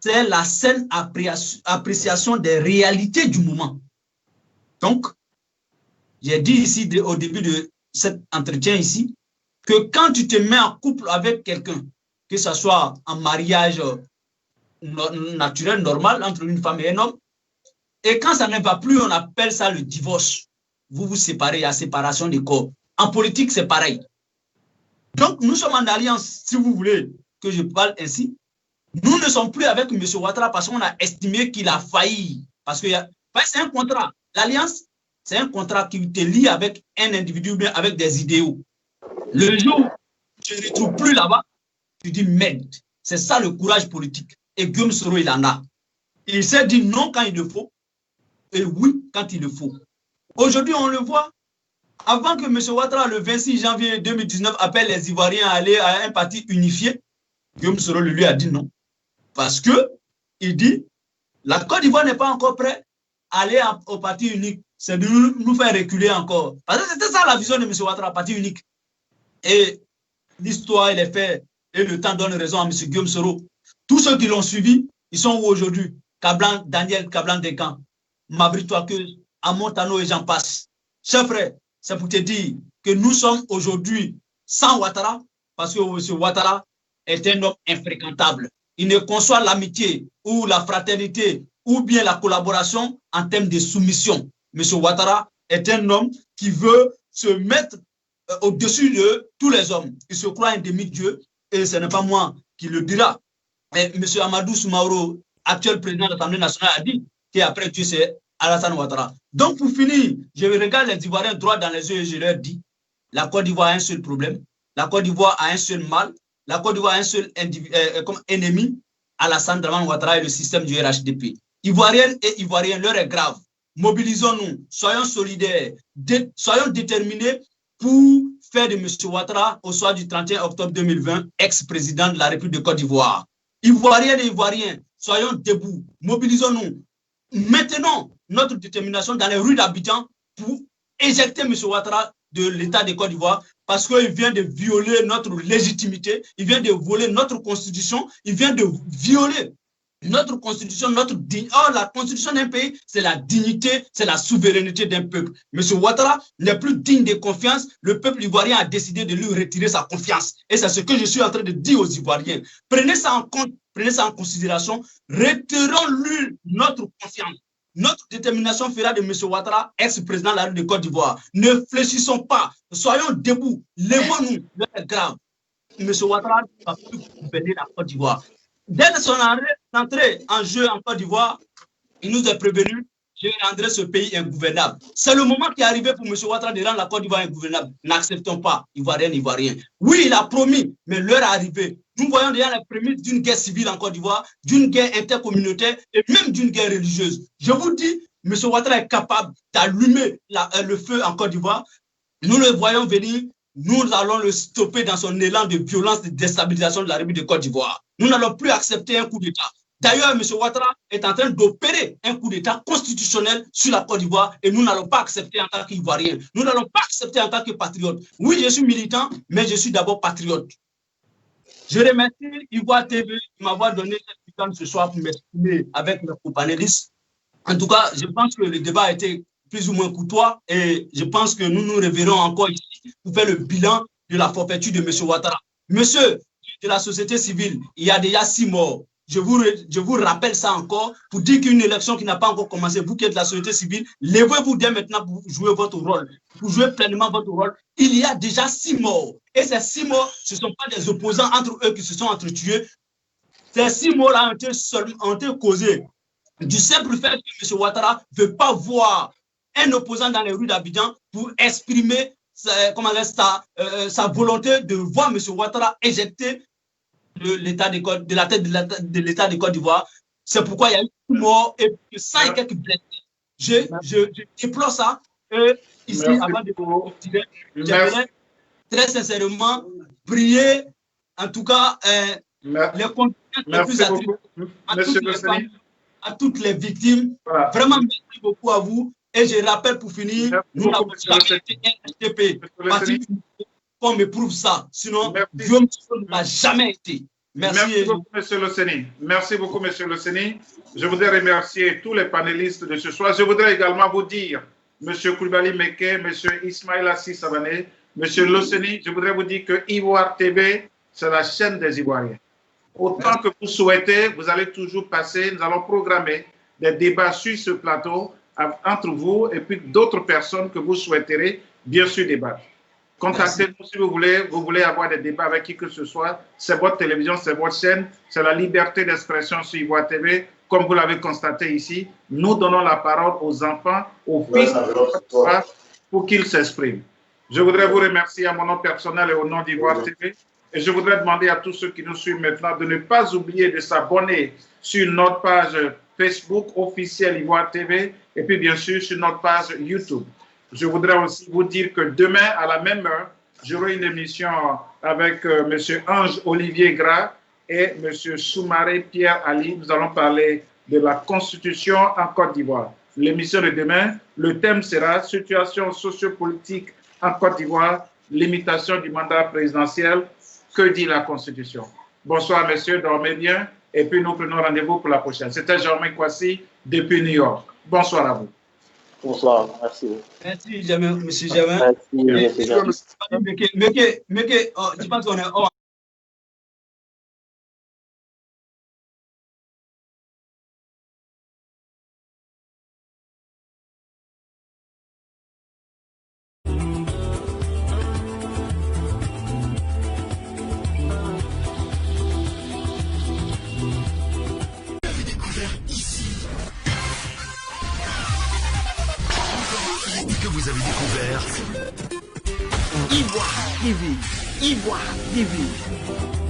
S6: c'est la saine appréciation des réalités du moment. Donc, j'ai dit ici au début de cet entretien ici, que quand tu te mets en couple avec quelqu'un, que ce soit en mariage naturel, normal, entre une femme et un homme, et quand ça ne va plus, on appelle ça le divorce. Vous vous séparez, il y a séparation des corps. En politique, c'est pareil. Donc, nous sommes en alliance, si vous voulez que je parle ainsi. Nous ne sommes plus avec M. Ouattara parce qu'on a estimé qu'il a failli. Parce que c'est un contrat. L'alliance, c'est un contrat qui te lie avec un individu, bien avec des idéaux. Le jour où tu ne retrouves plus là-bas, tu dis merde. C'est ça le courage politique. Et Guillaume Soro, il en a. Il s'est dit non quand il le faut et oui quand il le faut. Aujourd'hui, on le voit. Avant que M. Ouattara, le 26 janvier 2019, appelle les Ivoiriens à aller à un parti unifié, Guillaume Soro lui a dit non. Parce qu'il dit, la Côte d'Ivoire n'est pas encore prête à aller au parti unique. C'est de nous faire reculer encore. Parce que c'était ça la vision de M. Ouattara, parti unique. Et l'histoire et les faits et le temps donnent raison à M. Guillaume Soro. Tous ceux qui l'ont suivi, ils sont où aujourd'hui? Daniel Kablan-Dekan, Mabri Touakeuse, Amontano et j'en passe. Chers frères, c'est pour te dire que nous sommes aujourd'hui sans Ouattara, parce que M. Ouattara est un homme infréquentable. Il ne conçoit l'amitié ou la fraternité ou bien la collaboration en termes de soumission. M. Ouattara est un homme qui veut se mettre au-dessus de tous les hommes. Il se croit un demi-dieu et ce n'est pas moi qui le dira. Mais M. Amadou Soumaoro, actuel président de l'Assemblée nationale, a dit qu'après Dieu, c'est Alassane Ouattara. Donc, pour finir, je regarde les Ivoiriens droit dans les yeux et je leur dis, la Côte d'Ivoire a un seul problème, la Côte d'Ivoire a un seul mal, la Côte d'Ivoire a un seul comme ennemi, Alassane Dramane Ouattara et le système du RHDP. Ivoiriennes et Ivoiriens, l'heure est grave. Mobilisons-nous, soyons solidaires, soyons déterminés pour faire de M. Ouattara, au soir du 31 octobre 2020, ex-président de la République de Côte d'Ivoire. Ivoiriennes et Ivoiriens, soyons debout, mobilisons-nous. Maintenons notre détermination dans les rues d'Abidjan pour éjecter M. Ouattara de l'État de Côte d'Ivoire parce qu'il vient de violer notre légitimité, il vient de voler notre constitution, il vient de violer notre constitution, notre dignité. Or, la constitution d'un pays, c'est la dignité, c'est la souveraineté d'un peuple. M. Ouattara n'est plus digne de confiance. Le peuple ivoirien a décidé de lui retirer sa confiance. Et c'est ce que je suis en train de dire aux Ivoiriens. Prenez ça en compte, prenez ça en considération. Retirons-lui notre confiance. notre détermination fera de M. Ouattara ex-président de la République de Côte d'Ivoire. Ne fléchissons pas, soyons debout, levons-nous, c'est grave. M. Ouattara ne va plus gouverner la Côte d'Ivoire. Dès son entrée en jeu en Côte d'Ivoire, il nous a prévenu, je rendrai ce pays ingouvernable. C'est le moment qui est arrivé pour M. Ouattara de rendre la Côte d'Ivoire ingouvernable. N'acceptons pas, Ivoirien. Oui, il a promis, mais l'heure est arrivée. Nous voyons déjà les prémices d'une guerre civile en Côte d'Ivoire, d'une guerre intercommunautaire et même d'une guerre religieuse. Je vous dis, M. Ouattara est capable d'allumer le feu en Côte d'Ivoire. Nous le voyons venir. Nous allons le stopper dans son élan de violence, de déstabilisation de la République de Côte d'Ivoire. Nous n'allons plus accepter un coup d'État. D'ailleurs, M. Ouattara est en train d'opérer un coup d'État constitutionnel sur la Côte d'Ivoire et nous n'allons pas accepter en tant qu'Ivoiriens. Nous n'allons pas accepter en tant que patriotes. Oui, je suis militant, mais je suis d'abord patriote. Je remercie Ivoire TV de m'avoir donné cette victoire ce soir pour m'exprimer avec mes co-panélistes. En tout cas, je pense que le débat a été plus ou moins courtois et je pense que nous nous reverrons encore ici pour faire le bilan de la forfaiture de M. Ouattara. Monsieur de la société civile, il y a déjà 6 morts. Je vous rappelle ça encore pour dire qu'une élection qui n'a pas encore commencé, vous qui êtes de la société civile, levez-vous dès maintenant pour jouer votre rôle, pour jouer pleinement votre rôle. Il y a déjà 6 morts. Et ces 6 morts, ce ne sont pas des opposants entre eux qui se sont entretués. Ces 6 morts-là ont été causés du simple fait que M. Ouattara ne veut pas voir un opposant dans les rues d'Abidjan pour exprimer sa volonté de voir M. Ouattara éjecté de la tête de l'État de Côte d'Ivoire. C'est pourquoi il y a eu 6 morts et 100 et quelques blessés. Je déplore ça. Et ici, avant de continuer, j'aimerais très sincèrement prier, en tout cas, les conditions les plus attribuées à toutes les victimes. Voilà. Vraiment, merci beaucoup à vous. Et je rappelle pour finir, nous n'avons jamais été un RTP. Qu'on me prouve ça. Sinon, Guillaume ne l'a jamais été. Merci beaucoup,
S3: M. Loceni. Merci beaucoup, M. Loceni. Je voudrais remercier tous les panélistes de ce soir. Je voudrais également vous dire, M. Koulibaly Meke, M. Ismaïl Assis Savané, M. Loceni, je voudrais vous dire que Ivoire TV, c'est la chaîne des Ivoiriens. Autant que vous souhaitez, vous allez toujours passer. Nous allons programmer des débats sur ce plateau entre vous et puis d'autres personnes que vous souhaiterez bien sûr débattre. Contactez-nous si vous voulez avoir des débats avec qui que ce soit. C'est votre télévision, c'est votre chaîne, c'est la liberté d'expression sur Ivoire TV. Comme vous l'avez constaté ici, nous donnons la parole aux enfants, aux fils pour qu'ils s'expriment. Je voudrais vous remercier à mon nom personnel et au nom d'Ivoire TV. Et je voudrais demander à tous ceux qui nous suivent maintenant de ne pas oublier de s'abonner sur notre page Facebook officielle Ivoire TV et puis bien sûr sur notre page YouTube. Je voudrais aussi vous dire que demain, à la même heure, j'aurai une émission avec M. Ange Olivier Gras et M. Soumaré Pierre Ali. Nous allons parler de la Constitution en Côte d'Ivoire. L'émission de demain, le thème sera « Situation sociopolitique en Côte d'Ivoire, limitation du mandat présidentiel, que dit la Constitution ?» Bonsoir, messieurs, dormez bien. Et puis nous prenons rendez-vous pour la prochaine. C'était Jérôme Kwasi depuis New York. Bonsoir à vous.
S4: Bonsoir, merci.
S6: Merci, M. Jamin.
S4: Merci, Jamin.
S6: Mais je pense qu'on est hors.
S2: Découvert.
S1: Ivoire TV.